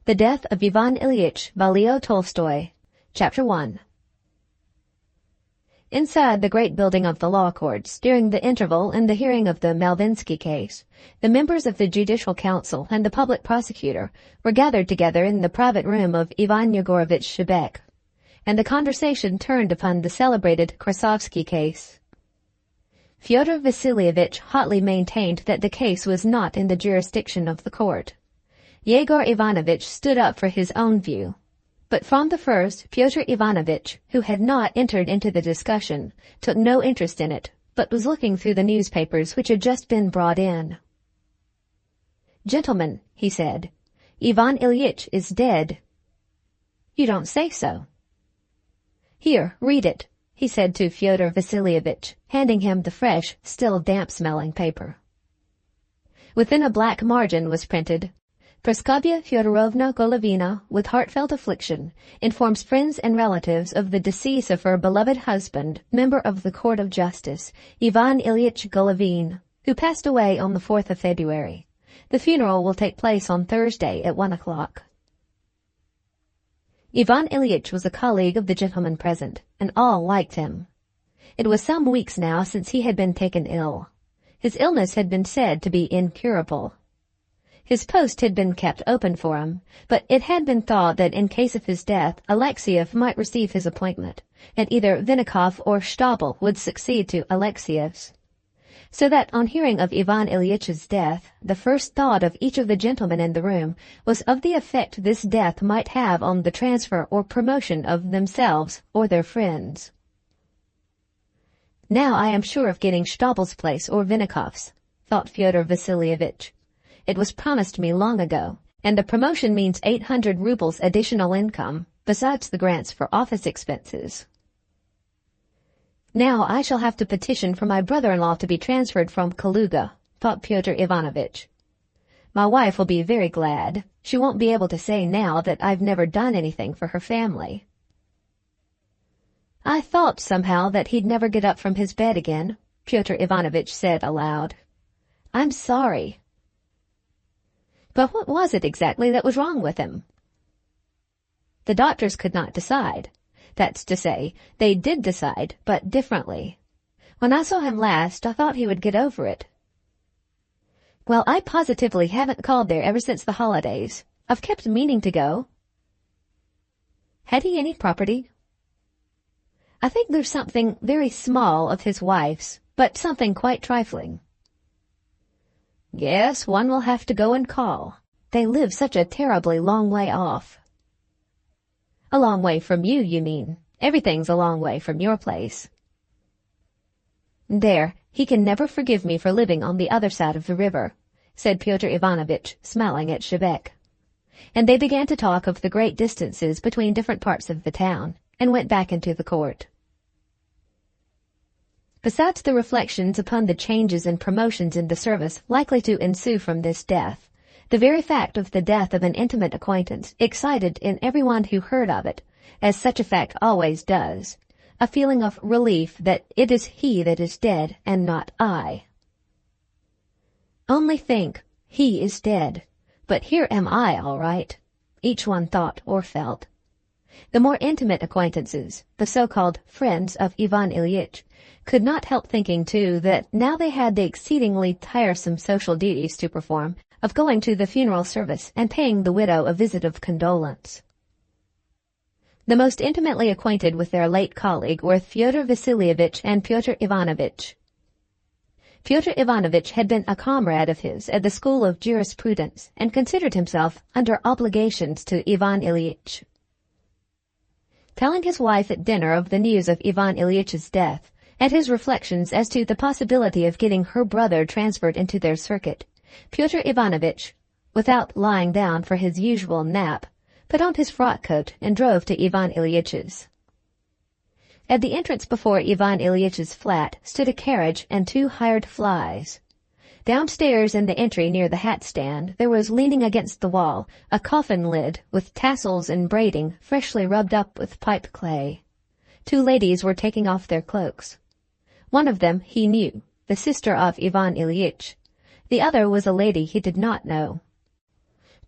The Death of Ivan Ilyich by Leo Tolstoy. Chapter 1. Inside the great building of the law courts, during the interval in the hearing of the Malvinsky case, the members of the judicial council and the public prosecutor were gathered together in the private room of Ivan Yegorovitch Shebek, and the conversation turned upon the celebrated Krasovsky case. Fyodor Vasilyevich hotly maintained that the case was not in the jurisdiction of the court. Yegor Ivanovitch stood up for his own view. But from the first, Pyotr Ivanovitch, who had not entered into the discussion, took no interest in it, but was looking through the newspapers which had just been brought in. "Gentlemen," he said, "Ivan Ilyich is dead." "You don't say so." "Here, read it," he said to Fyodor Vasilyevich, handing him the fresh, still damp-smelling paper. Within a black margin was printed, Praskovya Fyodorovna Golovina, with heartfelt affliction, informs friends and relatives of the decease of her beloved husband, member of the Court of Justice, Ivan Ilyich Golovin, who passed away on the 4th of February. The funeral will take place on Thursday at 1 o'clock. Ivan Ilyich was a colleague of the gentlemen present, and all liked him. It was some weeks now since he had been taken ill. His illness had been said to be incurable. His post had been kept open for him, but it had been thought that in case of his death, Alexiev might receive his appointment, and either Vinnikov or Stabel would succeed to Alexiev's. So that on hearing of Ivan Ilyitch's death, the first thought of each of the gentlemen in the room was of the effect this death might have on the transfer or promotion of themselves or their friends. "Now I am sure of getting Stabel's place or Vinnikov's," thought Fyodor Vasilyevich. "It was promised me long ago, and the promotion means 800 rubles additional income, besides the grants for office expenses. Now I shall have to petition for my brother-in-law to be transferred from Kaluga," thought Pyotr Ivanovitch. "My wife will be very glad. She won't be able to say now that I've never done anything for her family." "I thought somehow that he'd never get up from his bed again," Pyotr Ivanovitch said aloud. "I'm sorry." But what was it exactly that was wrong with him? The doctors could not decide. That's to say, they did decide, but differently. When I saw him last, I thought he would get over it. Well, I positively haven't called there ever since the holidays. I've kept meaning to go. Had he any property? I think there's something very small of his wife's, but something quite trifling. Yes, one will have to go and call. They live such a terribly long way off. A long way from you, you mean. Everything's a long way from your place. There, he can never forgive me for living on the other side of the river, said Pyotr Ivanovitch, smiling at Shebek. And they began to talk of the great distances between different parts of the town, and went back into the court. Besides the reflections upon the changes and promotions in the service likely to ensue from this death, the very fact of the death of an intimate acquaintance excited in everyone who heard of it, as such a fact always does, a feeling of relief that it is he that is dead and not I. Only think, he is dead, but here am I all right, each one thought or felt. The more intimate acquaintances, the so-called friends of Ivan Ilyich, could not help thinking, too, that now they had the exceedingly tiresome social duties to perform of going to the funeral service and paying the widow a visit of condolence. The most intimately acquainted with their late colleague were Fyodor Vasilyevich and Pyotr Ivanovitch. Pyotr Ivanovitch had been a comrade of his at the School of Jurisprudence and considered himself under obligations to Ivan Ilyich. Telling his wife at dinner of the news of Ivan Ilyitch's death, and his reflections as to the possibility of getting her brother transferred into their circuit, Pyotr Ivanovitch, without lying down for his usual nap, put on his frock coat and drove to Ivan Ilyitch's. At the entrance before Ivan Ilyitch's flat stood a carriage and 2 hired flies. Downstairs in the entry near the hat stand there was leaning against the wall a coffin lid with tassels and braiding freshly rubbed up with pipe clay. 2 ladies were taking off their cloaks. One of them he knew, the sister of Ivan Ilyich. The other was a lady he did not know.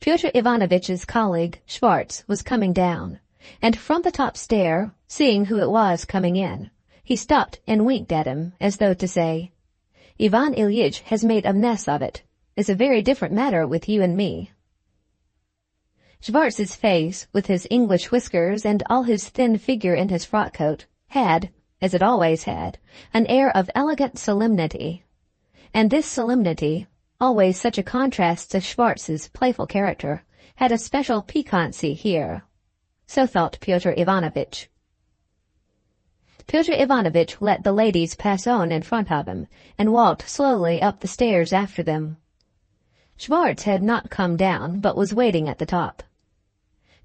Pyotr Ivanovich's colleague, Schwartz, was coming down, and from the top stair, seeing who it was coming in, he stopped and winked at him as though to say, "Ivan Ilyich has made a mess of it. It's a very different matter with you and me." Schwartz's face, with his English whiskers and all his thin figure in his frock coat, had, as it always had, an air of elegant solemnity. And this solemnity, always such a contrast to Schwartz's playful character, had a special piquancy here. So thought Pyotr Ivanovitch. Pyotr Ivanovitch let the ladies pass on in front of him, and walked slowly up the stairs after them. Schwartz had not come down, but was waiting at the top.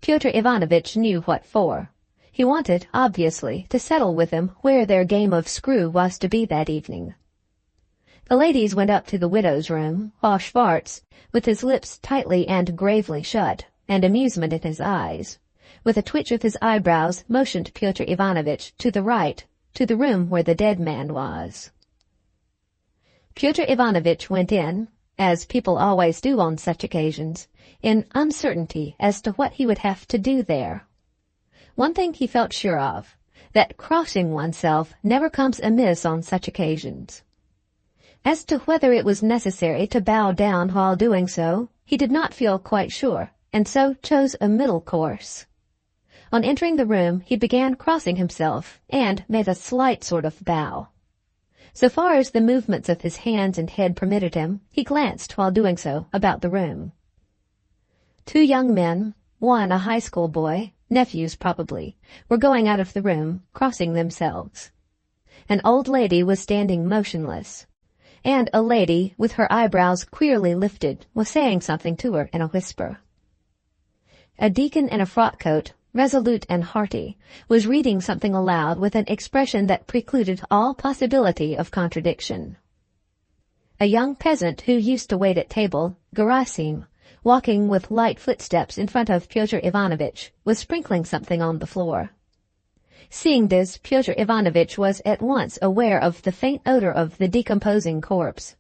Pyotr Ivanovitch knew what for. He wanted, obviously, to settle with him where their game of screw was to be that evening. The ladies went up to the widow's room, while Schwartz, with his lips tightly and gravely shut, and amusement in his eyes, with a twitch of his eyebrows, motioned Pyotr Ivanovitch to the right, to the room where the dead man was. Pyotr Ivanovitch went in, as people always do on such occasions, in uncertainty as to what he would have to do there. One thing he felt sure of, that crossing oneself never comes amiss on such occasions. As to whether it was necessary to bow down while doing so, he did not feel quite sure, and so chose a middle course. On entering the room, he began crossing himself, and made a slight sort of bow. So far as the movements of his hands and head permitted him, he glanced while doing so about the room. 2 young men, one a high school boy, nephews probably, were going out of the room, crossing themselves. An old lady was standing motionless, and a lady, with her eyebrows queerly lifted, was saying something to her in a whisper. A deacon in a frock coat, resolute and hearty, was reading something aloud with an expression that precluded all possibility of contradiction. A young peasant who used to wait at table, Gerasim, walking with light footsteps in front of Pyotr Ivanovitch, was sprinkling something on the floor. Seeing this, Pyotr Ivanovitch was at once aware of the faint odor of the decomposing corpse.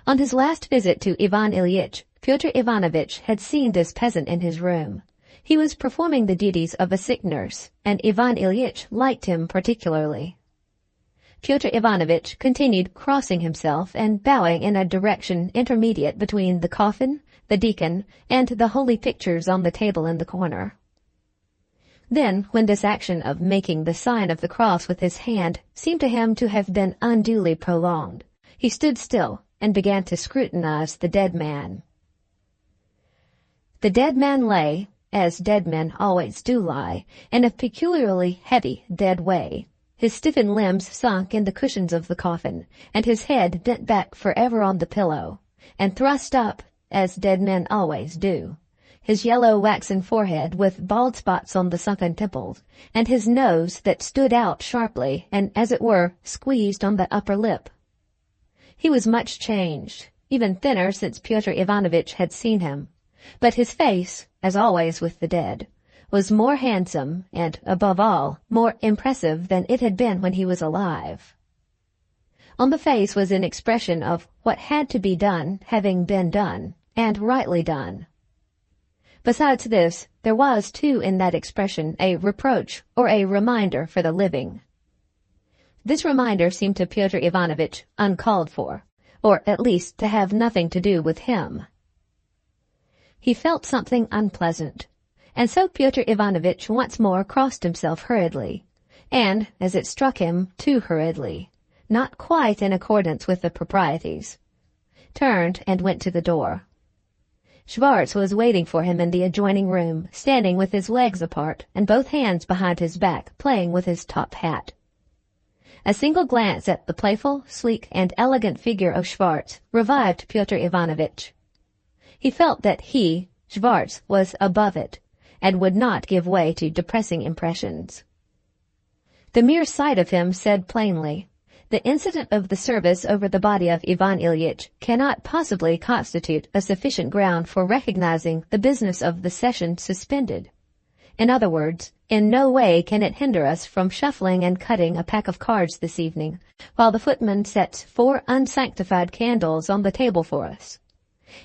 On his last visit to Ivan Ilyich, Pyotr Ivanovitch had seen this peasant in his room. He was performing the duties of a sick nurse, and Ivan Ilyich liked him particularly. Pyotr Ivanovitch continued crossing himself and bowing in a direction intermediate between the coffin, the deacon, and the holy pictures on the table in the corner. Then, when this action of making the sign of the cross with his hand seemed to him to have been unduly prolonged, he stood still and began to scrutinize the dead man. The dead man lay, as dead men always do lie, in a peculiarly heavy, dead way, his stiffened limbs sunk in the cushions of the coffin, and his head bent back forever on the pillow, and thrust up, as dead men always do, his yellow waxen forehead with bald spots on the sunken temples, and his nose that stood out sharply and, as it were, squeezed on the upper lip. He was much changed, even thinner since Pyotr Ivanovitch had seen him, but his face, as always with the dead, was more handsome and, above all, more impressive than it had been when he was alive. On the face was an expression of what had to be done having been done, and rightly done. Besides this, there was too in that expression a reproach or a reminder for the living. This reminder seemed to Pyotr Ivanovitch uncalled for, or at least to have nothing to do with him. He felt something unpleasant, and so Pyotr Ivanovitch once more crossed himself hurriedly, and, as it struck him, too hurriedly, not quite in accordance with the proprieties, turned and went to the door. Schwartz was waiting for him in the adjoining room, standing with his legs apart and both hands behind his back, playing with his top hat. A single glance at the playful, sleek, and elegant figure of Schwartz revived Pyotr Ivanovitch. He felt that he, Schwartz, was above it, and would not give way to depressing impressions. The mere sight of him said plainly, the incident of the service over the body of Ivan Ilyich cannot possibly constitute a sufficient ground for recognizing the business of the session suspended. In other words, in no way can it hinder us from shuffling and cutting a pack of cards this evening, while the footman sets 4 unsanctified candles on the table for us.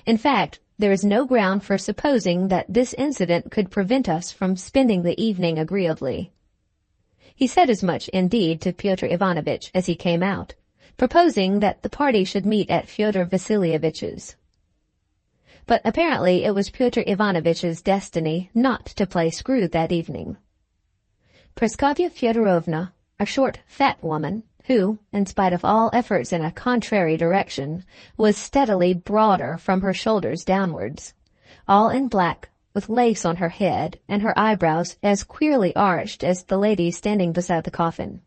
In fact, there is no ground for supposing that this incident could prevent us from spending the evening agreeably." He said as much, indeed, to Pyotr Ivanovitch as he came out, proposing that the party should meet at Fyodor Vasilyevich's. But apparently it was Pyotr Ivanovitch's destiny not to play screw that evening. Praskovya Fyodorovna, a short, fat woman, who, in spite of all efforts in a contrary direction, was steadily broader from her shoulders downwards, all in black, with lace on her head and her eyebrows as queerly arched as the lady standing beside the coffin,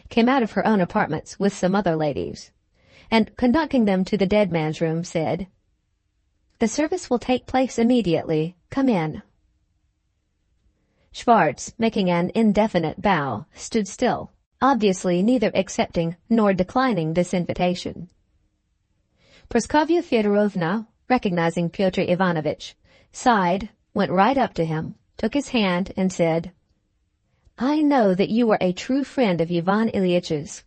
came out of her own apartments with some other ladies, and, conducting them to the dead man's room, said, "The service will take place immediately. Come in." Schwartz, making an indefinite bow, stood still, obviously neither accepting nor declining this invitation. Praskovya Fyodorovna, recognizing Pyotr Ivanovitch, sighed, went right up to him, took his hand, and said, "I know that you are a true friend of Ivan Ilyitch's,"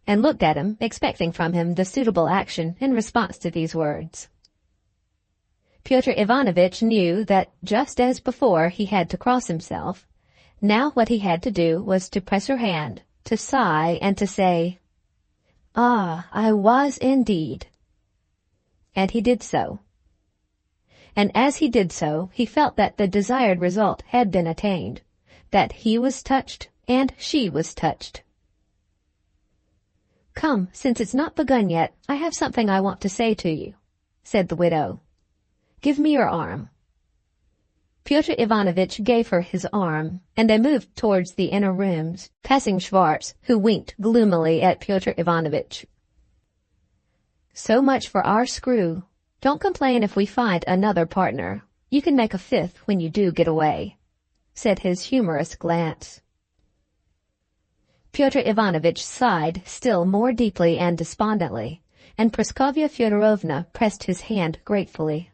and looked at him, expecting from him the suitable action in response to these words. Pyotr Ivanovitch knew that, just as before he had to cross himself, now what he had to do was to press her hand, to sigh, and to say, "Ah, I was indeed." And he did so. And as he did so, he felt that the desired result had been attained, that he was touched and she was touched. "Come, since it's not begun yet, I have something I want to say to you," said the widow. "Give me your arm." Pyotr Ivanovitch gave her his arm, and they moved towards the inner rooms, passing Schwartz, who winked gloomily at Pyotr Ivanovitch. "So much for our screw. Don't complain if we find another partner. You can make a fifth when you do get away," said his humorous glance. Pyotr Ivanovitch sighed still more deeply and despondently, and Praskovya Fyodorovna pressed his hand gratefully.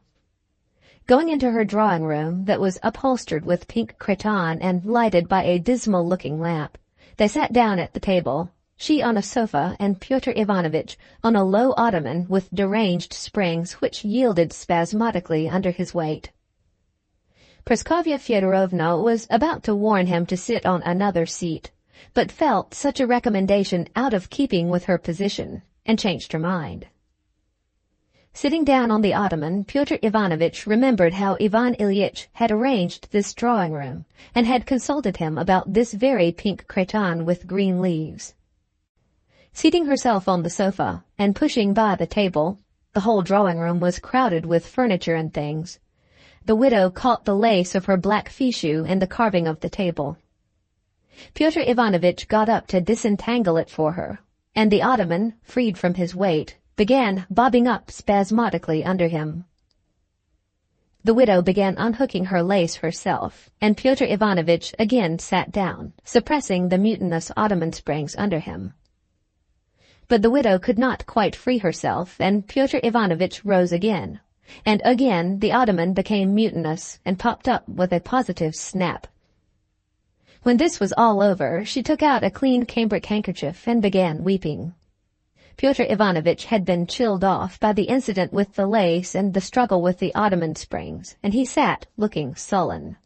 Going into her drawing-room, that was upholstered with pink cretonne and lighted by a dismal-looking lamp, they sat down at the table, she on a sofa and Pyotr Ivanovitch on a low ottoman with deranged springs which yielded spasmodically under his weight. Praskovya Fyodorovna was about to warn him to sit on another seat, but felt such a recommendation out of keeping with her position, and changed her mind. Sitting down on the ottoman, Pyotr Ivanovitch remembered how Ivan Ilyich had arranged this drawing-room, and had consulted him about this very pink cretonne with green leaves. Seating herself on the sofa, and pushing by the table, the whole drawing-room was crowded with furniture and things. The widow caught the lace of her black fichu in the carving of the table. Pyotr Ivanovitch got up to disentangle it for her, and the ottoman, freed from his weight, began bobbing up spasmodically under him. The widow began unhooking her lace herself, and Pyotr Ivanovitch again sat down, suppressing the mutinous ottoman springs under him. But the widow could not quite free herself, and Pyotr Ivanovitch rose again, and again the ottoman became mutinous and popped up with a positive snap. When this was all over, she took out a clean cambric handkerchief and began weeping. Pyotr Ivanovitch had been chilled off by the incident with the lace and the struggle with the ottoman springs, and he sat looking sullen.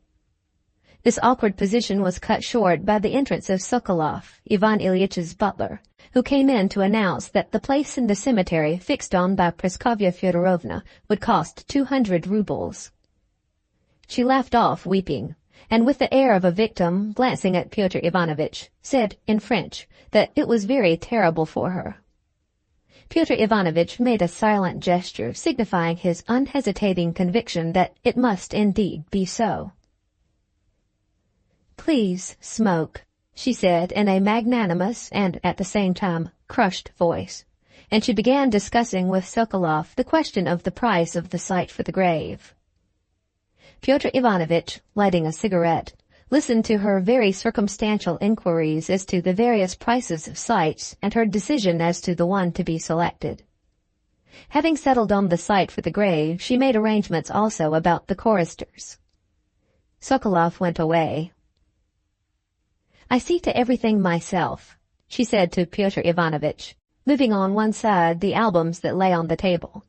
This awkward position was cut short by the entrance of Sokolov, Ivan Ilyitch's butler, who came in to announce that the place in the cemetery fixed on by Praskovya Fyodorovna would cost 200 rubles. She laughed off weeping, and with the air of a victim, glancing at Pyotr Ivanovitch, said in French that it was very terrible for her. Pyotr Ivanovitch made a silent gesture signifying his unhesitating conviction that it must indeed be so. "Please smoke," she said in a magnanimous and at the same time crushed voice, and she began discussing with Sokolov the question of the price of the site for the grave. Pyotr Ivanovitch, lighting a cigarette, listened to her very circumstantial inquiries as to the various prices of sites and her decision as to the one to be selected. Having settled on the site for the grave, she made arrangements also about the choristers. Sokolov went away. "I see to everything myself," she said to Pyotr Ivanovitch, moving on one side the albums that lay on the table,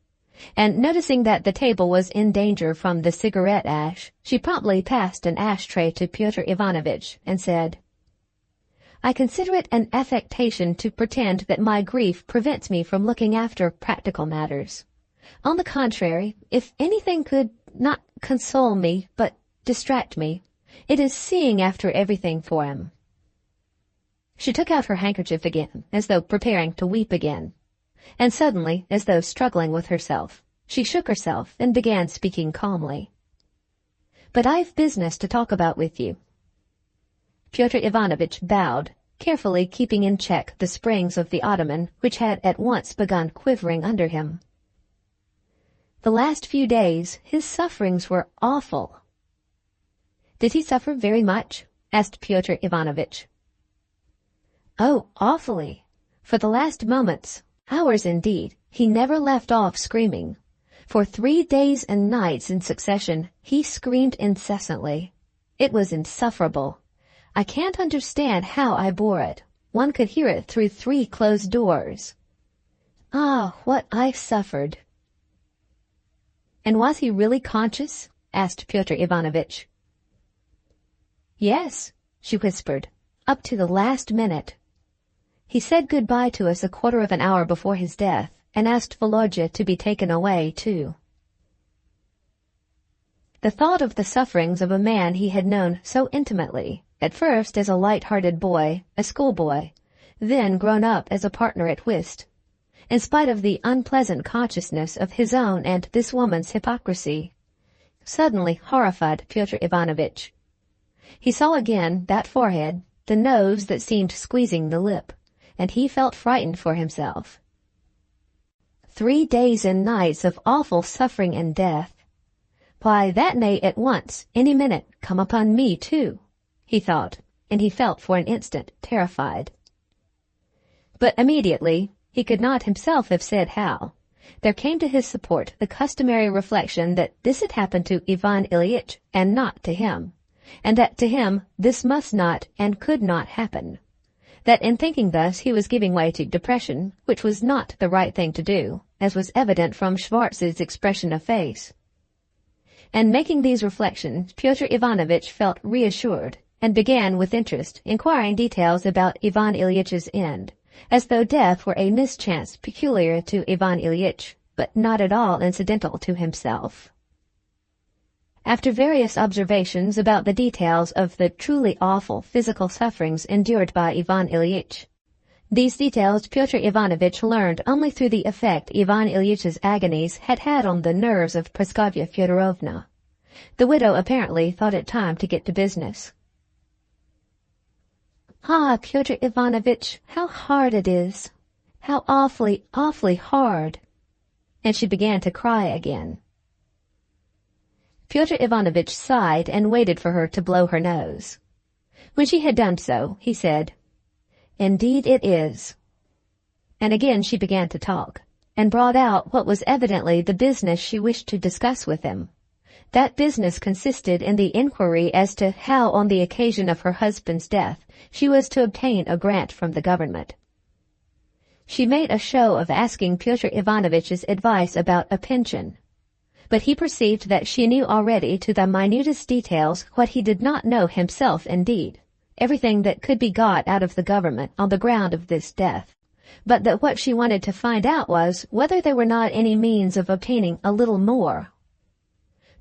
and noticing that the table was in danger from the cigarette ash, she promptly passed an ashtray to Pyotr Ivanovitch and said, "I consider it an affectation to pretend that my grief prevents me from looking after practical matters. On the contrary, if anything could not console me but distract me, it is seeing after everything for him." She took out her handkerchief again, as though preparing to weep again. And suddenly, as though struggling with herself, she shook herself and began speaking calmly. "But I've business to talk about with you." Pyotr Ivanovitch bowed, carefully keeping in check the springs of the ottoman which had at once begun quivering under him. The last few days his sufferings were awful. "Did he suffer very much?" asked Pyotr Ivanovitch. "Oh, awfully. For the last moments, hours indeed, he never left off screaming. For 3 days and nights in succession, he screamed incessantly. It was insufferable. I can't understand how I bore it. One could hear it through 3 closed doors. Ah, what I suffered." "And was he really conscious?" asked Pyotr Ivanovitch. "Yes," she whispered, "up to the last minute. He said goodbye to us a quarter of an hour before his death, and asked Volodya to be taken away, too." The thought of the sufferings of a man he had known so intimately, at first as a light-hearted boy, a schoolboy, then grown up as a partner at whist, in spite of the unpleasant consciousness of his own and this woman's hypocrisy, suddenly horrified Pyotr Ivanovitch. He saw again that forehead, the nose that seemed squeezing the lip, and he felt frightened for himself. 3 days and nights of awful suffering and death. Why, that may at once, any minute, come upon me too, he thought, and he felt for an instant terrified. But immediately, he could not himself have said how, there came to his support the customary reflection that this had happened to Ivan Ilyich and not to him, and that to him this must not and could not happen. That in thinking thus he was giving way to depression, which was not the right thing to do, as was evident from Schwartz's expression of face. And making these reflections, Pyotr Ivanovitch felt reassured, and began with interest inquiring details about Ivan Ilyitch's end, as though death were a mischance peculiar to Ivan Ilyich, but not at all incidental to himself. After various observations about the details of the truly awful physical sufferings endured by Ivan Ilyich, these details Pyotr Ivanovitch learned only through the effect Ivan Ilyitch's agonies had had on the nerves of Praskovya Fyodorovna. The widow apparently thought it time to get to business. "Ah, Pyotr Ivanovitch, how hard it is! How awfully, awfully hard!" And she began to cry again. Pyotr Ivanovitch sighed and waited for her to blow her nose. When she had done so, he said, "Indeed it is." And again she began to talk, and brought out what was evidently the business she wished to discuss with him. That business consisted in the inquiry as to how, on the occasion of her husband's death, she was to obtain a grant from the government. She made a show of asking Pyotr Ivanovitch's advice about a pension, but he perceived that she knew already to the minutest details what he did not know himself indeed, everything that could be got out of the government on the ground of this death, but that what she wanted to find out was whether there were not any means of obtaining a little more.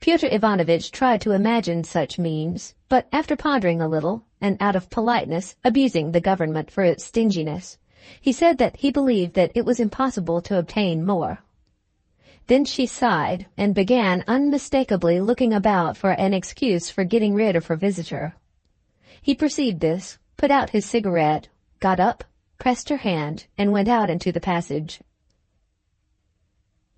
Pyotr Ivanovitch tried to imagine such means, but after pondering a little, and out of politeness abusing the government for its stinginess, he said that he believed that it was impossible to obtain more. Then she sighed, and began unmistakably looking about for an excuse for getting rid of her visitor. He perceived this, put out his cigarette, got up, pressed her hand, and went out into the passage.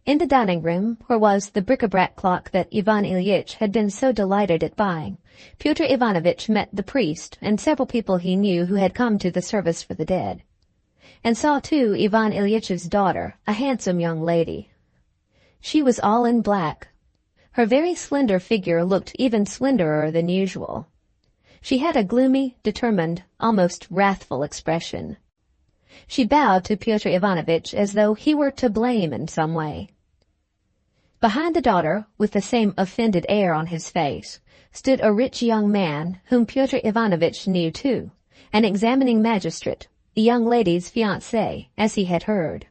In the dining-room, where was the bric-a-brac clock that Ivan Ilyich had been so delighted at buying, Pyotr Ivanovitch met the priest and several people he knew who had come to the service for the dead, and saw too Ivan Ilyitch's daughter, a handsome young lady. She was all in black. Her very slender figure looked even slenderer than usual. She had a gloomy, determined, almost wrathful expression. She bowed to Pyotr Ivanovitch as though he were to blame in some way. Behind the daughter, with the same offended air on his face, stood a rich young man whom Pyotr Ivanovitch knew too, an examining magistrate, the young lady's fiancé, as he had heard.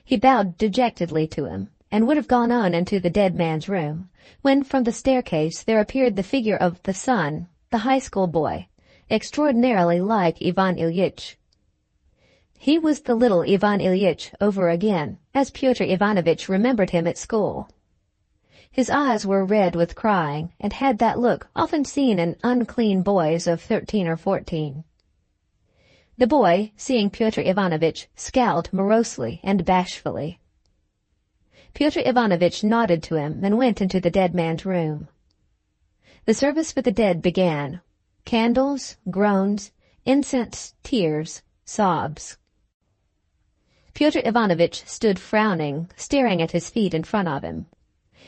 He bowed dejectedly to him, and would have gone on into the dead man's room, when from the staircase there appeared the figure of the son, the high school boy, extraordinarily like Ivan Ilyich. He was the little Ivan Ilyich over again, as Pyotr Ivanovitch remembered him at school. His eyes were red with crying, and had that look often seen in unclean boys of 13 or 14. The boy, seeing Pyotr Ivanovitch, scowled morosely and bashfully. Pyotr Ivanovitch nodded to him and went into the dead man's room. The service for the dead began. Candles, groans, incense, tears, sobs. Pyotr Ivanovitch stood frowning, staring at his feet in front of him.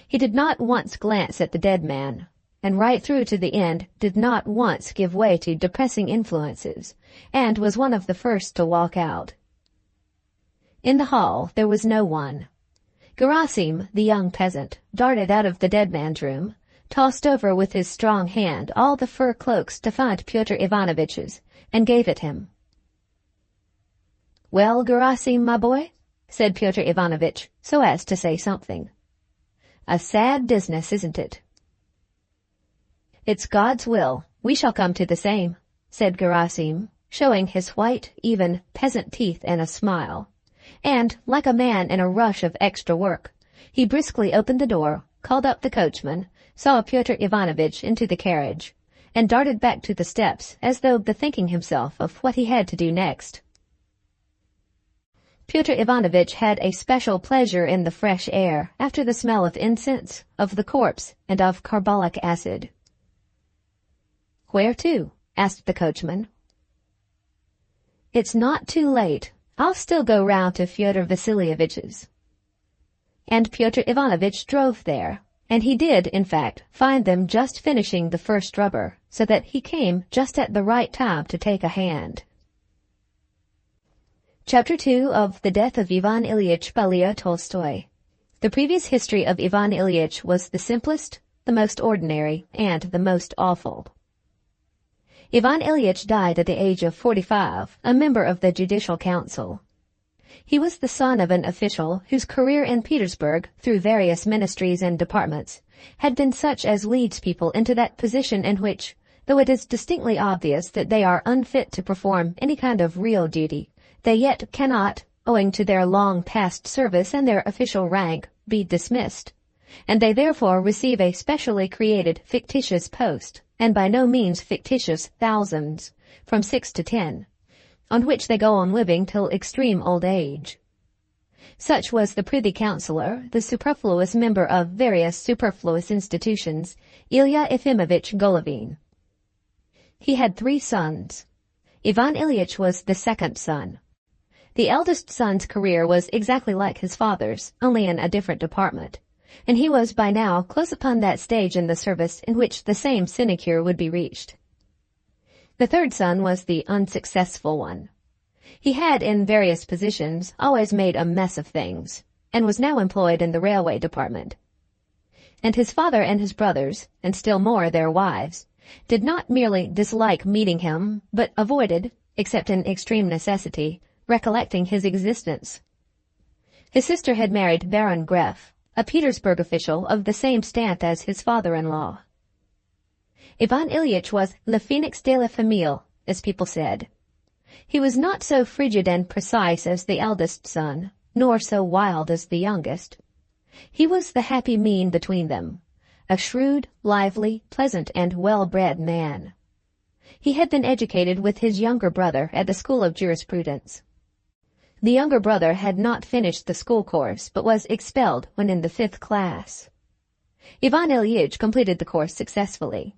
He did not once glance at the dead man, and right through to the end did not once give way to depressing influences, and was one of the first to walk out. In the hall there was no one. Gerasim, the young peasant, darted out of the dead man's room, tossed over with his strong hand all the fur cloaks to find Pyotr Ivanovitch's, and gave it him. "Well, Gerasim, my boy," said Pyotr Ivanovitch, so as to say something. "A sad business, isn't it?" "It's God's will. We shall come to the same," said Gerasim, showing his white, even, peasant teeth in a smile. And, like a man in a rush of extra work, he briskly opened the door, called up the coachman, saw Pyotr Ivanovitch into the carriage, and darted back to the steps as though bethinking himself of what he had to do next. Pyotr Ivanovitch had a special pleasure in the fresh air after the smell of incense, of the corpse, and of carbolic acid. "Where to?" asked the coachman. "It's not too late. I'll still go round to Fyodor Vasilyevich's." And Pyotr Ivanovitch drove there, and he did, in fact, find them just finishing the first rubber, so that he came just at the right time to take a hand. Chapter 2 of The Death of Ivan Ilyich by Leo Tolstoy. The previous history of Ivan Ilyich was the simplest, the most ordinary, and the most awful. Ivan Ilyich died at the age of 45, a member of the Judicial Council. He was the son of an official whose career in Petersburg, through various ministries and departments, had been such as leads people into that position in which, though it is distinctly obvious that they are unfit to perform any kind of real duty, they yet cannot, owing to their long past service and their official rank, be dismissed, and they therefore receive a specially created fictitious post, and by no means fictitious thousands, from 6 to 10, on which they go on living till extreme old age. Such was the privy councillor, the superfluous member of various superfluous institutions, Ilya Efimovich Golovin. He had 3 sons. Ivan Ilyich was the second son. The eldest son's career was exactly like his father's, only in a different department, and he was by now close upon that stage in the service in which the same sinecure would be reached. The third son was the unsuccessful one. He had, in various positions, always made a mess of things, and was now employed in the railway department. And his father and his brothers, and still more their wives, did not merely dislike meeting him, but avoided, except in extreme necessity, recollecting his existence. His sister had married Baron Greff, a Petersburg official of the same stamp as his father-in-law. Ivan Ilyich was le phoenix de la famille, as people said. He was not so frigid and precise as the eldest son, nor so wild as the youngest. He was the happy mean between them, a shrewd, lively, pleasant, and well-bred man. He had been educated with his younger brother at the School of Jurisprudence. The younger brother had not finished the school course, but was expelled when in the 5th class. Ivan Ilyich completed the course successfully.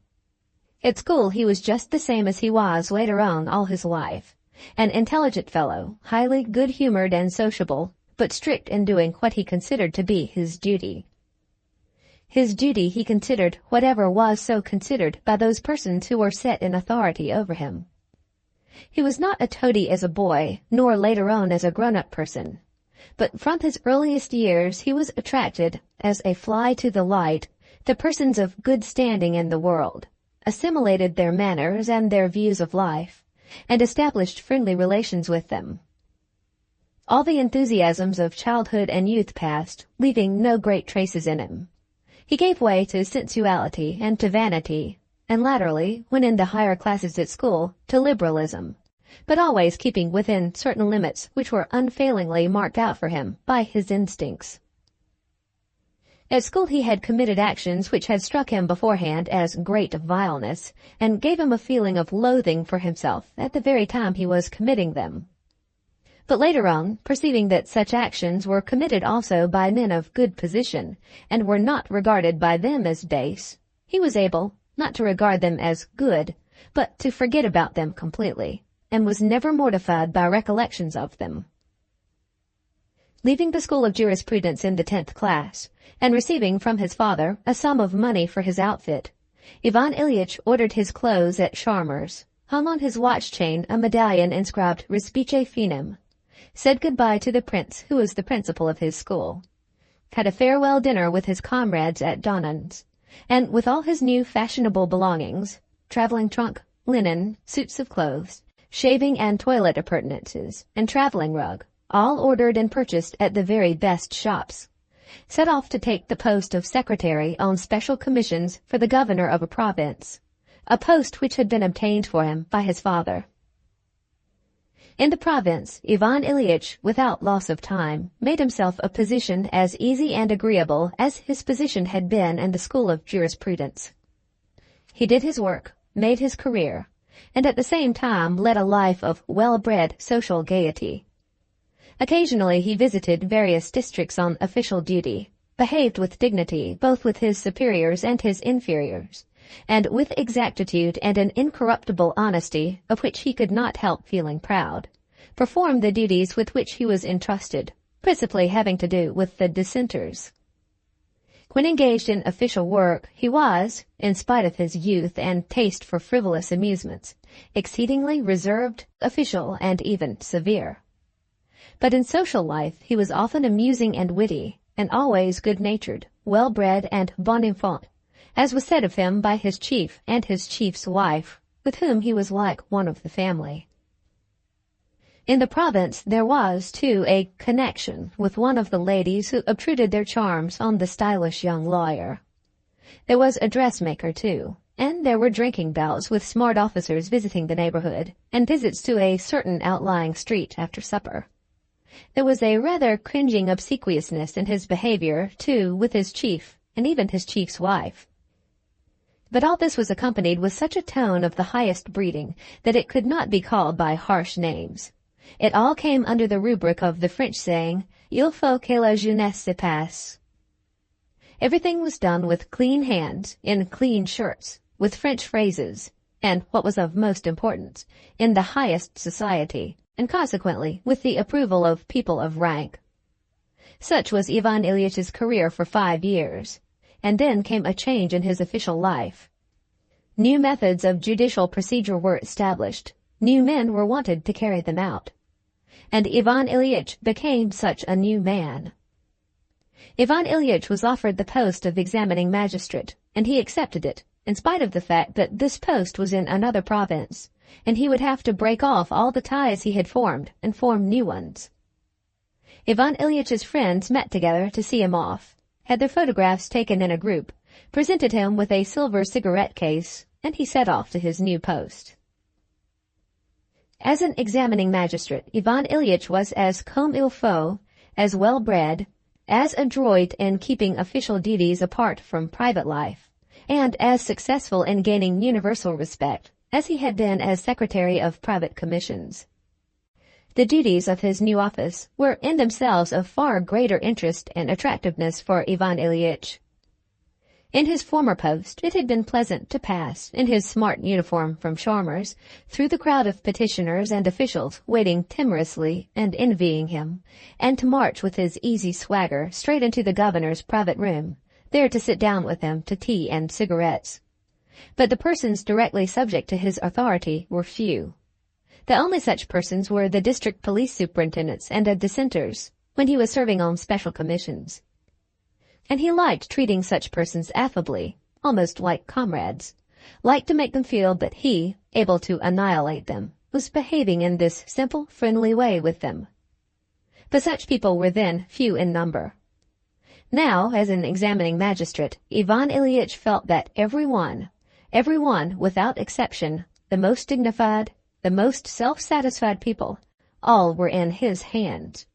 At school he was just the same as he was later on all his life, an intelligent fellow, highly good-humored and sociable, but strict in doing what he considered to be his duty. His duty he considered whatever was so considered by those persons who were set in authority over him. He was not a toady as a boy, nor later on as a grown-up person, But from his earliest years he was attracted, as a fly to the light, to persons of good standing in the world, assimilated their manners and their views of life, and established friendly relations with them. All the enthusiasms of childhood and youth passed, leaving no great traces in him. He gave way to sensuality and to vanity, and latterly, when in the higher classes at school, to liberalism, but always keeping within certain limits which were unfailingly marked out for him by his instincts. At school he had committed actions which had struck him beforehand as great vileness, and gave him a feeling of loathing for himself at the very time he was committing them. But later on, perceiving that such actions were committed also by men of good position, and were not regarded by them as base, he was able, not to regard them as good, but to forget about them completely, and was never mortified by recollections of them. Leaving the school of jurisprudence in the 10th class, and receiving from his father a sum of money for his outfit, Ivan Ilyich ordered his clothes at Sharmer's, hung on his watch chain a medallion inscribed Respice Finem, said goodbye to the prince who was the principal of his school, had a farewell dinner with his comrades at Donon's, and with all his new fashionable belongings, traveling trunk, linen, suits of clothes, shaving and toilet appurtenances, and traveling rug, all ordered and purchased at the very best shops, set off to take the post of secretary on special commissions for the governor of a province, a post which had been obtained for him by his father. In the province, Ivan Ilyich, without loss of time, made himself a position as easy and agreeable as his position had been in the school of jurisprudence. He did his work, made his career, and at the same time led a life of well-bred social gaiety. Occasionally he visited various districts on official duty, behaved with dignity both with his superiors and his inferiors, and with exactitude and an incorruptible honesty of which he could not help feeling proud, performed the duties with which he was entrusted, principally having to do with the dissenters. When engaged in official work, he was, in spite of his youth and taste for frivolous amusements, exceedingly reserved, official, and even severe. But in social life he was often amusing and witty, and always good-natured, well-bred, and bon enfant, as was said of him by his chief and his chief's wife, with whom he was like one of the family. In the province there was, too, a connection with one of the ladies who obtruded their charms on the stylish young lawyer. There was a dressmaker, too, and there were drinking bouts with smart officers visiting the neighborhood, and visits to a certain outlying street after supper. There was a rather cringing obsequiousness in his behavior, too, with his chief, and even his chief's wife. But all this was accompanied with such a tone of the highest breeding that it could not be called by harsh names. It all came under the rubric of the French saying, "Il faut que la jeunesse se passe." Everything was done with clean hands, in clean shirts, with French phrases, and, what was of most importance, in the highest society, and consequently with the approval of people of rank. Such was Ivan Ilyitch's career for 5 years, and then came a change in his official life. New methods of judicial procedure were established, new men were wanted to carry them out, and Ivan Ilyich became such a new man. Ivan Ilyich was offered the post of examining magistrate, and he accepted it, in spite of the fact that this post was in another province, and he would have to break off all the ties he had formed and form new ones. Ivan Ilyitch's friends met together to see him off, had their photographs taken in a group, presented him with a silver cigarette case, and he set off to his new post. As an examining magistrate, Ivan Ilyich was as comme il faut, as well-bred, as adroit in keeping official duties apart from private life, and as successful in gaining universal respect as he had been as secretary of private commissions. The duties of his new office were in themselves of far greater interest and attractiveness for Ivan Ilyich. In his former post it had been pleasant to pass, in his smart uniform from Sharmer's, through the crowd of petitioners and officials waiting timorously and envying him, and to march with his easy swagger straight into the governor's private room, there to sit down with him to tea and cigarettes. But the persons directly subject to his authority were few. The only such persons were the district police superintendents and the dissenters, when he was serving on special commissions. And he liked treating such persons affably, almost like comrades, liked to make them feel that he, able to annihilate them, was behaving in this simple, friendly way with them. But such people were then few in number. Now, as an examining magistrate, Ivan Ilyich felt that everyone without exception, the most dignified, the most self-satisfied people, all were in his hands,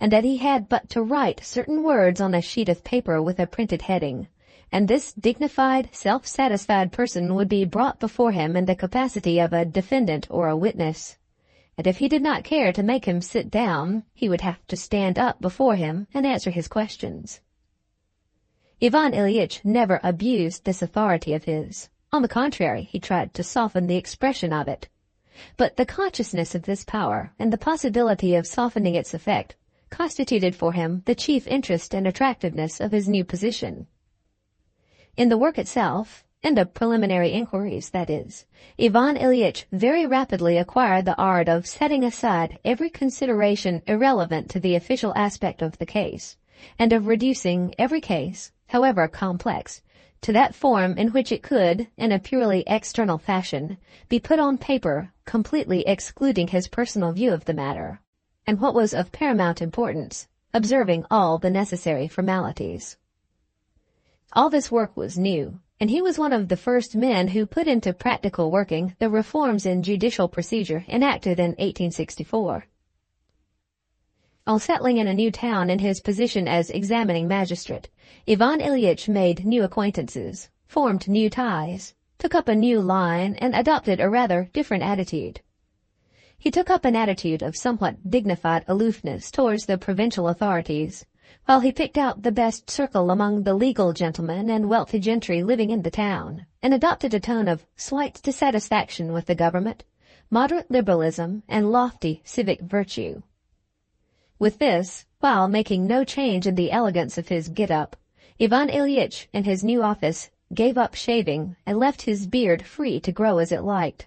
and that he had but to write certain words on a sheet of paper with a printed heading, and this dignified, self-satisfied person would be brought before him in the capacity of a defendant or a witness. And if he did not care to make him sit down, he would have to stand up before him and answer his questions. Ivan Ilyich never abused this authority of his. On the contrary, he tried to soften the expression of it. But the consciousness of this power and the possibility of softening its effect constituted for him the chief interest and attractiveness of his new position. In the work itself, in the preliminary inquiries, that is, Ivan Ilyich very rapidly acquired the art of setting aside every consideration irrelevant to the official aspect of the case, and of reducing every case, however complex, to that form in which it could, in a purely external fashion, be put on paper, completely excluding his personal view of the matter, and what was of paramount importance, observing all the necessary formalities. All this work was new, and he was one of the first men who put into practical working the reforms in judicial procedure enacted in 1864. On settling in a new town in his position as examining magistrate, Ivan Ilyich made new acquaintances, formed new ties, took up a new line, and adopted a rather different attitude. He took up an attitude of somewhat dignified aloofness towards the provincial authorities, while he picked out the best circle among the legal gentlemen and wealthy gentry living in the town, and adopted a tone of slight dissatisfaction with the government, moderate liberalism, and lofty civic virtue. With this, while making no change in the elegance of his get-up, Ivan Ilyich, in his new office, gave up shaving and left his beard free to grow as it liked.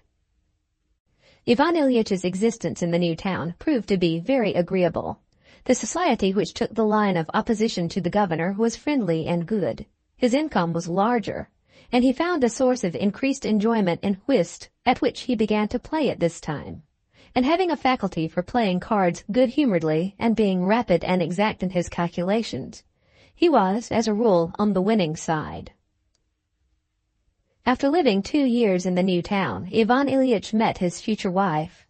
Ivan Ilyich's existence in the new town proved to be very agreeable. The society which took the line of opposition to the governor was friendly and good. His income was larger, and he found a source of increased enjoyment in whist, at which he began to play at this time. And having a faculty for playing cards good-humoredly and being rapid and exact in his calculations, he was, as a rule, on the winning side. After living 2 years in the new town, Ivan Ilyich met his future wife.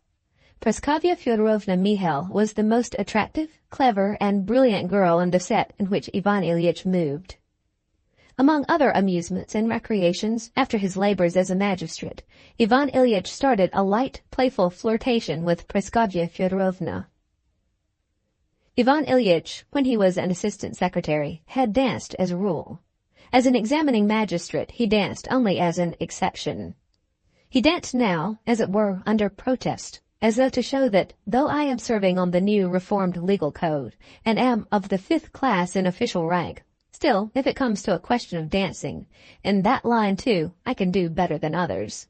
Praskovya Fyodorovna Mihail was the most attractive, clever, and brilliant girl in the set in which Ivan Ilyich moved. Among other amusements and recreations, after his labors as a magistrate, Ivan Ilyich started a light, playful flirtation with Praskovya Fyodorovna. Ivan Ilyich, when he was an assistant secretary, had danced as a rule. As an examining magistrate, he danced only as an exception. He danced now, as it were, under protest, as though to show that, though I am serving on the new reformed legal code, and am of the 5th class in official rank, still, if it comes to a question of dancing, in that line, too, I can do better than others.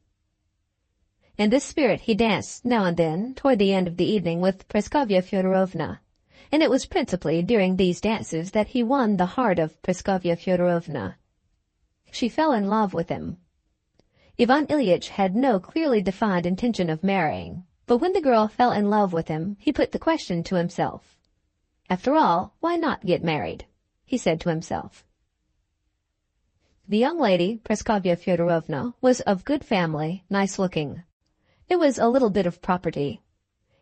In this spirit he danced, now and then, toward the end of the evening with Praskovya Fyodorovna, and it was principally during these dances that he won the heart of Praskovya Fyodorovna. She fell in love with him. Ivan Ilyich had no clearly defined intention of marrying, but when the girl fell in love with him, he put the question to himself. After all, why not get married? He said to himself. The young lady, Praskovya Fyodorovna, was of good family, nice-looking. There was a little bit of property.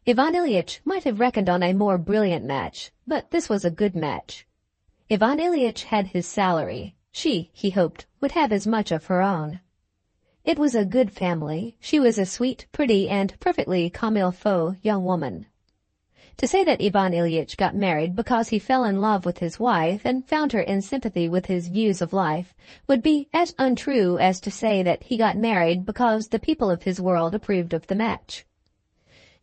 Ivan Ilyich might have reckoned on a more brilliant match, but this was a good match. Ivan Ilyich had his salary. She, he hoped, would have as much of her own. It was a good family. She was a sweet, pretty, and perfectly comme il faut young woman. To say that Ivan Ilyich got married because he fell in love with his wife and found her in sympathy with his views of life would be as untrue as to say that he got married because the people of his world approved of the match.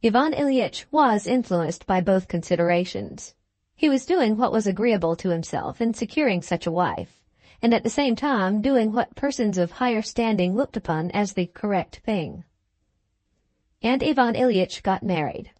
Ivan Ilyich was influenced by both considerations. He was doing what was agreeable to himself in securing such a wife, and at the same time doing what persons of higher standing looked upon as the correct thing. And Ivan Ilyich got married.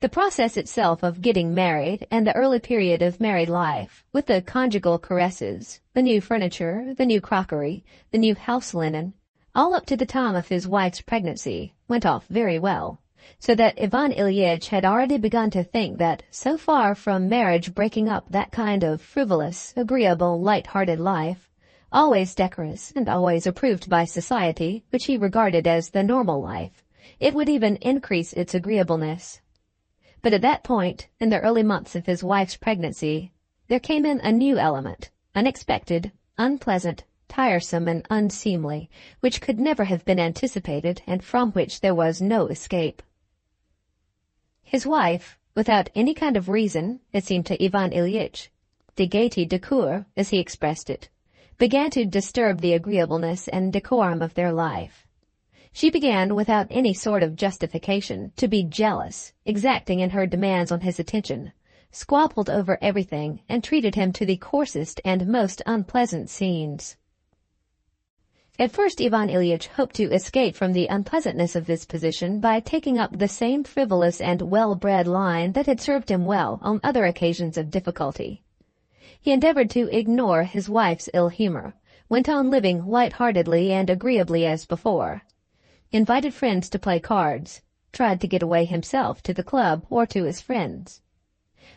The process itself of getting married and the early period of married life, with the conjugal caresses, the new furniture, the new crockery, the new house linen, all up to the time of his wife's pregnancy, went off very well, so that Ivan Ilyich had already begun to think that, so far from marriage breaking up that kind of frivolous, agreeable, light-hearted life, always decorous and always approved by society, which he regarded as the normal life, it would even increase its agreeableness. But at that point, in the early months of his wife's pregnancy, there came in a new element, unexpected, unpleasant, tiresome, and unseemly, which could never have been anticipated and from which there was no escape. His wife, without any kind of reason, it seemed to Ivan Ilyich, de gaieté de coeur, as he expressed it, began to disturb the agreeableness and decorum of their life. She began, without any sort of justification, to be jealous, exacting in her demands on his attention, squabbled over everything, and treated him to the coarsest and most unpleasant scenes. At first Ivan Ilyich hoped to escape from the unpleasantness of this position by taking up the same frivolous and well-bred line that had served him well on other occasions of difficulty. He endeavored to ignore his wife's ill humor, went on living light-heartedly and agreeably as before, invited friends to play cards, tried to get away himself to the club or to his friends.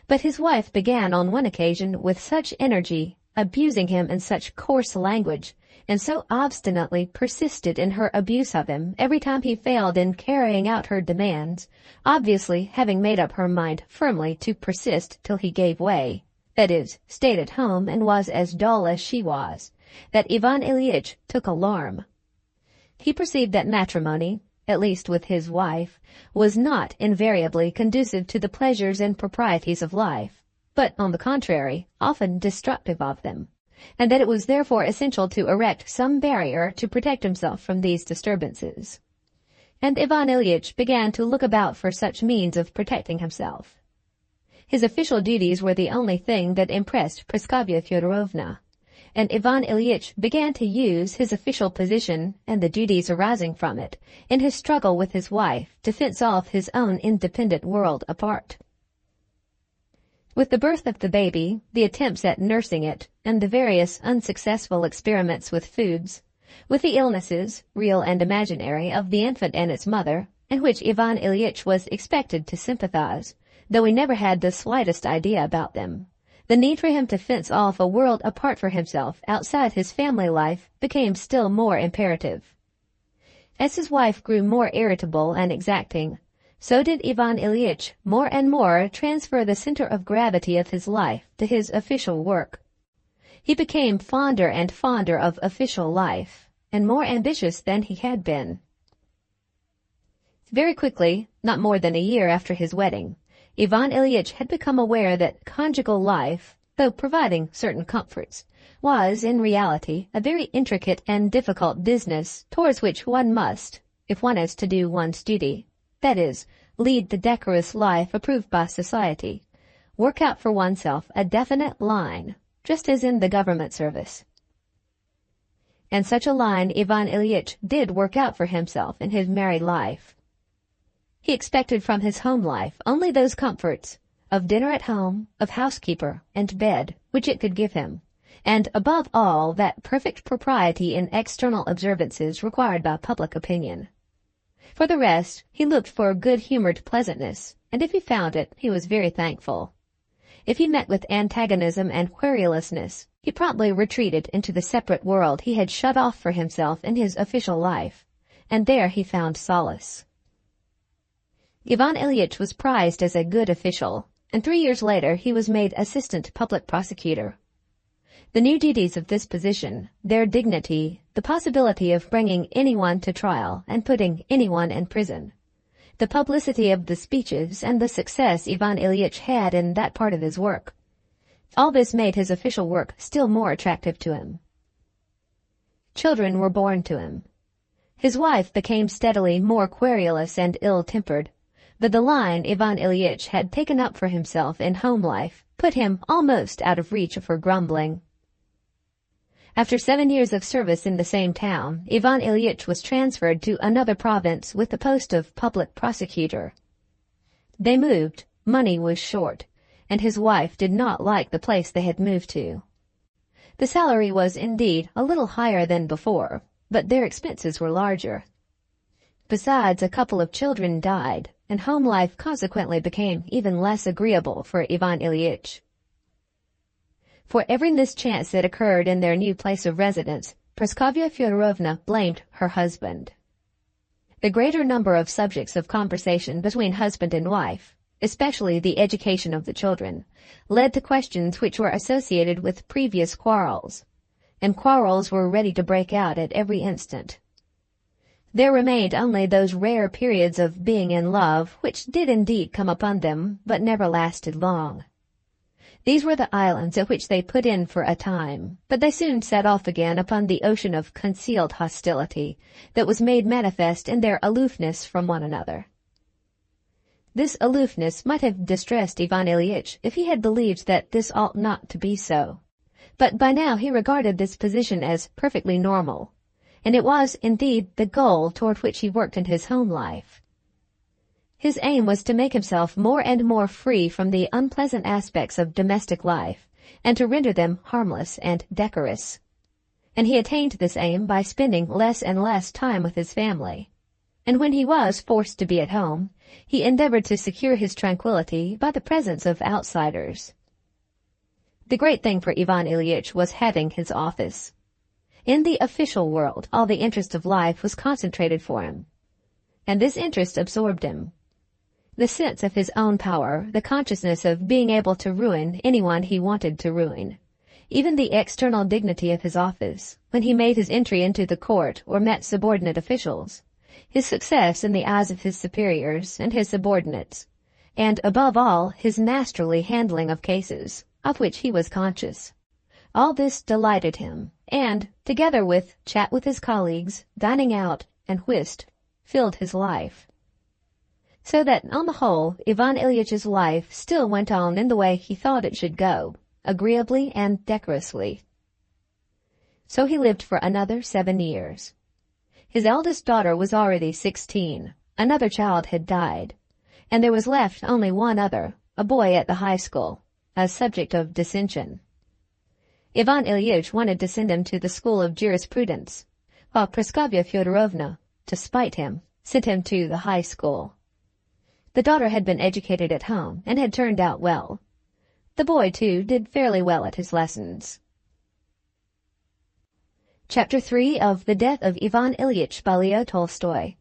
But his wife began on one occasion with such energy, abusing him in such coarse language, and so obstinately persisted in her abuse of him every time he failed in carrying out her demands, obviously having made up her mind firmly to persist till he gave way, that is, stayed at home and was as dull as she was, that Ivan Ilyich took alarm. He perceived that matrimony, at least with his wife, was not invariably conducive to the pleasures and proprieties of life, but, on the contrary, often destructive of them, and that it was therefore essential to erect some barrier to protect himself from these disturbances. And Ivan Ilyich began to look about for such means of protecting himself. His official duties were the only thing that impressed Praskovya Fyodorovna, and Ivan Ilyich began to use his official position and the duties arising from it in his struggle with his wife to fence off his own independent world apart. With the birth of the baby, the attempts at nursing it, and the various unsuccessful experiments with foods, with the illnesses, real and imaginary, of the infant and its mother, in which Ivan Ilyich was expected to sympathize, though he never had the slightest idea about them, the need for him to fence off a world apart for himself outside his family life became still more imperative. As his wife grew more irritable and exacting, so did Ivan Ilyich more and more transfer the center of gravity of his life to his official work. He became fonder and fonder of official life, and more ambitious than he had been. Very quickly, not more than a year after his wedding, Ivan Ilyich had become aware that conjugal life, though providing certain comforts, was, in reality, a very intricate and difficult business towards which one must, if one is to do one's duty, that is, lead the decorous life approved by society, work out for oneself a definite line, just as in the government service. And such a line Ivan Ilyich did work out for himself in his married life. He expected from his home life only those comforts of dinner at home, of housekeeper, and bed, which it could give him, and above all that perfect propriety in external observances required by public opinion. For the rest, he looked for good-humored pleasantness, and if he found it, he was very thankful. If he met with antagonism and querulousness, he promptly retreated into the separate world he had shut off for himself in his official life, and there he found solace. Ivan Ilyich was prized as a good official, and 3 years later he was made assistant public prosecutor. The new duties of this position, their dignity, the possibility of bringing anyone to trial and putting anyone in prison, the publicity of the speeches, and the success Ivan Ilyich had in that part of his work, all this made his official work still more attractive to him. Children were born to him. His wife became steadily more querulous and ill-tempered, but the line Ivan Ilyich had taken up for himself in home life put him almost out of reach of her grumbling. After 7 years of service in the same town, Ivan Ilyich was transferred to another province with the post of public prosecutor. They moved, money was short, and his wife did not like the place they had moved to. The salary was indeed a little higher than before, but their expenses were larger. Besides, a couple of children died, and home life consequently became even less agreeable for Ivan Ilyich. For every mischance that occurred in their new place of residence, Praskovya Fyodorovna blamed her husband. The greater number of subjects of conversation between husband and wife, especially the education of the children, led to questions which were associated with previous quarrels, and quarrels were ready to break out at every instant. There remained only those rare periods of being in love which did indeed come upon them, but never lasted long. These were the islands at which they put in for a time, but they soon set off again upon the ocean of concealed hostility that was made manifest in their aloofness from one another. This aloofness might have distressed Ivan Ilyich if he had believed that this ought not to be so, but by now he regarded this position as perfectly normal, and it was indeed the goal toward which he worked in his home life. His aim was to make himself more and more free from the unpleasant aspects of domestic life, and to render them harmless and decorous. And he attained this aim by spending less and less time with his family. And when he was forced to be at home, he endeavored to secure his tranquility by the presence of outsiders. The great thing for Ivan Ilyich was having his office. In the official world, all the interest of life was concentrated for him, and this interest absorbed him. The sense of his own power, the consciousness of being able to ruin anyone he wanted to ruin, even the external dignity of his office, when he made his entry into the court or met subordinate officials, his success in the eyes of his superiors and his subordinates, and above all his masterly handling of cases, of which he was conscious. All this delighted him, and, together with chat with his colleagues, dining out, and whist, filled his life. So that, on the whole, Ivan Ilyitch's life still went on in the way he thought it should go, agreeably and decorously. So he lived for another 7 years. His eldest daughter was already 16, another child had died, and there was left only one other, a boy at the high school, a subject of dissension. Ivan Ilyich wanted to send him to the school of jurisprudence, while Praskovya Fyodorovna, to spite him, sent him to the high school. The daughter had been educated at home and had turned out well. The boy, too, did fairly well at his lessons. Chapter 3 of The Death of Ivan Ilyich by Leo Tolstoy.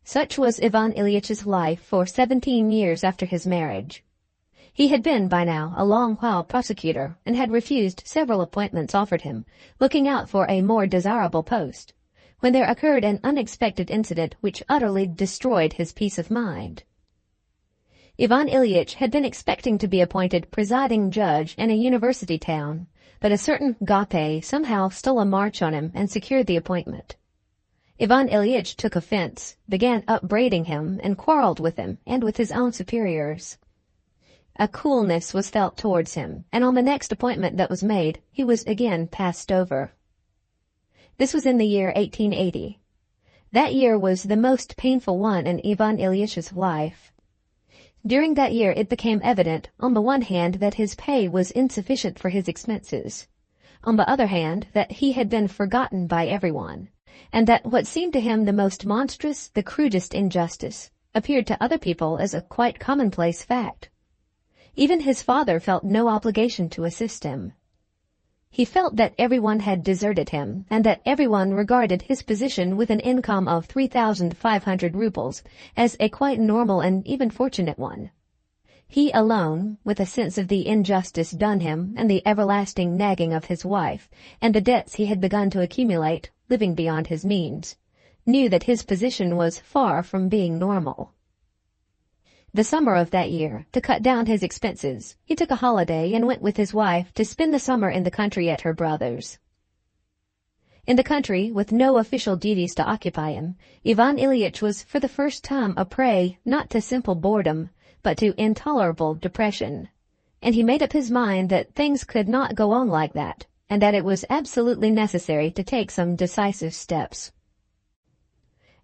Such was Ivan Ilyitch's life for 17 years after his marriage. He had been, by now, a long while prosecutor, and had refused several appointments offered him, looking out for a more desirable post, when there occurred an unexpected incident which utterly destroyed his peace of mind. Ivan Ilyich had been expecting to be appointed presiding judge in a university town, but a certain Gape somehow stole a march on him and secured the appointment. Ivan Ilyich took offense, began upbraiding him, and quarreled with him and with his own superiors. A coolness was felt towards him, and on the next appointment that was made, he was again passed over. This was in the year 1880. That year was the most painful one in Ivan Ilyitch's life. During that year it became evident, on the one hand, that his pay was insufficient for his expenses, on the other hand, that he had been forgotten by everyone, and that what seemed to him the most monstrous, the crudest injustice, appeared to other people as a quite commonplace fact. Even his father felt no obligation to assist him. He felt that everyone had deserted him, and that everyone regarded his position with an income of 3,500 rubles as a quite normal and even fortunate one. He alone, with a sense of the injustice done him and the everlasting nagging of his wife, and the debts he had begun to accumulate, living beyond his means, knew that his position was far from being normal. The summer of that year, to cut down his expenses, he took a holiday and went with his wife to spend the summer in the country at her brother's. In the country, with no official duties to occupy him, Ivan Ilyich was for the first time a prey not to simple boredom, but to intolerable depression, and he made up his mind that things could not go on like that, and that it was absolutely necessary to take some decisive steps.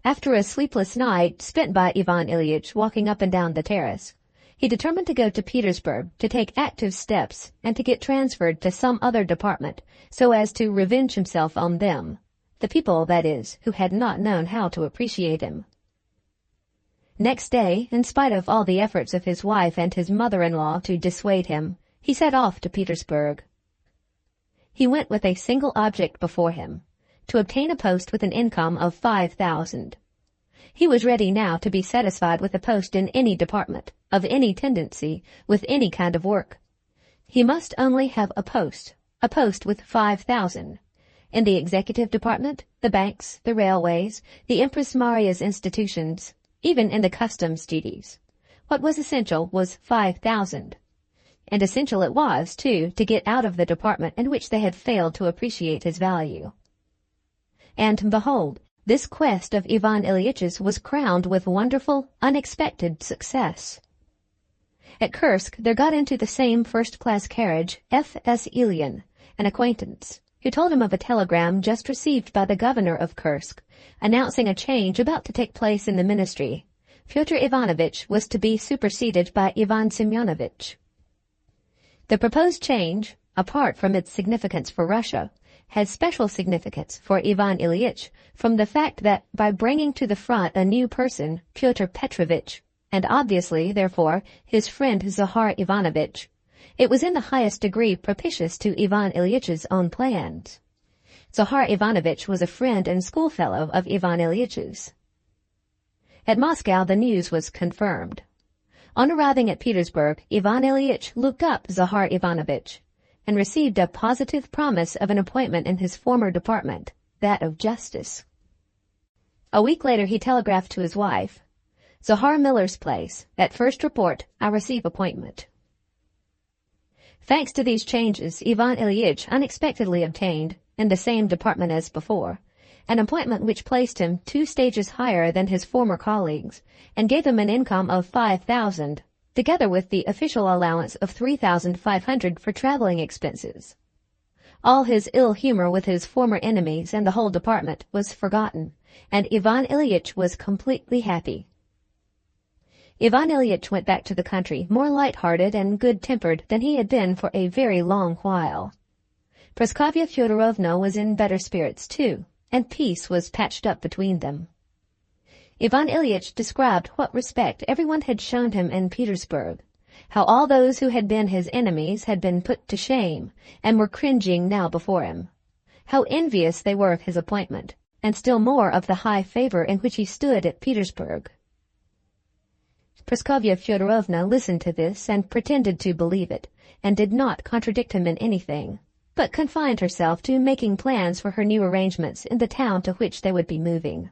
After a sleepless night spent by Ivan Ilyich walking up and down the terrace, he determined to go to Petersburg to take active steps and to get transferred to some other department so as to revenge himself on them, the people, that is, who had not known how to appreciate him. Next day, in spite of all the efforts of his wife and his mother-in-law to dissuade him, he set off to Petersburg. He went with a single object before him, to obtain a post with an income of 5,000. He was ready now to be satisfied with a post in any department, of any tendency, with any kind of work. He must only have a post with 5,000. In the executive department, the banks, the railways, the Empress Maria's institutions, even in the customs duties. What was essential was 5,000. And essential it was, too, to get out of the department in which they had failed to appreciate his value. And behold, this quest of Ivan Ilyitch's was crowned with wonderful, unexpected success. At Kursk there got into the same first-class carriage F.S. Ilyin, an acquaintance, who told him of a telegram just received by the governor of Kursk, announcing a change about to take place in the ministry. Fyodor Ivanovitch was to be superseded by Ivan Semyonovitch. The proposed change, apart from its significance for Russia, had special significance for Ivan Ilyich from the fact that by bringing to the front a new person, Pyotr Petrovitch, and obviously, therefore, his friend Zahar Ivanovitch, it was in the highest degree propitious to Ivan Ilyitch's own plans. Zahar Ivanovitch was a friend and schoolfellow of Ivan Ilyitch's. At Moscow the news was confirmed. On arriving at Petersburg, Ivan Ilyich looked up Zahar Ivanovitch and received a positive promise of an appointment in his former department, that of justice. A week later he telegraphed to his wife, "Zahar Miller's place. At first report, I receive appointment." Thanks to these changes, Ivan Ilyich unexpectedly obtained, in the same department as before, an appointment which placed him 2 stages higher than his former colleagues, and gave him an income of 5,000, together with the official allowance of 3,500 for traveling expenses. All his ill humor with his former enemies and the whole department was forgotten, and Ivan Ilyich was completely happy. Ivan Ilyich went back to the country more light-hearted and good-tempered than he had been for a very long while. Praskovya Fyodorovna was in better spirits, too, and peace was patched up between them. Ivan Ilyich described what respect everyone had shown him in Petersburg, how all those who had been his enemies had been put to shame and were cringing now before him, how envious they were of his appointment, and still more of the high favor in which he stood at Petersburg. Praskovya Fyodorovna listened to this and pretended to believe it, and did not contradict him in anything, but confined herself to making plans for her new arrangements in the town to which they would be moving.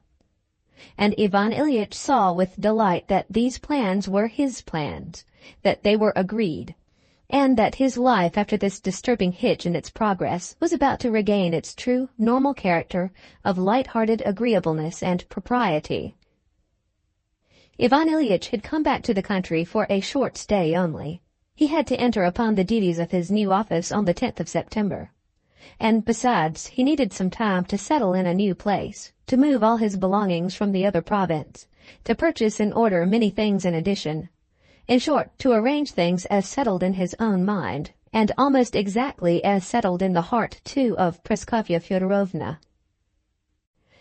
And Ivan Ilyich saw with delight that these plans were his plans, that they were agreed, and that his life after this disturbing hitch in its progress was about to regain its true, normal character of light-hearted agreeableness and propriety. Ivan Ilyich had come back to the country for a short stay only. He had to enter upon the duties of his new office on the 10th of September. And besides, he needed some time to settle in a new place, to move all his belongings from the other province, to purchase and order many things in addition. In short, to arrange things as settled in his own mind, and almost exactly as settled in the heart, too, of Praskovya Fyodorovna.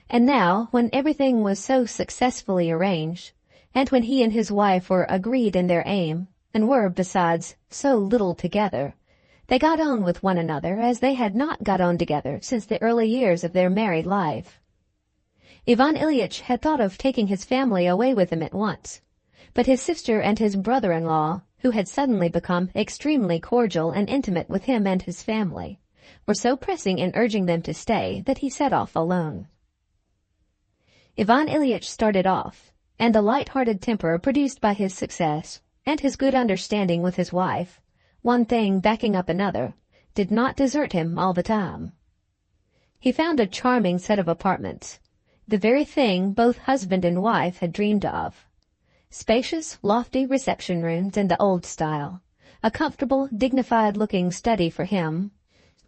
And now, when everything was so successfully arranged, and when he and his wife were agreed in their aim, and were, besides, so little together, they got on with one another as they had not got on together since the early years of their married life. Ivan Ilyich had thought of taking his family away with him at once, but his sister and his brother-in-law, who had suddenly become extremely cordial and intimate with him and his family, were so pressing in urging them to stay that he set off alone. Ivan Ilyich started off, and the light-hearted temper produced by his success, and his good understanding with his wife, one thing backing up another, did not desert him all the time. He found a charming set of apartments, the very thing both husband and wife had dreamed of. Spacious, lofty reception rooms in the old style, a comfortable, dignified-looking study for him,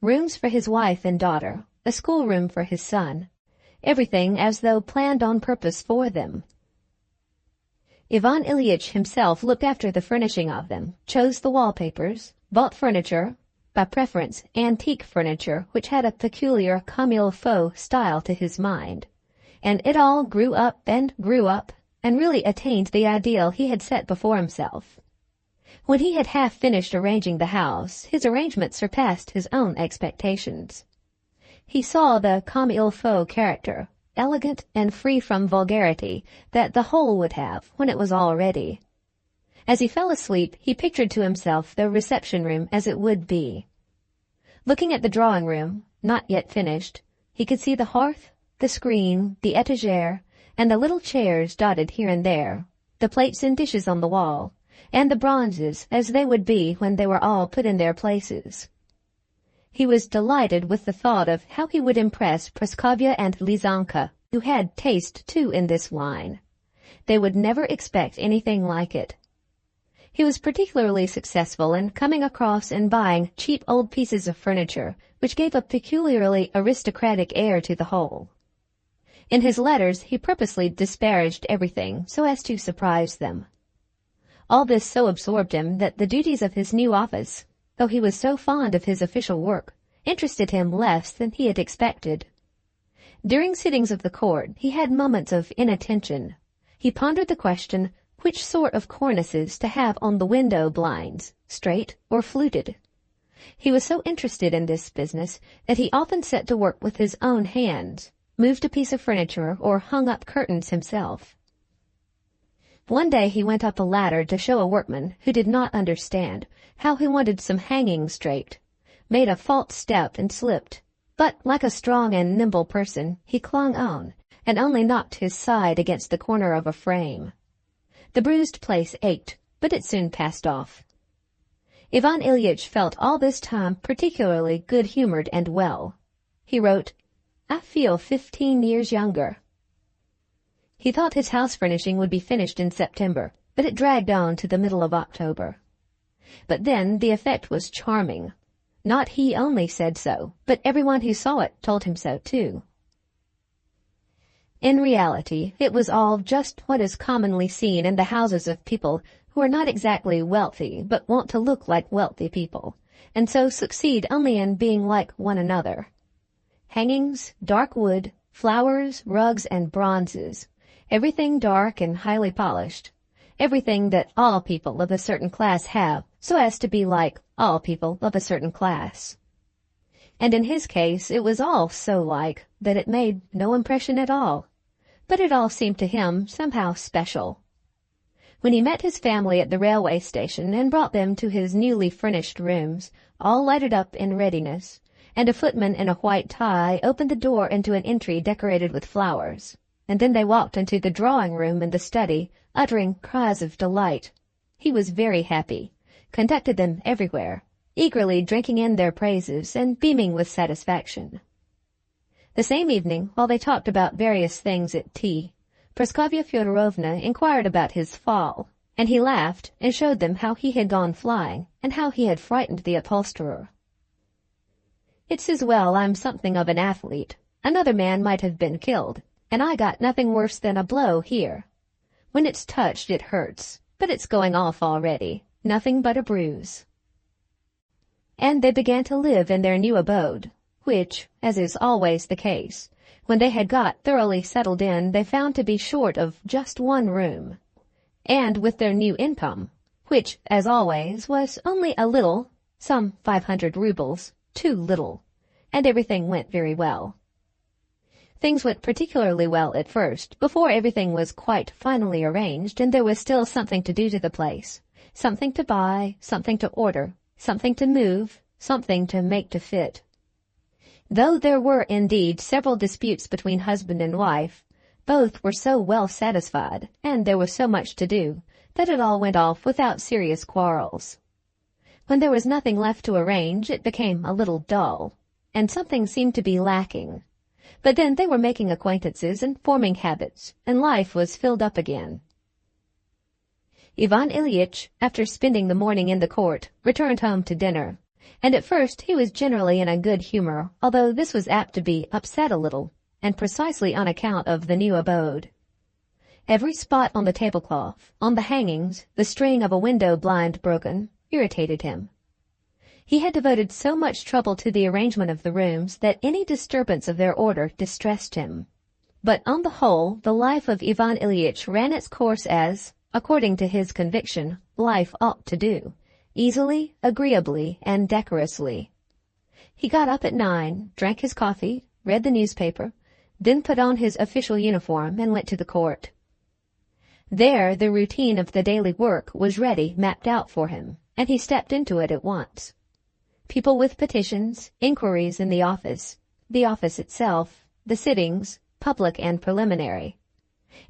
rooms for his wife and daughter, a schoolroom for his son, everything as though planned on purpose for them. Ivan Ilyich himself looked after the furnishing of them, chose the wallpapers, bought furniture, by preference antique furniture which had a peculiar comme il faut style to his mind, and it all grew up and really attained the ideal he had set before himself. When he had half finished arranging the house, his arrangement surpassed his own expectations. He saw the comme il faut character, elegant and free from vulgarity, that the whole would have when it was all ready. As he fell asleep, he pictured to himself the reception-room as it would be. Looking at the drawing-room, not yet finished, he could see the hearth, the screen, the etagere, and the little chairs dotted here and there, the plates and dishes on the wall, and the bronzes as they would be when they were all put in their places. He was delighted with the thought of how he would impress Praskovya and Lizanka, who had taste too in this wine. They would never expect anything like it. He was particularly successful in coming across and buying cheap old pieces of furniture, which gave a peculiarly aristocratic air to the whole. In his letters he purposely disparaged everything so as to surprise them. All this so absorbed him that the duties of his new office, though he was so fond of his official work, interested him less than he had expected. During sittings of the court he had moments of inattention. He pondered the question which sort of cornices to have on the window blinds, straight or fluted. He was so interested in this business that he often set to work with his own hands, moved a piece of furniture, or hung up curtains himself. One day he went up a ladder to show a workman who did not understand how he wanted some hangings draped, made a false step and slipped, but like a strong and nimble person he clung on, and only knocked his side against the corner of a frame. The bruised place ached, but it soon passed off. Ivan Ilyich felt all this time particularly good-humored and well. He wrote, "I feel 15 years younger." He thought his house furnishing would be finished in September, but it dragged on to the middle of October. But then the effect was charming. Not he only said so, but everyone who saw it told him so too. In reality, it was all just what is commonly seen in the houses of people who are not exactly wealthy but want to look like wealthy people, and so succeed only in being like one another. Hangings, dark wood, flowers, rugs, and bronzes, everything dark and highly polished, everything that all people of a certain class have, so as to be like all people of a certain class. And in his case it was all so like that it made no impression at all, but it all seemed to him somehow special. When he met his family at the railway station and brought them to his newly furnished rooms, all lighted up in readiness, and a footman in a white tie opened the door into an entry decorated with flowers, and then they walked into the drawing-room and the study, uttering cries of delight. He was very happy, conducted them everywhere, eagerly drinking in their praises and beaming with satisfaction. The same evening, while they talked about various things at tea, Praskovya Fyodorovna inquired about his fall, and he laughed and showed them how he had gone flying and how he had frightened the upholsterer. "It's as well I'm something of an athlete. Another man might have been killed, and I got nothing worse than a blow here. When it's touched it hurts, but it's going off already, nothing but a bruise." And they began to live in their new abode, which, as is always the case, when they had got thoroughly settled in, they found to be short of just one room. And with their new income, which, as always, was only a little, some 500 rubles, too little, and everything went very well. Things went particularly well at first, before everything was quite finally arranged and there was still something to do to the place, something to buy, something to order, something to move, something to make to fit. Though there were indeed several disputes between husband and wife, both were so well satisfied, and there was so much to do, that it all went off without serious quarrels. When there was nothing left to arrange, it became a little dull, and something seemed to be lacking. But then they were making acquaintances and forming habits, and life was filled up again. Ivan Ilyich, after spending the morning in the court, returned home to dinner, and at first he was generally in a good humor, although this was apt to be upset a little, and precisely on account of the new abode. Every spot on the tablecloth, on the hangings, the string of a window blind broken, irritated him. He had devoted so much trouble to the arrangement of the rooms that any disturbance of their order distressed him. But on the whole, the life of Ivan Ilyich ran its course as, according to his conviction, life ought to do, easily, agreeably, and decorously. He got up at 9, drank his coffee, read the newspaper, then put on his official uniform and went to the court. There the routine of the daily work was ready, mapped out for him, and he stepped into it at once. People with petitions, inquiries in the office itself, the sittings, public and preliminary.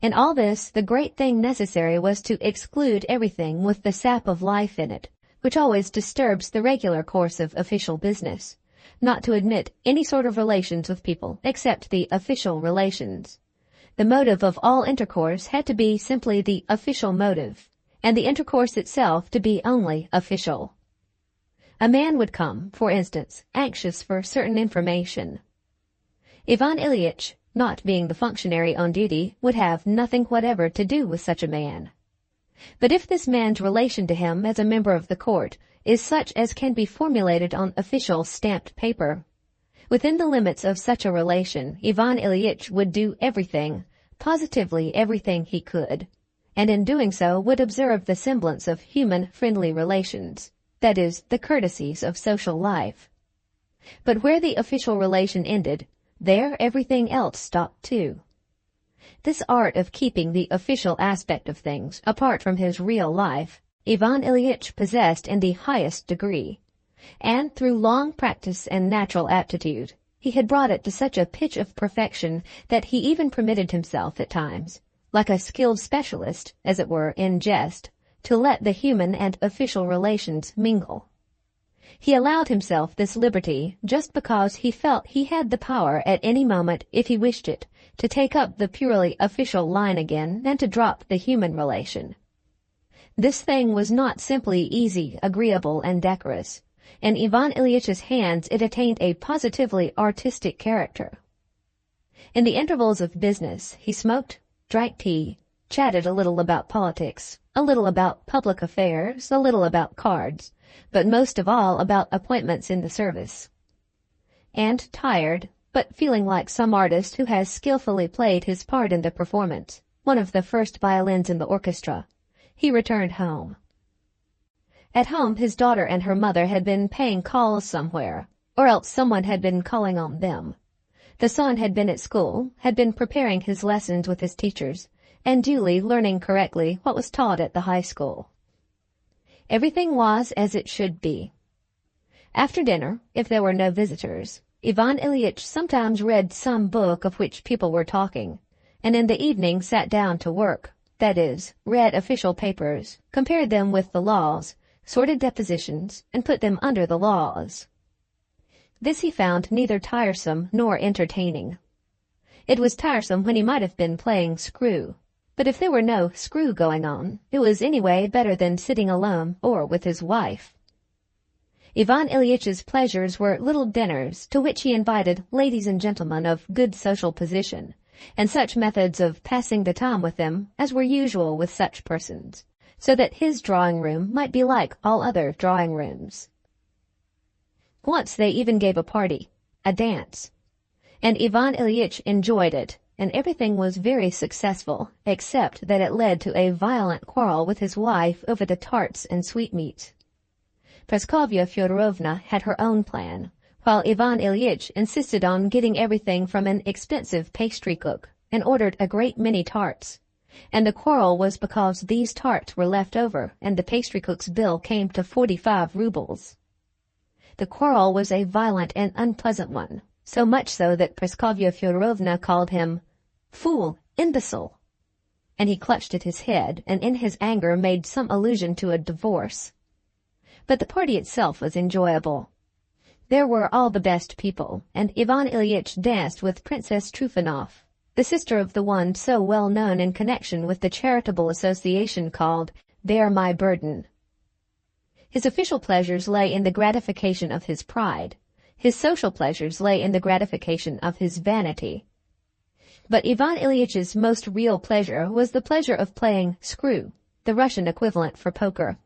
In all this, the great thing necessary was to exclude everything with the sap of life in it, which always disturbs the regular course of official business, not to admit any sort of relations with people except the official relations. The motive of all intercourse had to be simply the official motive, and the intercourse itself to be only official. A man would come, for instance, anxious for certain information. Ivan Ilyich, not being the functionary on duty, would have nothing whatever to do with such a man. But if this man's relation to him as a member of the court is such as can be formulated on official stamped paper, within the limits of such a relation, Ivan Ilyich would do everything, positively everything he could, and in doing so would observe the semblance of human friendly relations, that is, the courtesies of social life. But where the official relation ended, there everything else stopped too. This art of keeping the official aspect of things apart from his real life, Ivan Ilyich possessed in the highest degree, and through long practice and natural aptitude, he had brought it to such a pitch of perfection that he even permitted himself at times, like a skilled specialist, as it were, in jest, to let the human and official relations mingle. He allowed himself this liberty just because he felt he had the power at any moment, if he wished it, to take up the purely official line again and to drop the human relation. This thing was not simply easy, agreeable, and decorous. In Ivan Ilyitch's hands it attained a positively artistic character. In the intervals of business, he smoked, drank tea, chatted a little about politics, a little about public affairs, a little about cards, but most of all about appointments in the service. And tired, but feeling like some artist who has skillfully played his part in the performance, one of the first violins in the orchestra, he returned home. At home his daughter and her mother had been paying calls somewhere, or else someone had been calling on them. The son had been at school, had been preparing his lessons with his teachers, and duly learning correctly what was taught at the high school. Everything was as it should be. After dinner, if there were no visitors, Ivan Ilyich sometimes read some book of which people were talking, and in the evening sat down to work, that is, read official papers, compared them with the laws, sorted depositions, and put them under the laws. This he found neither tiresome nor entertaining. It was tiresome when he might have been playing screw, but if there were no screw going on, it was anyway better than sitting alone or with his wife. Ivan Ilyitch's pleasures were little dinners to which he invited ladies and gentlemen of good social position, and such methods of passing the time with them as were usual with such persons, so that his drawing-room might be like all other drawing-rooms. Once they even gave a party, a dance, and Ivan Ilyich enjoyed it, and everything was very successful, except that it led to a violent quarrel with his wife over the tarts and sweetmeats. Praskovya Fyodorovna had her own plan, while Ivan Ilyich insisted on getting everything from an expensive pastry cook, and ordered a great many tarts. And the quarrel was because these tarts were left over, and the pastry cook's bill came to 45 rubles. The quarrel was a violent and unpleasant one, so much so that Praskovya Fyodorovna called him fool, imbecile, and he clutched at his head and in his anger made some allusion to a divorce. But the party itself was enjoyable. There were all the best people, and Ivan Ilyich danced with Princess Trufanov, the sister of the one so well known in connection with the charitable association called Bear My Burden. His official pleasures lay in the gratification of his pride. His social pleasures lay in the gratification of his vanity. But Ivan Ilyich's most real pleasure was the pleasure of playing screw, the Russian equivalent for poker.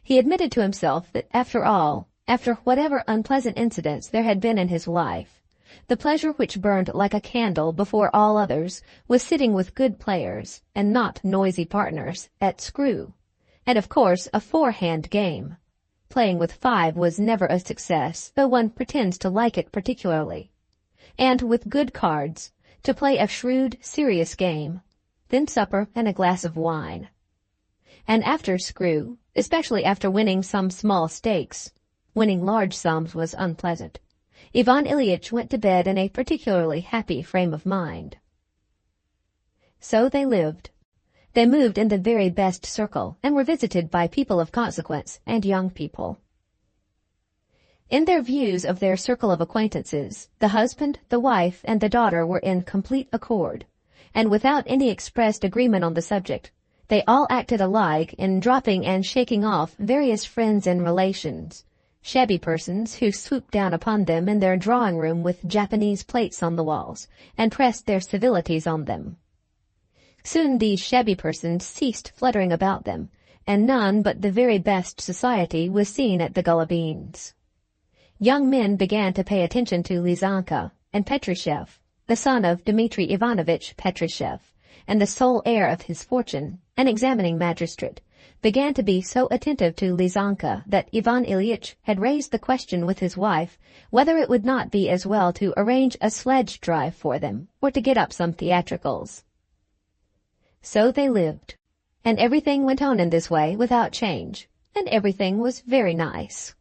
He admitted to himself that after all, after whatever unpleasant incidents there had been in his life, the pleasure which burned like a candle before all others was sitting with good players, and not noisy partners, at screw, and of course a four-hand game. Playing with five was never a success, though one pretends to like it particularly. And with good cards, to play a shrewd, serious game, then supper and a glass of wine. And after screw, especially after winning some small stakes, winning large sums was unpleasant. Ivan Ilyich went to bed in a particularly happy frame of mind. So they lived. They moved in the very best circle and were visited by people of consequence and young people. In their views of their circle of acquaintances, the husband, the wife, and the daughter were in complete accord, and without any expressed agreement on the subject, they all acted alike in dropping and shaking off various friends and relations, shabby persons who swooped down upon them in their drawing-room with Japanese plates on the walls, and pressed their civilities on them. Soon these shabby persons ceased fluttering about them, and none but the very best society was seen at the Golovins. Young men began to pay attention to Lizanka, and Petrushev, the son of Dmitri Ivanovich Petrushev, and the sole heir of his fortune, an examining magistrate, began to be so attentive to Lizanka that Ivan Ilyich had raised the question with his wife whether it would not be as well to arrange a sledge drive for them, or to get up some theatricals. So they lived, and everything went on in this way without change, and everything was very nice.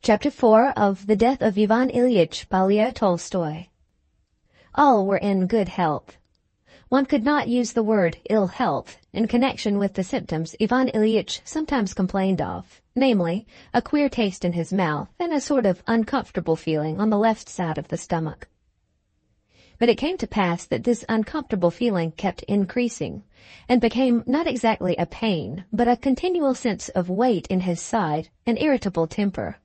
Chapter 4 of The Death of Ivan Ilyich by Leo Tolstoy. All were in good health. One could not use the word ill health in connection with the symptoms Ivan Ilyich sometimes complained of, namely, a queer taste in his mouth and a sort of uncomfortable feeling on the left side of the stomach. But it came to pass that this uncomfortable feeling kept increasing, and became not exactly a pain, but a continual sense of weight in his side, an irritable temper.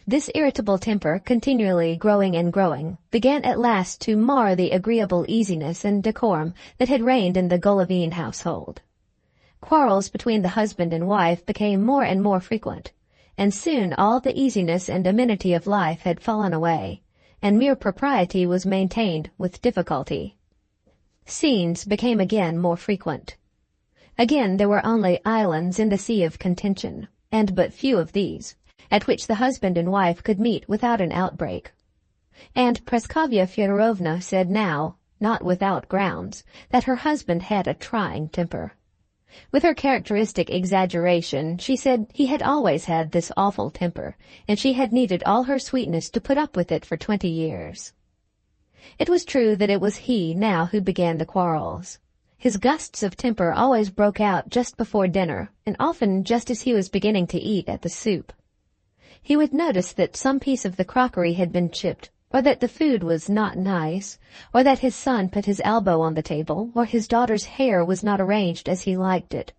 This irritable temper, continually growing and growing, began at last to mar the agreeable easiness and decorum that had reigned in the Golovin household. Quarrels between the husband and wife became more and more frequent, and soon all the easiness and amenity of life had fallen away, and mere propriety was maintained with difficulty. Scenes became again more frequent. Again there were only islands in the sea of contention, and but few of these, at which the husband and wife could meet without an outbreak. And Praskovya Fyodorovna said now, not without grounds, that her husband had a trying temper. With her characteristic exaggeration, she said he had always had this awful temper, and she had needed all her sweetness to put up with it for 20 years. It was true that it was he now who began the quarrels. His gusts of temper always broke out just before dinner, and often just as he was beginning to eat at the soup. He would notice that some piece of the crockery had been chipped, or that the food was not nice, or that his son put his elbow on the table, or his daughter's hair was not arranged as he liked it.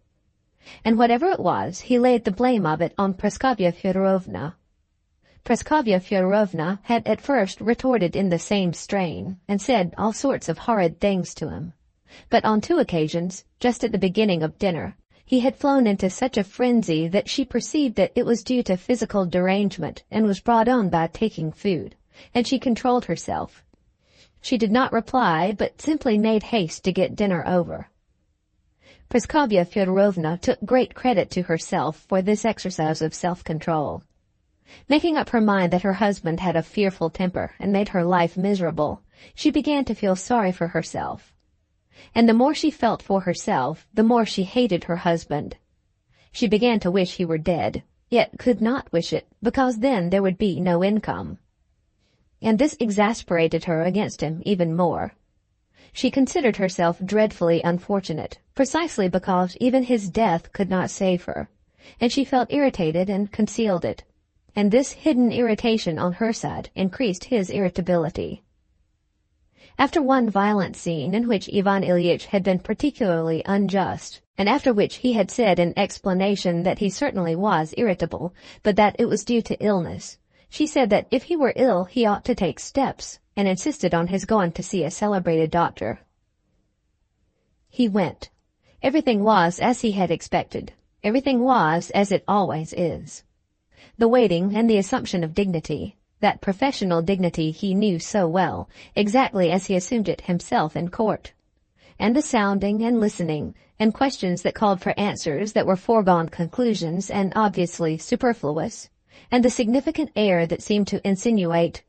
And whatever it was, he laid the blame of it on Praskovya Fyodorovna. Praskovya Fyodorovna had at first retorted in the same strain, and said all sorts of horrid things to him. But on 2 occasions, just at the beginning of dinner, he had flown into such a frenzy that she perceived that it was due to physical derangement and was brought on by taking food, and she controlled herself. She did not reply, but simply made haste to get dinner over. Praskovya Fyodorovna took great credit to herself for this exercise of self-control. Making up her mind that her husband had a fearful temper and made her life miserable, she began to feel sorry for herself. And the more she felt for herself, the more she hated her husband. She began to wish he were dead, yet could not wish it, because then there would be no income. And this exasperated her against him even more. She considered herself dreadfully unfortunate, precisely because even his death could not save her, and she felt irritated and concealed it, and this hidden irritation on her side increased his irritability. After one violent scene in which Ivan Ilyich had been particularly unjust, and after which he had said in explanation that he certainly was irritable, but that it was due to illness, She said that if he were ill, he ought to take steps, and insisted on his going to see a celebrated doctor. He went. Everything was as he had expected. Everything was as it always is. The waiting and the assumption of dignity, that professional dignity he knew so well, exactly as he assumed it himself in court. And the sounding and listening, and questions that called for answers that were foregone conclusions and obviously superfluous, and the significant air that seemed to insinuate,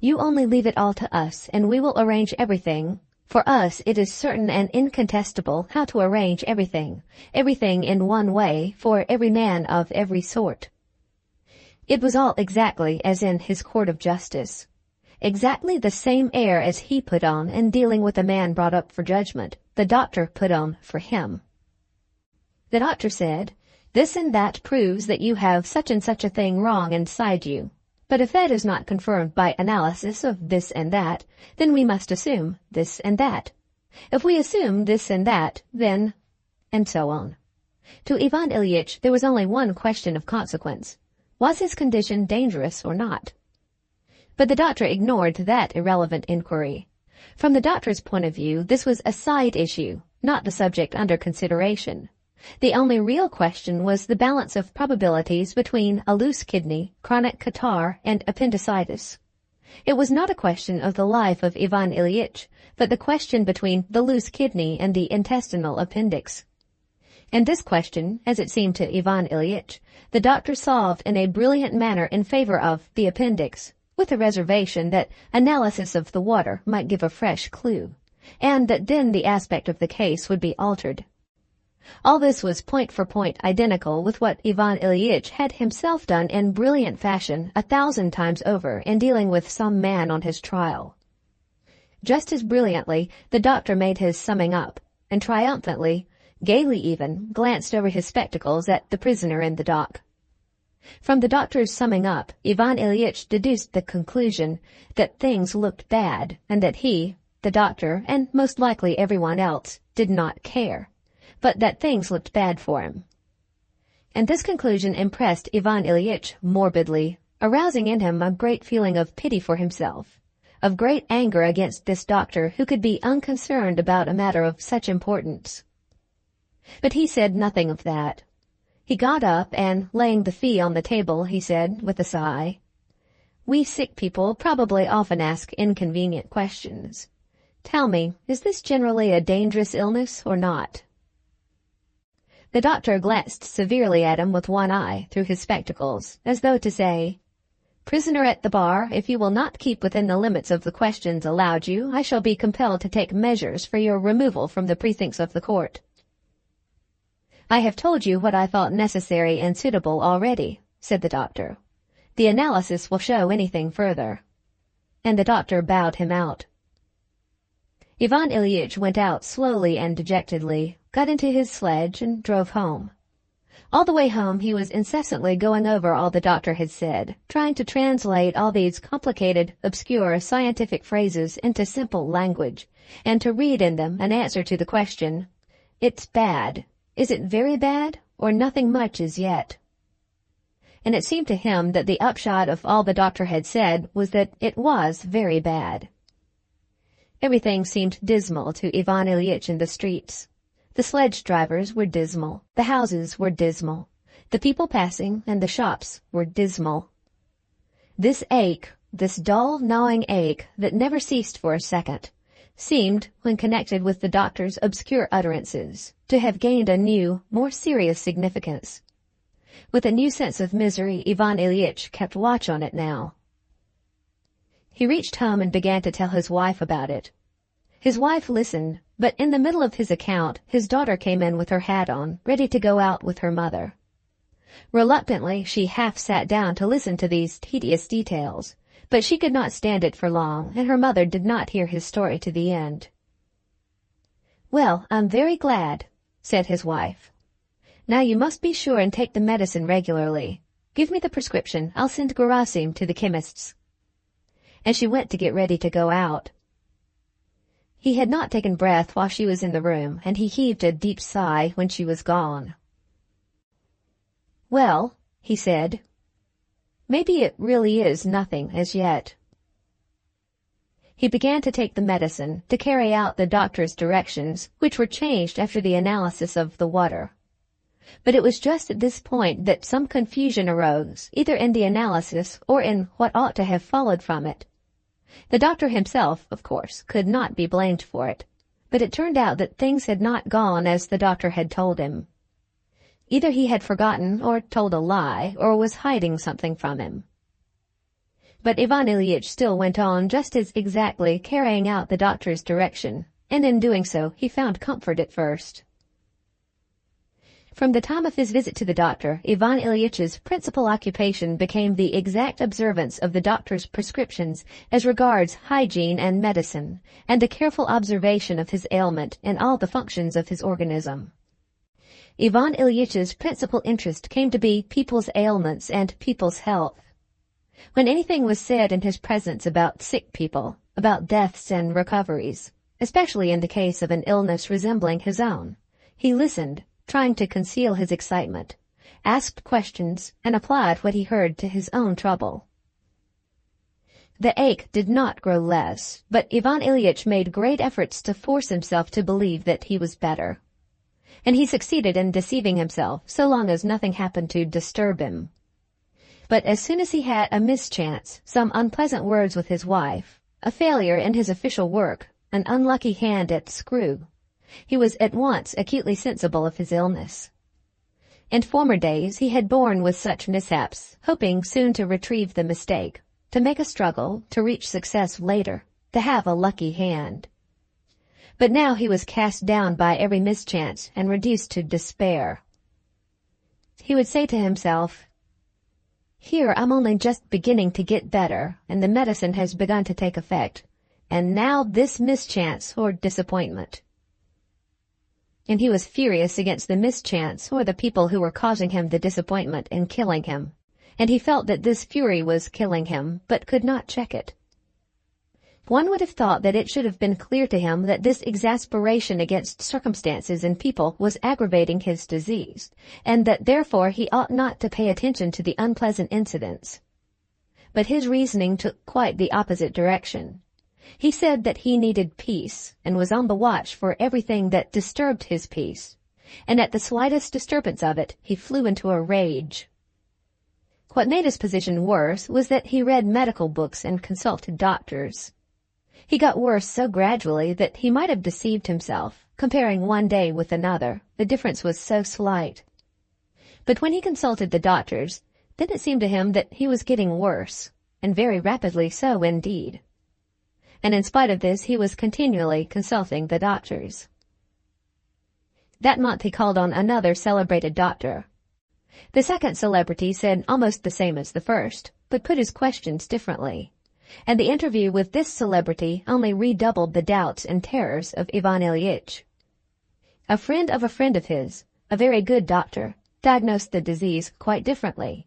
"You only leave it all to us, and we will arrange everything. For us it is certain and incontestable how to arrange everything, everything in one way, for every man of every sort." It was all exactly as in his court of justice. Exactly the same air as he put on in dealing with a man brought up for judgment, the doctor put on for him. The doctor said, "This and that proves that you have such and such a thing wrong inside you. But if that is not confirmed by analysis of this and that, then we must assume this and that. If we assume this and that, then..." and so on. To Ivan Ilyich there was only one question of consequence. Was his condition dangerous or not? But the doctor ignored that irrelevant inquiry. From the doctor's point of view, this was a side issue, not the subject under consideration. The only real question was the balance of probabilities between a loose kidney, chronic catarrh, and appendicitis. It was not a question of the life of Ivan Ilyich, but the question between the loose kidney and the intestinal appendix. And this question, as it seemed to Ivan Ilyich, the doctor solved in a brilliant manner in favor of the appendix, with the reservation that analysis of the water might give a fresh clue, and that then the aspect of the case would be altered. All this was point for point identical with what Ivan Ilyich had himself done in brilliant fashion 1,000 times over in dealing with some man on his trial. Just as brilliantly, the doctor made his summing up, and triumphantly, gaily even, glanced over his spectacles at the prisoner in the dock. From the doctor's summing up, Ivan Ilyich deduced the conclusion that things looked bad, and that he, the doctor, and most likely everyone else, did not care, but that things looked bad for him. And this conclusion impressed Ivan Ilyich morbidly, arousing in him a great feeling of pity for himself, of great anger against this doctor who could be unconcerned about a matter of such importance. But he said nothing of that. He got up and, laying the fee on the table, he said, with a sigh, "We sick people probably often ask inconvenient questions. Tell me, is this generally a dangerous illness or not?" The doctor glanced severely at him with one eye through his spectacles, as though to say, "Prisoner at the bar, if you will not keep within the limits of the questions allowed you, I shall be compelled to take measures for your removal from the precincts of the court." "I have told you what I thought necessary and suitable already," said the doctor. "The analysis will show anything further." And the doctor bowed him out. Ivan Ilyich went out slowly and dejectedly, got into his sledge, and drove home. All the way home he was incessantly going over all the doctor had said, trying to translate all these complicated, obscure, scientific phrases into simple language, and to read in them an answer to the question, "It's bad. Is it very bad, or nothing much as yet?" And it seemed to him that the upshot of all the doctor had said was that it was very bad. Everything seemed dismal to Ivan Ilyich in the streets. The sledge drivers were dismal, the houses were dismal, the people passing and the shops were dismal. This ache, this dull, gnawing ache that never ceased for a second, seemed, when connected with the doctor's obscure utterances, to have gained a new, more serious significance. With a new sense of misery, Ivan Ilyich kept watch on it now. He reached home and began to tell his wife about it. His wife listened, but in the middle of his account, his daughter came in with her hat on, ready to go out with her mother. Reluctantly, she half sat down to listen to these tedious details, but she could not stand it for long, and her mother did not hear his story to the end. "Well, I'm very glad," said his wife. "Now you must be sure and take the medicine regularly. Give me the prescription. I'll send Gerasim to the chemist's." And she went to get ready to go out. He had not taken breath while she was in the room, and he heaved a deep sigh when she was gone. "Well," he said, Maybe it really is nothing as yet. He began to take the medicine, to carry out the doctor's directions, which were changed after the analysis of the water. But it was just at this point that some confusion arose, either in the analysis or in what ought to have followed from it. The doctor himself, of course, could not be blamed for it, but it turned out that things had not gone as the doctor had told him. Either he had forgotten or told a lie or was hiding something from him. But Ivan Ilyich still went on just as exactly carrying out the doctor's direction, and in doing so he found comfort at first. From the time of his visit to the doctor, Ivan Ilyitch's principal occupation became the exact observance of the doctor's prescriptions as regards hygiene and medicine, and the careful observation of his ailment and all the functions of his organism. Ivan Ilyitch's principal interest came to be people's ailments and people's health. When anything was said in his presence about sick people, about deaths and recoveries, especially in the case of an illness resembling his own, he listened, trying to conceal his excitement, asked questions, and applied what he heard to his own trouble. The ache did not grow less, but Ivan Ilyich made great efforts to force himself to believe that he was better. And he succeeded in deceiving himself so long as nothing happened to disturb him. But as soon as he had a mischance, some unpleasant words with his wife, a failure in his official work, an unlucky hand at screw, he was at once acutely sensible of his illness. In former days he had borne with such mishaps, hoping soon to retrieve the mistake, to make a struggle, to reach success later, to have a lucky hand. But now he was cast down by every mischance and reduced to despair. He would say to himself, "Here I'm only just beginning to get better, and the medicine has begun to take effect, and now this mischance or disappointment." And he was furious against the mischance or the people who were causing him the disappointment and killing him, and he felt that this fury was killing him, but could not check it. One would have thought that it should have been clear to him that this exasperation against circumstances and people was aggravating his disease, and that therefore he ought not to pay attention to the unpleasant incidents. But his reasoning took quite the opposite direction. He said that he needed peace, and was on the watch for everything that disturbed his peace, and at the slightest disturbance of it he flew into a rage. What made his position worse was that he read medical books and consulted doctors. He got worse so gradually that he might have deceived himself, comparing one day with another. The difference was so slight. But when he consulted the doctors, then it seemed to him that he was getting worse, and very rapidly so indeed. And in spite of this, he was continually consulting the doctors. That month he called on another celebrated doctor. The second celebrity said almost the same as the first, but put his questions differently. And the interview with this celebrity only redoubled the doubts and terrors of Ivan Ilyich. A friend of his, a very good doctor, diagnosed the disease quite differently.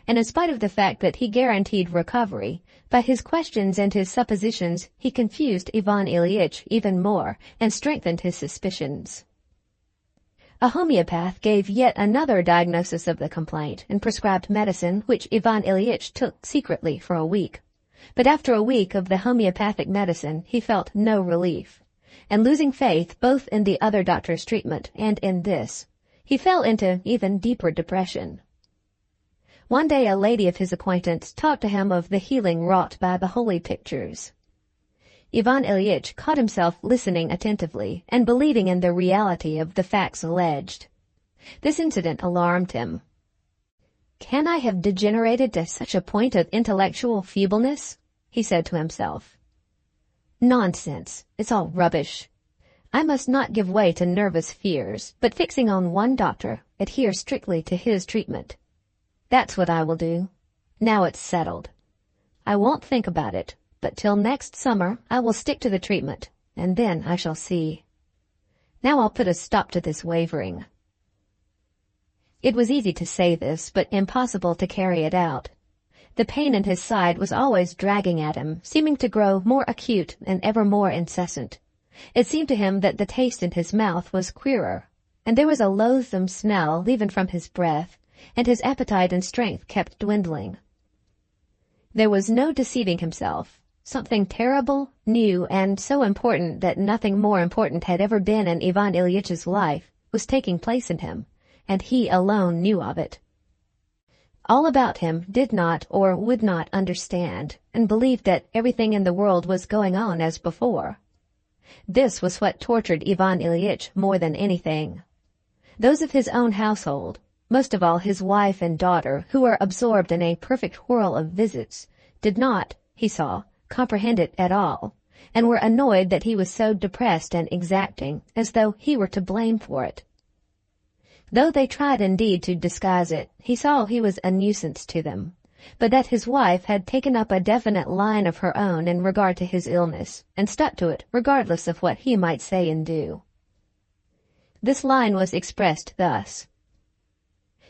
And in spite of the fact that he guaranteed recovery, by his questions and his suppositions he confused Ivan Ilyich even more and strengthened his suspicions. A homeopath gave yet another diagnosis of the complaint and prescribed medicine which Ivan Ilyich took secretly for a week. But after a week of the homeopathic medicine he felt no relief, and losing faith both in the other doctor's treatment and in this, he fell into even deeper depression. One day a lady of his acquaintance talked to him of the healing wrought by the holy pictures. Ivan Ilyich caught himself listening attentively and believing in the reality of the facts alleged. This incident alarmed him. "Can I have degenerated to such a point of intellectual feebleness?" he said to himself. "Nonsense, it's all rubbish. I must not give way to nervous fears, but fixing on one doctor, adhere strictly to his treatment. That's what I will do. Now it's settled. I won't think about it, but till next summer I will stick to the treatment, and then I shall see. Now I'll put a stop to this wavering." It was easy to say this, but impossible to carry it out. The pain in his side was always dragging at him, seeming to grow more acute and ever more incessant. It seemed to him that the taste in his mouth was queerer, and there was a loathsome smell even from his breath, and his appetite and strength kept dwindling. There was no deceiving himself. Something terrible, new, and so important that nothing more important had ever been in Ivan Ilyitch's life was taking place in him, and he alone knew of it. All about him did not or would not understand, and believed that everything in the world was going on as before. This was what tortured Ivan Ilyich more than anything. Those of his own household, most of all his wife and daughter, who were absorbed in a perfect whirl of visits, did not, he saw, comprehend it at all, and were annoyed that he was so depressed and exacting, as though he were to blame for it. Though they tried indeed to disguise it, he saw he was a nuisance to them, but that his wife had taken up a definite line of her own in regard to his illness, and stuck to it regardless of what he might say and do. This line was expressed thus.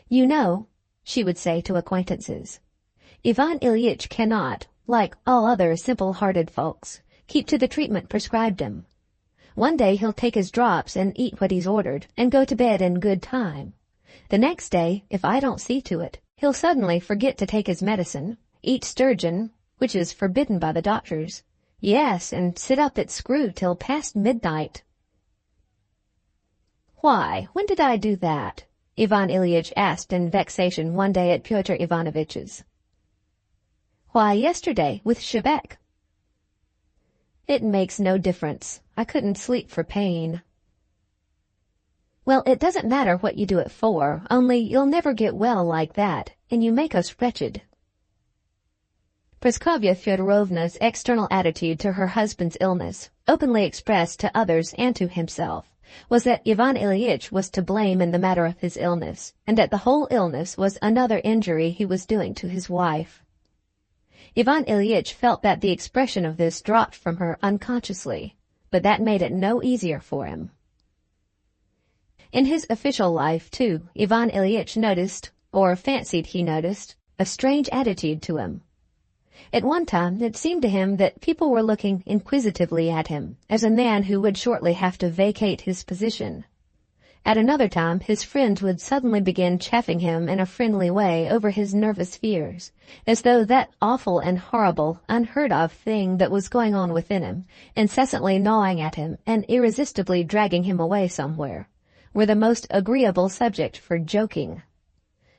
"You know," she would say to acquaintances, "Ivan Ilyich cannot, like all other simple-hearted folks, keep to the treatment prescribed him. One day he'll take his drops and eat what he's ordered, and go to bed in good time. The next day, if I don't see to it, he'll suddenly forget to take his medicine, eat sturgeon, which is forbidden by the doctors, yes, and sit up at screw till past midnight." "Why, when did I do that?" Ivan Ilyich asked in vexation one day at Pyotr Ivanovitch's. "Why, yesterday, with Shebek." "It makes no difference. I couldn't sleep for pain." "Well, it doesn't matter what you do it for, only you'll never get well like that, and you make us wretched." Praskovya Fyodorovna's external attitude to her husband's illness, openly expressed to others and to himself, was that Ivan Ilyich was to blame in the matter of his illness, and that the whole illness was another injury he was doing to his wife. Ivan Ilyich felt that the expression of this dropped from her unconsciously, but that made it no easier for him. In his official life, too, Ivan Ilyich noticed, or fancied he noticed, a strange attitude to him. At one time it seemed to him that people were looking inquisitively at him, as a man who would shortly have to vacate his position. At another time his friends would suddenly begin chaffing him in a friendly way over his nervous fears, as though that awful and horrible, unheard-of thing that was going on within him, incessantly gnawing at him and irresistibly dragging him away somewhere, were the most agreeable subject for joking.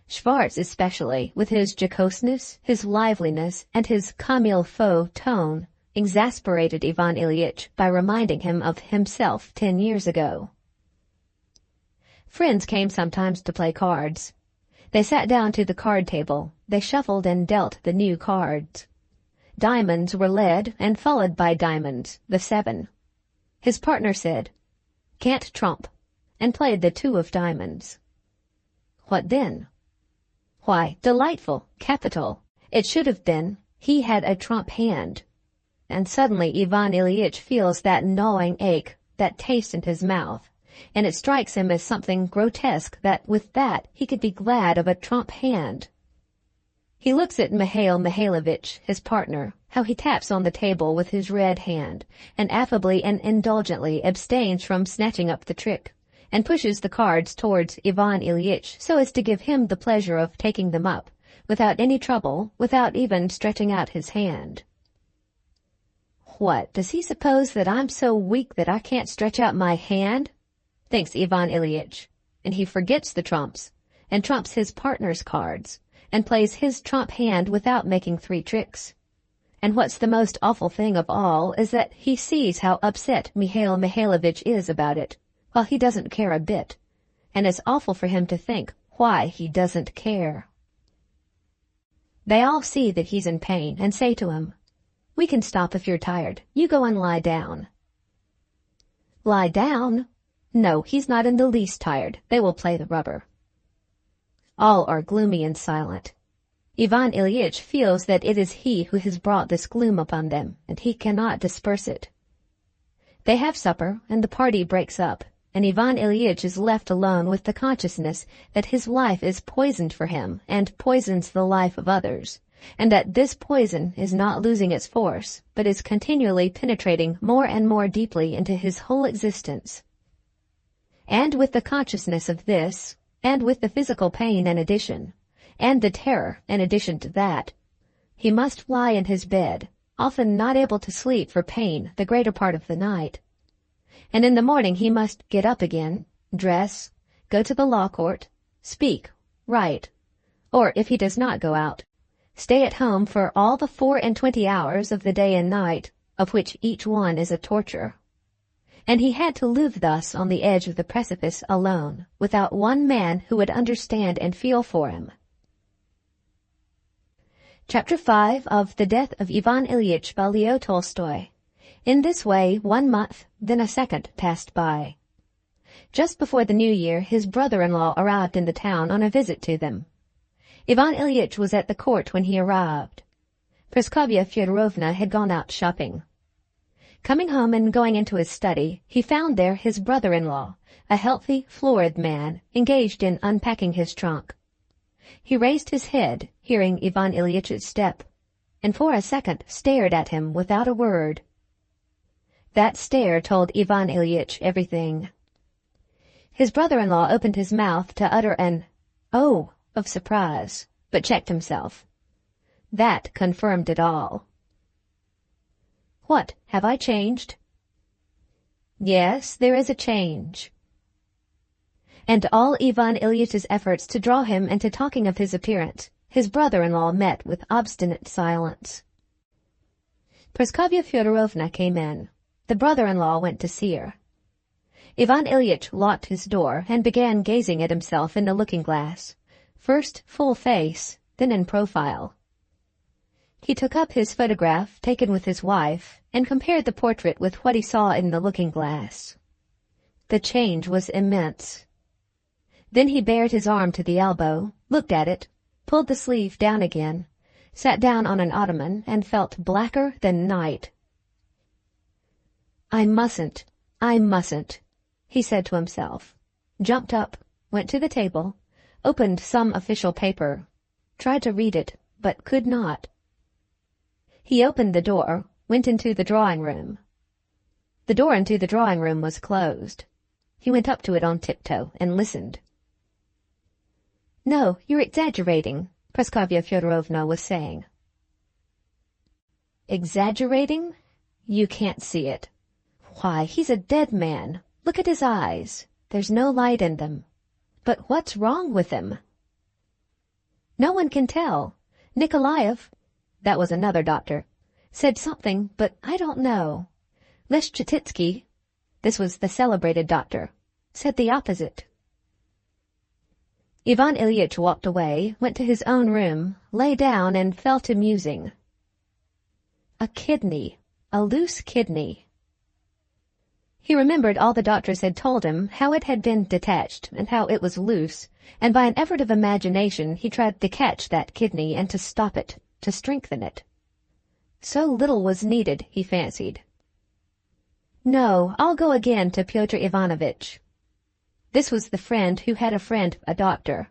Schwartz especially, with his jocoseness, his liveliness, and his comme il faut tone, exasperated Ivan Ilyich by reminding him of himself 10 years ago. Friends came sometimes to play cards. They sat down to the card table. They shuffled and dealt the new cards. Diamonds were led and followed by diamonds, the 7. His partner said, "Can't trump," and played the 2 of diamonds. What then? Why, delightful, capital. It should have been, he had a trump hand. And suddenly Ivan Ilyich feels that gnawing ache, that taste in his mouth, and it strikes him as something grotesque that with that he could be glad of a trump hand. He looks at Mikhail Mikhailovich, his partner, how he taps on the table with his red hand, and affably and indulgently abstains from snatching up the trick, and pushes the cards towards Ivan Ilyich so as to give him the pleasure of taking them up, without any trouble, without even stretching out his hand. "What, does he suppose that I'm so weak that I can't stretch out my hand?" thinks Ivan Ilyich, and he forgets the trumps, and trumps his partner's cards, and plays his trump hand without making 3 tricks. And what's the most awful thing of all is that he sees how upset Mikhail Mikhailovich is about it, while he doesn't care a bit, and it's awful for him to think why he doesn't care. They all see that he's in pain and say to him, "We can stop if you're tired. You go and lie down." Lie down? No, he's not in the least tired. They will play the rubber. All are gloomy and silent. Ivan Ilyich feels that it is he who has brought this gloom upon them, and he cannot disperse it. They have supper, and the party breaks up, and Ivan Ilyich is left alone with the consciousness that his life is poisoned for him and poisons the life of others, and that this poison is not losing its force, but is continually penetrating more and more deeply into his whole existence. And with the consciousness of this, and with the physical pain in addition, and the terror in addition to that, He must lie in his bed, often not able to sleep for pain the greater part of the night. And in the morning he must get up again, dress, go to the law court, speak, write, or if he does not go out, stay at home for all the 24 hours of the day and night, of which each one is a torture. And he had to live thus on the edge of the precipice alone, without one man who would understand and feel for him. Chapter 5 of The Death of Ivan Ilyich by Leo Tolstoy. In this way 1 month, then a second passed by. Just before the New Year, his brother-in-law arrived in the town on a visit to them. Ivan Ilyich was at the court when he arrived. Praskovya Fyodorovna had gone out shopping. Coming home and going into his study, he found there his brother-in-law, a healthy, florid man, engaged in unpacking his trunk. He raised his head, hearing Ivan Ilyitch's step, and for a second stared at him without a word. That stare told Ivan Ilyich everything. His brother-in-law opened his mouth to utter an "oh" of surprise, but checked himself. That confirmed it all. "What, have I changed?" "Yes, there is a change." And all Ivan Ilyitch's efforts to draw him into talking of his appearance, his brother-in-law met with obstinate silence. Praskovya Fyodorovna came in. The brother-in-law went to see her. Ivan Ilyich locked his door and began gazing at himself in the looking-glass, first full face, then in profile. He took up his photograph, taken with his wife, and compared the portrait with what he saw in the looking-glass. The change was immense. Then he bared his arm to the elbow, looked at it, pulled the sleeve down again, sat down on an ottoman, and felt blacker than night. I mustn't, he said to himself, jumped up, went to the table, opened some official paper, tried to read it, but could not. He opened the door, went into the drawing-room. The door into the drawing-room was closed. He went up to it on tiptoe and listened. "No, you're exaggerating," Praskovya Fyodorovna was saying. "Exaggerating? You can't see it. Why, he's a dead man. Look at his eyes. There's no light in them. But what's wrong with him?" "No one can tell. Nikolaev," that was another doctor, "said something, but I don't know. Leschetitsky," this was the celebrated doctor, "said the opposite." Ivan Ilyich walked away, went to his own room, lay down, and fell to musing. A kidney, a loose kidney. He remembered all the doctors had told him, how it had been detached, and how it was loose, and by an effort of imagination he tried to catch that kidney and to stop it, to strengthen it. So little was needed, he fancied. "No, I'll go again to Pyotr Ivanovitch." This was the friend who had a friend, a doctor.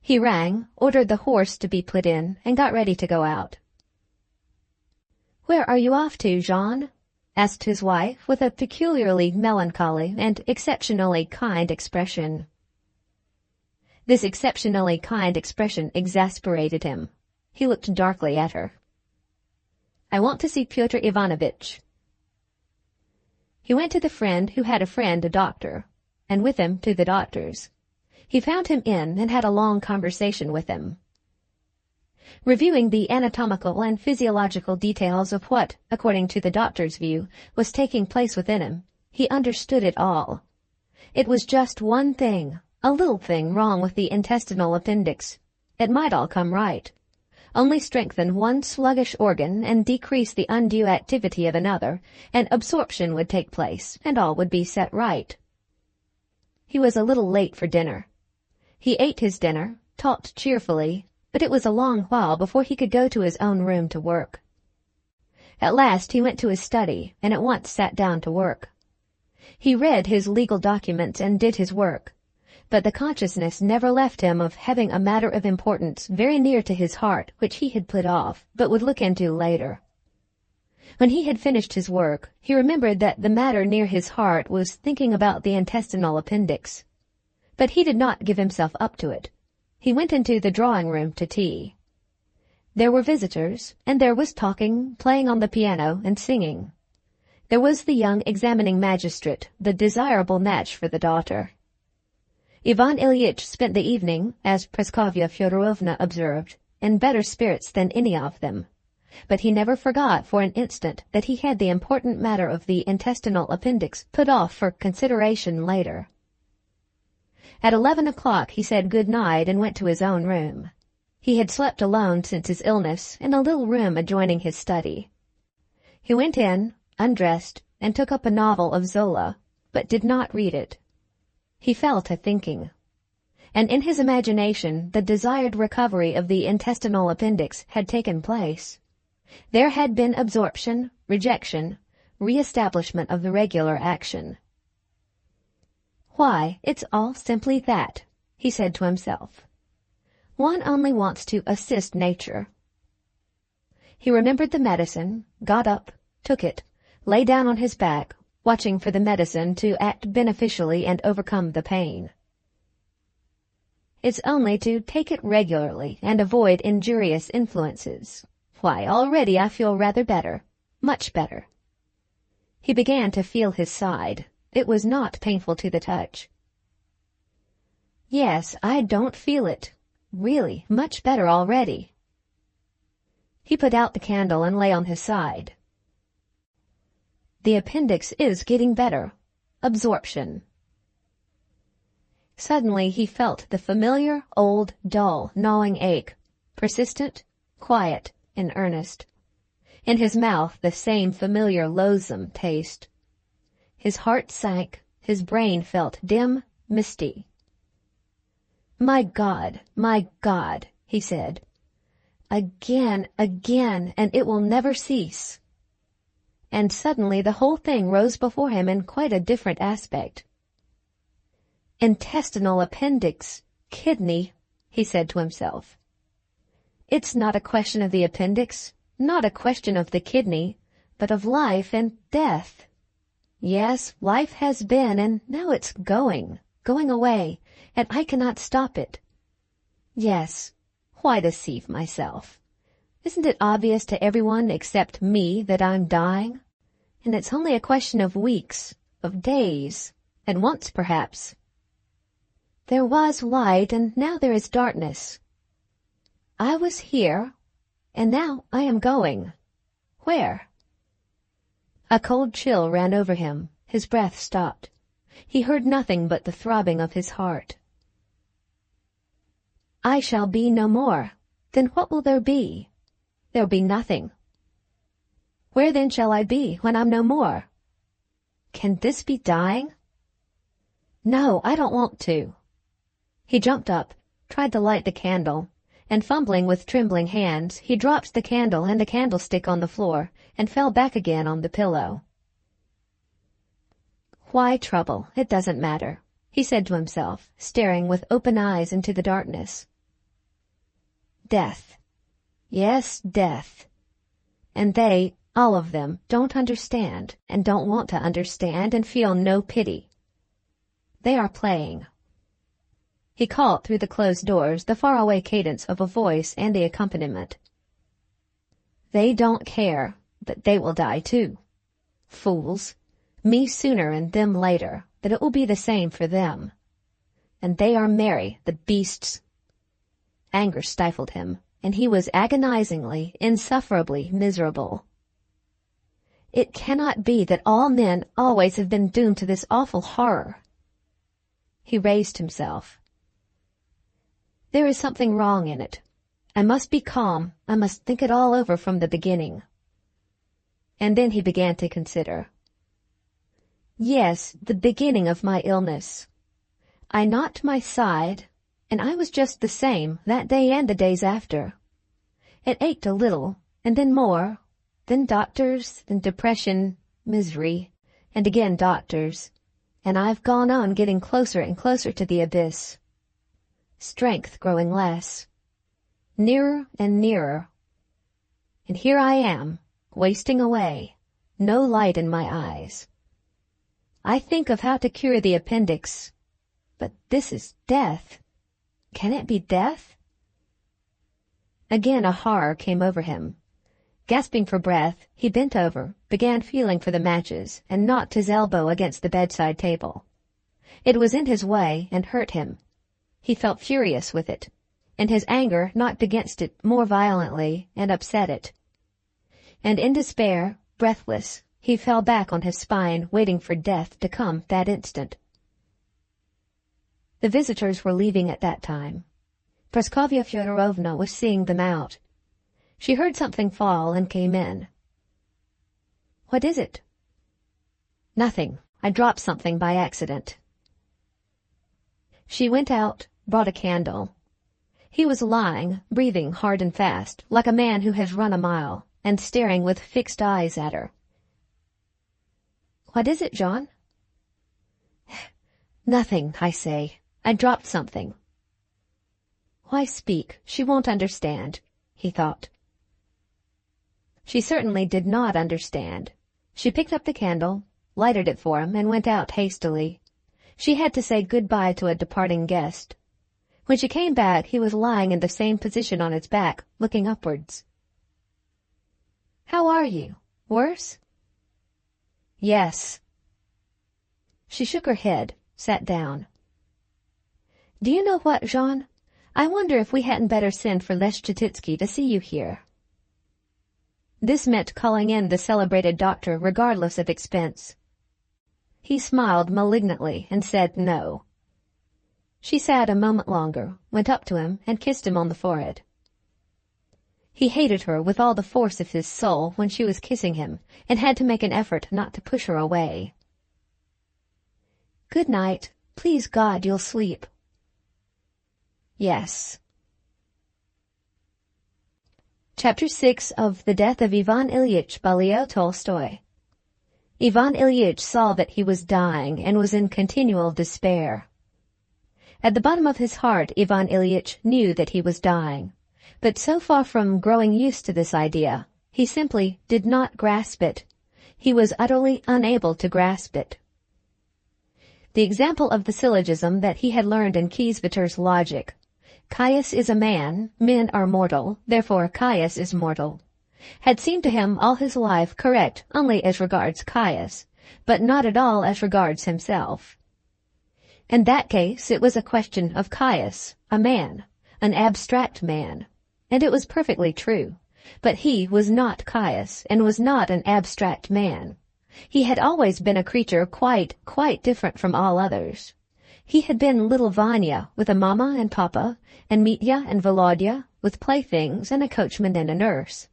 He rang, ordered the horse to be put in, and got ready to go out. "Where are you off to, Jean?" asked his wife with a peculiarly melancholy and exceptionally kind expression. This exceptionally kind expression exasperated him. He looked darkly at her. "I want to see Pyotr Ivanovitch." He went to the friend who had a friend, a doctor, and with him to the doctor's. He found him in and had a long conversation with him. Reviewing the anatomical and physiological details of what, according to the doctor's view, was taking place within him, he understood it all. It was just one thing, a little thing wrong with the intestinal appendix. It might all come right. Only strengthen one sluggish organ and decrease the undue activity of another, and absorption would take place, and all would be set right. He was a little late for dinner. He ate his dinner, talked cheerfully, but it was a long while before he could go to his own room to work. At last he went to his study, and at once sat down to work. He read his legal documents and did his work, but the consciousness never left him of having a matter of importance very near to his heart which he had put off, but would look into later. When he had finished his work, he remembered that the matter near his heart was thinking about the intestinal appendix. But he did not give himself up to it. He went into the drawing-room to tea. There were visitors, and there was talking, playing on the piano, and singing. There was the young examining magistrate, the desirable match for the daughter. Ivan Ilyich spent the evening, as Praskovya Fyodorovna observed, in better spirits than any of them. But he never forgot for an instant that he had the important matter of the intestinal appendix put off for consideration later. At 11 o'clock he said good night and went to his own room. He had slept alone since his illness in a little room adjoining his study. He went in, undressed, and took up a novel of Zola, but did not read it. He fell to thinking. And in his imagination the desired recovery of the intestinal appendix had taken place. There had been absorption, rejection, re-establishment of the regular action. Why, it's all simply that, he said to himself. One only wants to assist nature. He remembered the medicine, got up, took it, lay down on his back, watching for the medicine to act beneficially and overcome the pain. It's only to take it regularly and avoid injurious influences. Why, already I feel rather better, much better. He began to feel his side. It was not painful to the touch. Yes, I don't feel it. Really, much better already. He put out the candle and lay on his side. The appendix is getting better. Absorption. Suddenly he felt the familiar, old, dull, gnawing ache, persistent, quiet, and earnest. In his mouth the same familiar loathsome taste. His heart sank, his brain felt dim, misty. My God, he said. Again, and it will never cease. And suddenly the whole thing rose before him in quite a different aspect. Intestinal appendix, kidney, he said to himself. It's not a question of the appendix, not a question of the kidney, but of life and death. Yes, life has been, and now it's going away, and I cannot stop it. Yes, why deceive myself? Isn't it obvious to everyone except me that I'm dying? And it's only a question of weeks, of days, and months perhaps. There was light, and now there is darkness. I was here, and now I am going. Where? A cold chill ran over him. His breath stopped. He heard nothing but the throbbing of his heart. I shall be no more. Then what will there be? There'll be nothing. Where then shall I be when I'm no more? Can this be dying? No, I don't want to. He jumped up, tried to light the candle, and fumbling with trembling hands, he dropped the candle and the candlestick on the floor and fell back again on the pillow. Why trouble? It doesn't matter, he said to himself, staring with open eyes into the darkness. Death. Yes, death. And they, all of them, don't understand, and don't want to understand, and feel no pity. They are playing. He caught through the closed doors the faraway cadence of a voice and the accompaniment. They don't care that they will die too. Fools. Me sooner and them later, that it will be the same for them. And they are merry, the beasts. Anger stifled him, and he was agonizingly, insufferably miserable. It cannot be that all men always have been doomed to this awful horror. He raised himself. There is something wrong in it. I must be calm. I must think it all over from the beginning. And then he began to consider. Yes, the beginning of my illness. I knocked my side, and I was just the same that day and the days after. It ached a little, and then more, then doctors, then depression, misery, and again doctors, and I've gone on getting closer and closer to the abyss. Strength growing less. Nearer and nearer. And here I am, wasting away, no light in my eyes. I think of how to cure the appendix, but this is death. Can it be death? Again a horror came over him. Gasping for breath, he bent over, began feeling for the matches, and knocked his elbow against the bedside table. It was in his way and hurt him. He felt furious with it, and his anger knocked against it more violently and upset it. And in despair, breathless, he fell back on his spine, waiting for death to come that instant. The visitors were leaving at that time. Praskovya Fyodorovna was seeing them out. She heard something fall and came in. "What is it?" "Nothing. I dropped something by accident." She went out, brought a candle. He was lying, breathing hard and fast, like a man who has run a mile, and staring with fixed eyes at her. "What is it, John?" "Nothing, I say. I dropped something." Why speak? She won't understand, he thought. She certainly did not understand. She picked up the candle, lighted it for him, and went out hastily. She had to say goodbye to a departing guest. When she came back, he was lying in the same position on his back, looking upwards. "How are you? Worse?" "Yes." She shook her head, sat down. "Do you know what, Jean? I wonder if we hadn't better send for Leschetitsky to see you here." This meant calling in the celebrated doctor regardless of expense. He smiled malignantly and said no. She sat a moment longer, went up to him, and kissed him on the forehead. He hated her with all the force of his soul when she was kissing him, and had to make an effort not to push her away. "Good night. Please God you'll sleep." "Yes." Chapter 6 of The Death of Ivan Ilyich by Leo Tolstoy. Ivan Ilyich saw that he was dying and was in continual despair. At the bottom of his heart, Ivan Ilyich knew that he was dying, but so far from growing used to this idea, he simply did not grasp it. He was utterly unable to grasp it. The example of the syllogism that he had learned in Kiesweter's logic, Caius is a man, men are mortal, therefore Caius is mortal, had seemed to him all his life correct only as regards Caius, but not at all as regards himself. In that case it was a question of Caius, a man, an abstract man, and it was perfectly true. But he was not Caius, and was not an abstract man. He had always been a creature quite different from all others. He had been little Vanya, with a mamma and papa, and Mitya and Volodya, with playthings and a coachman and a nurse.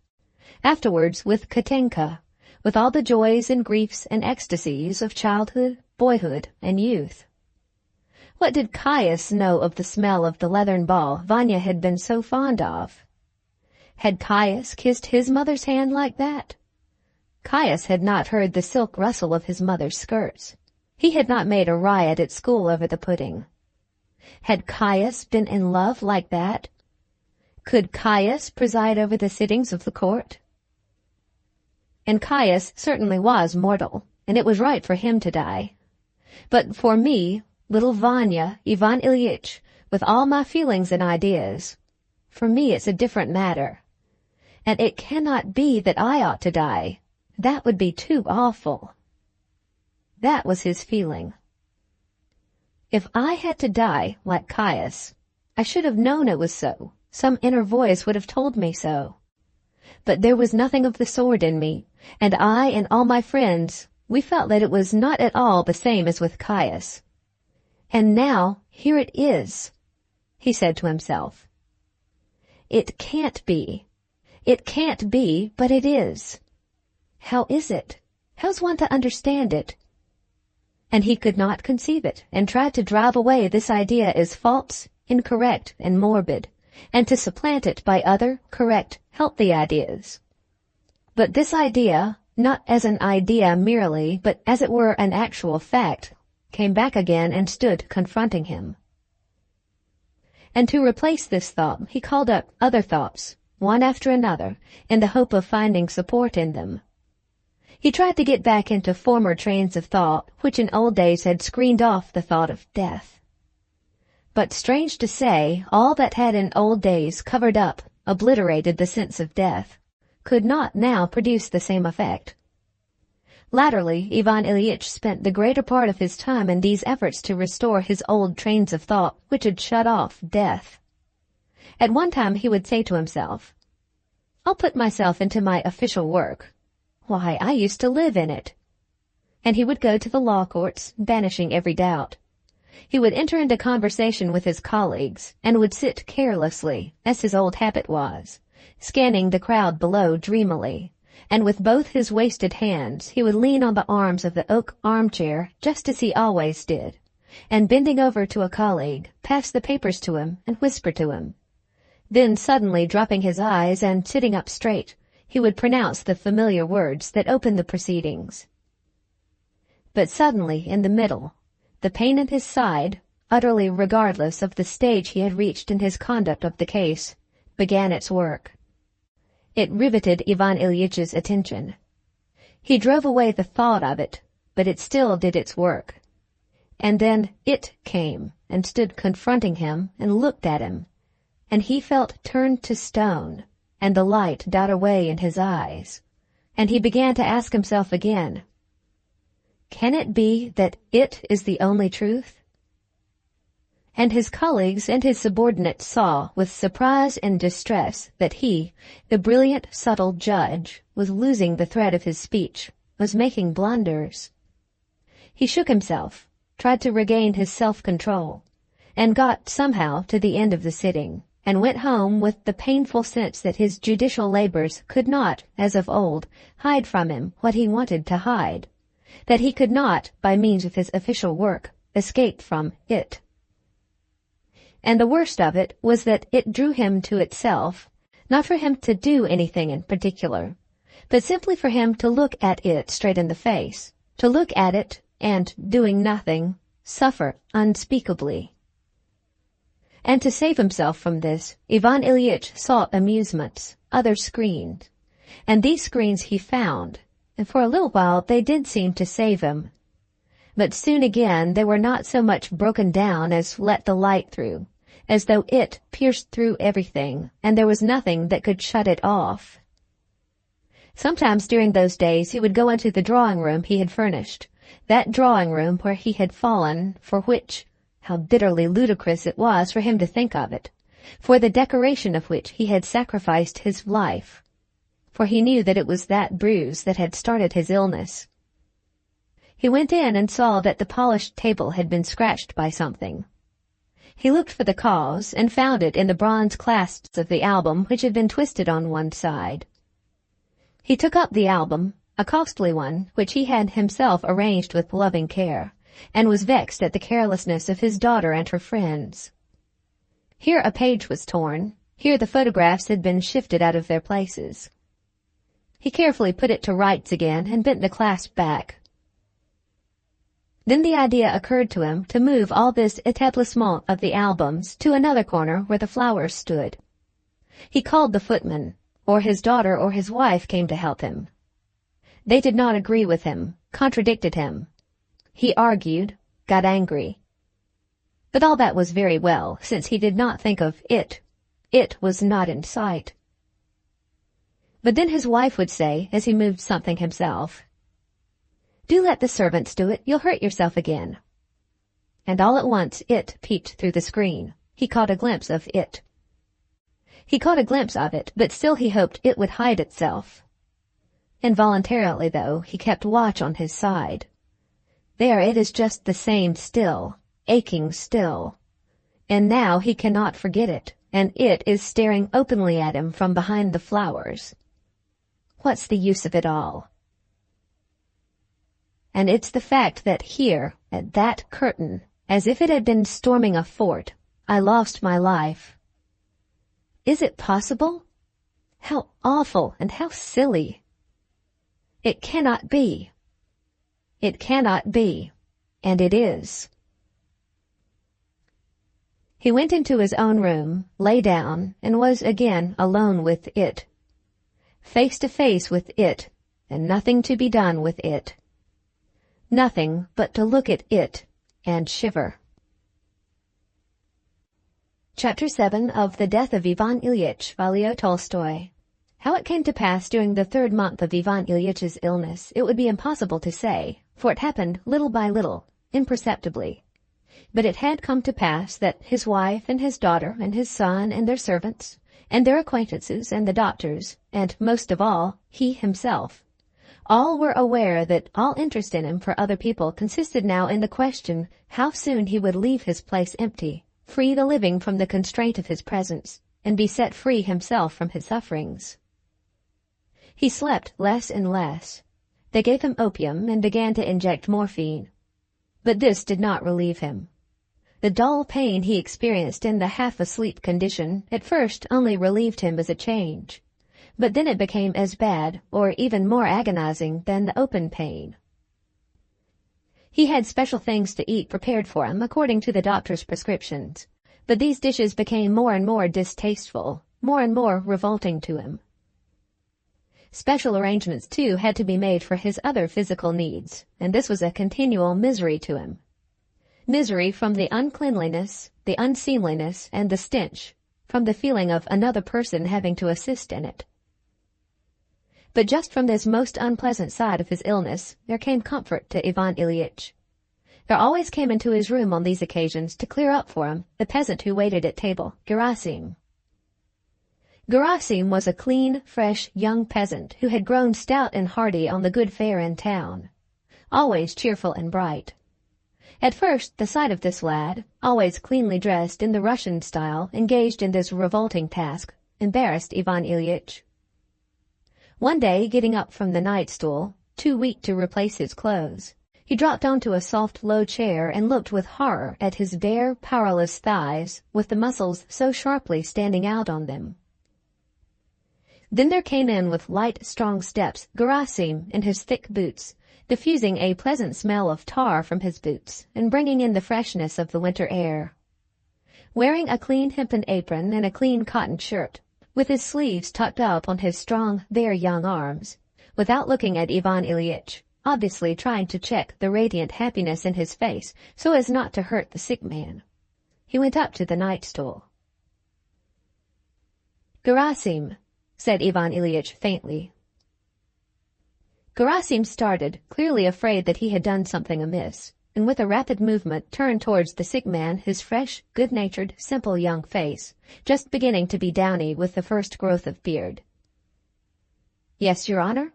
Afterwards with Katenka, with all the joys and griefs and ecstasies of childhood, boyhood, and youth. What did Caius know of the smell of the leathern ball Vanya had been so fond of? Had Caius kissed his mother's hand like that? Caius had not heard the silk rustle of his mother's skirts. He had not made a riot at school over the pudding. Had Caius been in love like that? Could Caius preside over the sittings of the court? And Caius certainly was mortal, and it was right for him to die. But for me, little Vanya, Ivan Ilyich, with all my feelings and ideas, for me it's a different matter. And it cannot be that I ought to die. That would be too awful. That was his feeling. If I had to die like Caius, I should have known it was so. Some inner voice would have told me so. But there was nothing of the sort in me, and I and all my friends, we felt that it was not at all the same as with Caius. And now, here it is, he said to himself. It can't be. It can't be, but it is. How is it? How's one to understand it? And he could not conceive it, and tried to drive away this idea as false, incorrect, and morbid, and to supplant it by other, correct, healthy ideas. But this idea, not as an idea merely, but as it were an actual fact, came back again and stood confronting him. And to replace this thought, he called up other thoughts, one after another, in the hope of finding support in them. He tried to get back into former trains of thought, which in old days had screened off the thought of death. But strange to say, all that had in old days covered up, obliterated the sense of death, could not now produce the same effect. Latterly, Ivan Ilyich spent the greater part of his time in these efforts to restore his old trains of thought which had shut off death. At one time he would say to himself, "I'll put myself into my official work. Why, I used to live in it." And he would go to the law courts, banishing every doubt. He would enter into conversation with his colleagues, and would sit carelessly, as his old habit was, scanning the crowd below dreamily, and with both his wasted hands he would lean on the arms of the oak armchair just as he always did, and bending over to a colleague, pass the papers to him and whisper to him. Then suddenly dropping his eyes and sitting up straight, he would pronounce the familiar words that opened the proceedings. But suddenly, in the middle, the pain in his side, utterly regardless of the stage he had reached in his conduct of the case, began its work. It riveted Ivan Ilyitch's attention. He drove away the thought of it, but it still did its work. And then it came and stood confronting him and looked at him, and he felt turned to stone, and the light died away in his eyes, and he began to ask himself again, "Can it be that it is the only truth?" And his colleagues and his subordinates saw with surprise and distress that he, the brilliant, subtle judge, was losing the thread of his speech, was making blunders. He shook himself, tried to regain his self-control, and got somehow to the end of the sitting, and went home with the painful sense that his judicial labors could not, as of old, hide from him what he wanted to hide, that he could not, by means of his official work, escape from it. And the worst of it was that it drew him to itself, not for him to do anything in particular, but simply for him to look at it straight in the face, to look at it and, doing nothing, suffer unspeakably. And to save himself from this, Ivan Ilyich sought amusements, other screens, and these screens he found, and for a little while they did seem to save him. But soon again they were not so much broken down as let the light through, as though it pierced through everything, and there was nothing that could shut it off. Sometimes during those days he would go into the drawing-room he had furnished, that drawing-room where he had fallen, for which, how bitterly ludicrous it was for him to think of it, for the decoration of which he had sacrificed his life, for he knew that it was that bruise that had started his illness. He went in and saw that the polished table had been scratched by something. He looked for the cause and found it in the bronze clasps of the album which had been twisted on one side. He took up the album, a costly one which he had himself arranged with loving care, and was vexed at the carelessness of his daughter and her friends. Here a page was torn, here the photographs had been shifted out of their places. He carefully put it to rights again and bent the clasp back. Then the idea occurred to him to move all this etablissement of the albums to another corner where the flowers stood. He called the footman, or his daughter or his wife came to help him. They did not agree with him, contradicted him. He argued, got angry. But all that was very well, since he did not think of it. It was not in sight. But then his wife would say, as he moved something himself, "Do let the servants do it, you'll hurt yourself again." And all at once it peeped through the screen. He caught a glimpse of it. He caught a glimpse of it, but still he hoped it would hide itself. Involuntarily, though, he kept watch on his side. There it is just the same still, aching still. And now he cannot forget it, and it is staring openly at him from behind the flowers. What's the use of it all? And it's the fact that here, at that curtain, as if it had been storming a fort, I lost my life. Is it possible? How awful and how silly. It cannot be. It cannot be. And it is. He went into his own room, lay down, and was again alone with it. Face to face with it, and nothing to be done with it. Nothing but to look at it and shiver. Chapter 7 of The Death of Ivan Ilyich by Leo Tolstoy. How it came to pass during the third month of Ivan Ilyitch's illness, it would be impossible to say, for it happened little by little, imperceptibly. But it had come to pass that his wife and his daughter and his son and their servants, and their acquaintances and the doctors, and most of all, he himself, all were aware that all interest in him for other people consisted now in the question how soon he would leave his place empty, free the living from the constraint of his presence, and be set free himself from his sufferings. He slept less and less. They gave him opium and began to inject morphine. But this did not relieve him. The dull pain he experienced in the half-asleep condition at first only relieved him as a change, but then it became as bad, or even more agonizing, than the open pain. He had special things to eat prepared for him according to the doctor's prescriptions, but these dishes became more and more distasteful, more and more revolting to him. Special arrangements, too, had to be made for his other physical needs, and this was a continual misery to him. Misery from the uncleanliness, the unseemliness, and the stench, from the feeling of another person having to assist in it. But just from this most unpleasant side of his illness, there came comfort to Ivan Ilyich. There always came into his room on these occasions to clear up for him the peasant who waited at table, Gerasim. Gerasim was a clean, fresh, young peasant who had grown stout and hearty on the good fare in town, always cheerful and bright. At first, the sight of this lad, always cleanly dressed in the Russian style, engaged in this revolting task, embarrassed Ivan Ilyich. One day, getting up from the night-stool, too weak to replace his clothes, he dropped onto a soft, low chair and looked with horror at his bare, powerless thighs, with the muscles so sharply standing out on them. Then there came in with light, strong steps Gerasim in his thick boots, diffusing a pleasant smell of tar from his boots and bringing in the freshness of the winter air. Wearing a clean hempen apron and a clean cotton shirt, with his sleeves tucked up on his strong, bare young arms, without looking at Ivan Ilyich, obviously trying to check the radiant happiness in his face so as not to hurt the sick man, he went up to the night-stool. "Gerasim," said Ivan Ilyich faintly. Gerasim started, clearly afraid that he had done something amiss, and with a rapid movement turned towards the sick man his fresh, good-natured, simple young face, just beginning to be downy with the first growth of beard. "Yes, Your Honor?"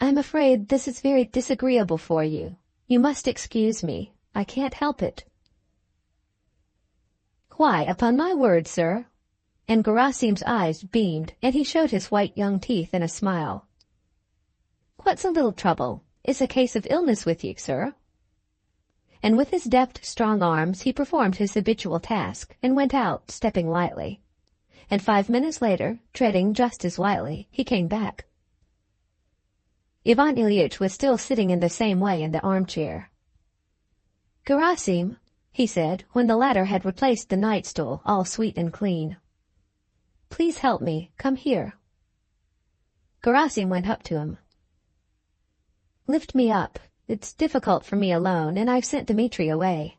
"I'm afraid this is very disagreeable for you. You must excuse me. I can't help it." "Why, upon my word, sir." And Gerasim's eyes beamed, and he showed his white young teeth in a smile. "What's a little trouble? It's a case of illness with you, sir." And with his deft, strong arms he performed his habitual task and went out, stepping lightly. And 5 minutes later, treading just as lightly, he came back. Ivan Ilyich was still sitting in the same way in the armchair. "Gerasim," he said, when the latter had replaced the night-stool, all sweet and clean. "Please help me. Come here." Gerasim went up to him. "Lift me up. It's difficult for me alone, and I've sent Dmitri away."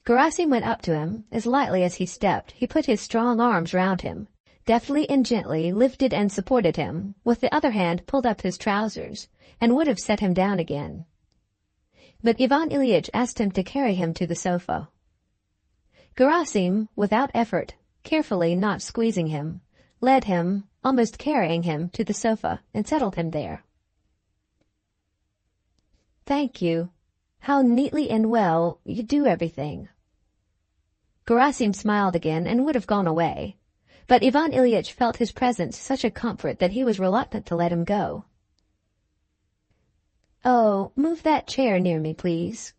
Gerasim went up to him. As lightly as he stepped, he put his strong arms round him, deftly and gently lifted and supported him, with the other hand pulled up his trousers, and would have set him down again. But Ivan Ilyich asked him to carry him to the sofa. Gerasim, without effort, carefully not squeezing him, led him, almost carrying him, to the sofa, and settled him there. "Thank you. How neatly and well you do everything." Gerasim smiled again and would have gone away, but Ivan Ilyich felt his presence such a comfort that he was reluctant to let him go. "Oh, move that chair near me, please.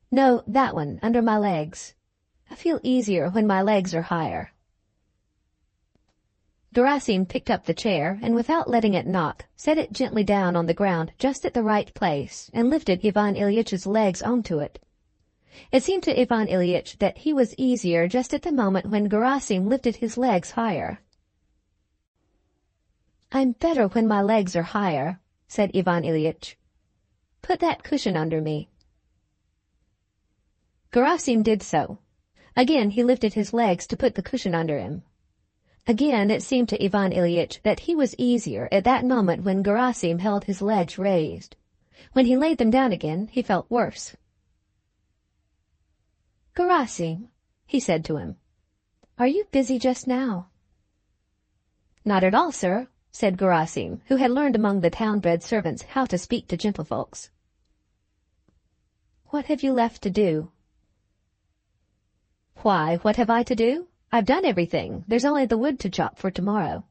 No, that one, under my legs. I feel easier when my legs are higher." Gerasim picked up the chair, and without letting it knock, set it gently down on the ground just at the right place, and lifted Ivan Ilyitch's legs onto it. It seemed to Ivan Ilyich that he was easier just at the moment when Gerasim lifted his legs higher. "I'm better when my legs are higher," said Ivan Ilyich. "Put that cushion under me." Gerasim did so, Again he lifted his legs to put the cushion under him. Again it seemed to Ivan Ilyich that he was easier at that moment when Gerasim held his legs raised. When he laid them down again, he felt worse. "Gerasim," he said to him, "are you busy just now?" "Not at all, sir," said Gerasim, who had learned among the town-bred servants how to speak to gentlefolks. "What have you left to do?" "Why, what have I to do? I've done everything. There's only the wood to chop for tomorrow."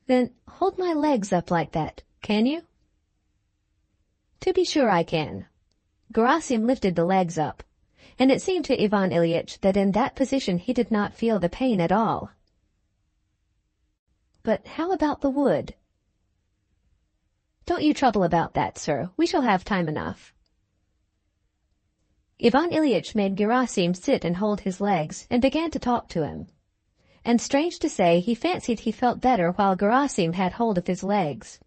"Then hold my legs up like that, can you?" "To be sure I can." Gerasim lifted the legs up, and it seemed to Ivan Ilyich that in that position he did not feel the pain at all. "But how about the wood?" "Don't you trouble about that, sir. We shall have time enough." Ivan Ilyich made Gerasim sit and hold his legs, and began to talk to him. And strange to say, he fancied he felt better while Gerasim had hold of his legs.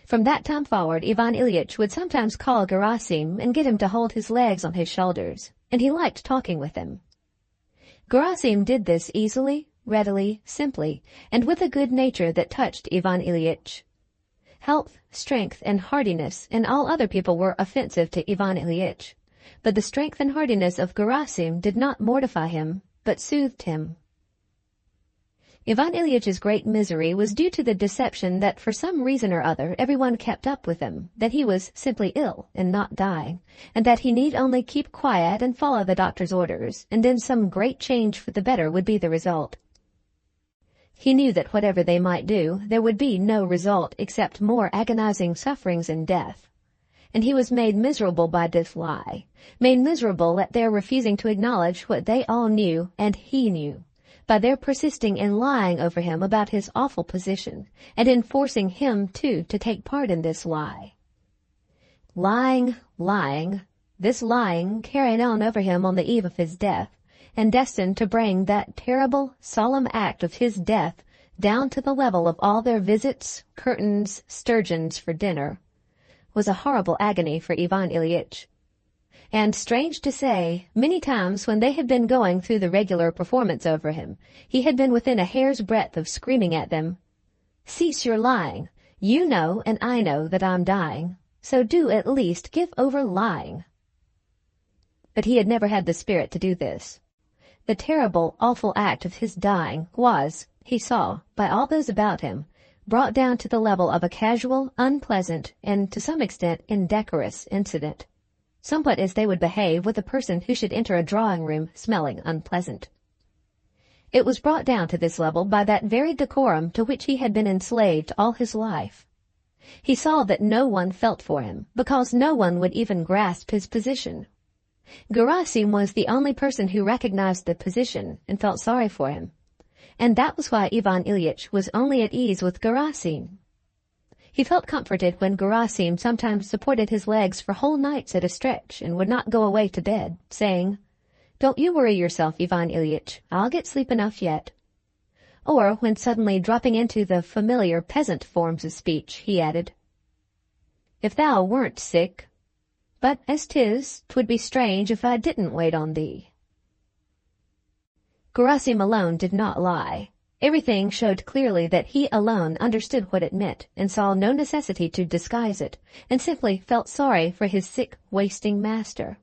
From that time forward, Ivan Ilyich would sometimes call Gerasim and get him to hold his legs on his shoulders, and he liked talking with him. Gerasim did this easily, readily, simply, and with a good nature that touched Ivan Ilyich. Health, strength, and hardiness in all other people were offensive to Ivan Ilyich, but the strength and hardiness of Gerasim did not mortify him, but soothed him. Ivan Ilyitch's great misery was due to the deception that for some reason or other everyone kept up with him, that he was simply ill and not dying, and that he need only keep quiet and follow the doctor's orders, and then some great change for the better would be the result. He knew that whatever they might do, there would be no result except more agonizing sufferings and death. And he was made miserable by this lie, made miserable at their refusing to acknowledge what they all knew and he knew, by their persisting in lying over him about his awful position, and in forcing him, too, to take part in this lie. Lying, this lying carried on over him on the eve of his death, and destined to bring that terrible, solemn act of his death down to the level of all their visits, curtains, sturgeons for dinner, was a horrible agony for Ivan Ilyich. And, strange to say, many times when they had been going through the regular performance over him, he had been within a hair's breadth of screaming at them, "Cease your lying. You know and I know that I'm dying, so do at least give over lying." But he had never had the spirit to do this. The terrible, awful act of his dying was, he saw, by all those about him, brought down to the level of a casual, unpleasant, and to some extent indecorous incident, somewhat as they would behave with a person who should enter a drawing-room smelling unpleasant. It was brought down to this level by that very decorum to which he had been enslaved all his life. He saw that no one felt for him, because no one would even grasp his position. Gerasim was the only person who recognized the position and felt sorry for him, and that was why Ivan Ilyich was only at ease with Gerasim. He felt comforted when Gerasim sometimes supported his legs for whole nights at a stretch and would not go away to bed, saying, "Don't you worry yourself, Ivan Ilyich, I'll get sleep enough yet." Or when suddenly dropping into the familiar peasant forms of speech, he added, "If thou weren't sick, but as 'twould be strange if I didn't wait on thee." Gerasim alone did not lie. Everything showed clearly that he alone understood what it meant and saw no necessity to disguise it, and simply felt sorry for his sick, wasting master.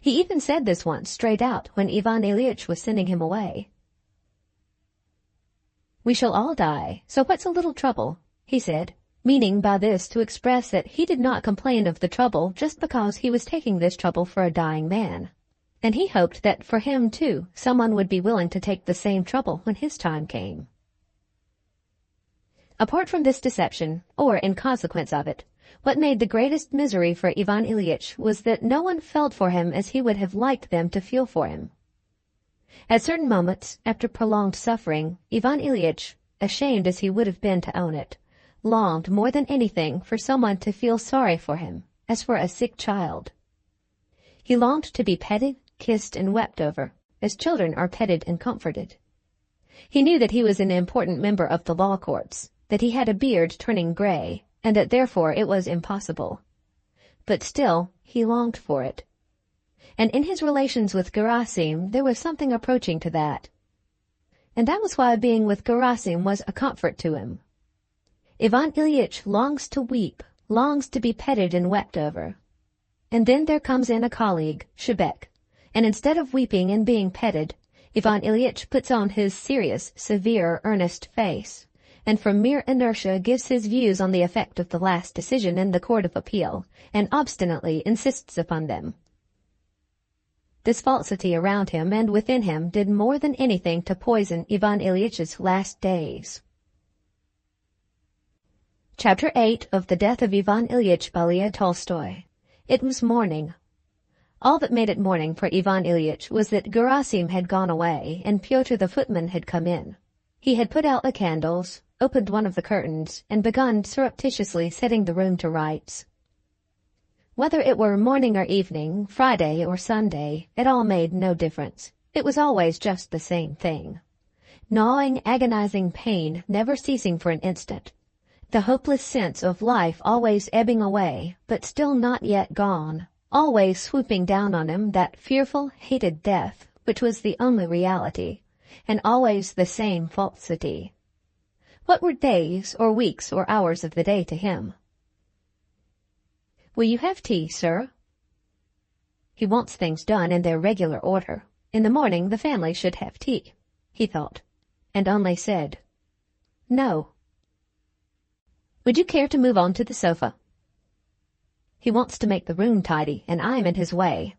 He even said this once straight out when Ivan Ilyich was sending him away. "We shall all die, so what's a little trouble?" he said, meaning by this to express that he did not complain of the trouble just because he was taking this trouble for a dying man. And he hoped that for him, too, someone would be willing to take the same trouble when his time came. Apart from this deception, or in consequence of it, what made the greatest misery for Ivan Ilyich was that no one felt for him as he would have liked them to feel for him. At certain moments, after prolonged suffering, Ivan Ilyich, ashamed as he would have been to own it, longed more than anything for someone to feel sorry for him, as for a sick child. He longed to be petted, kissed, and wept over, as children are petted and comforted. He knew that he was an important member of the law courts, that he had a beard turning gray, and that therefore it was impossible. But still he longed for it. and in his relations with Gerasim there was something approaching to that. And that was why being with Gerasim was a comfort to him. Ivan Ilyich longs to weep, longs to be petted and wept over. And then there comes in a colleague, Shebek, and instead of weeping and being petted, Ivan Ilyich puts on his serious, severe, earnest face, and from mere inertia gives his views on the effect of the last decision in the Court of Appeal, and obstinately insists upon them. This falsity around him and within him did more than anything to poison Ivan Ilyitch's last days. Chapter 8 of The Death of Ivan Ilyich by Leo Tolstoy. It was morning. All that made it morning for Ivan Ilyich was that Gerasim had gone away and Pyotr the footman had come in. He had put out the candles, opened one of the curtains, and begun surreptitiously setting the room to rights. Whether it were morning or evening, Friday or Sunday, it all made no difference. It was always just the same thing. Gnawing, agonizing pain never ceasing for an instant. The hopeless sense of life always ebbing away, but still not yet gone. Always swooping down on him that fearful, hated death, which was the only reality, and always the same falsity. What were days, or weeks, or hours of the day to him? "Will you have tea, sir?" He wants things done in their regular order. In the morning the family should have tea, he thought, and only said, "No." "Would you care to move on to the sofa?" He wants to make the room tidy, and I'm in his way.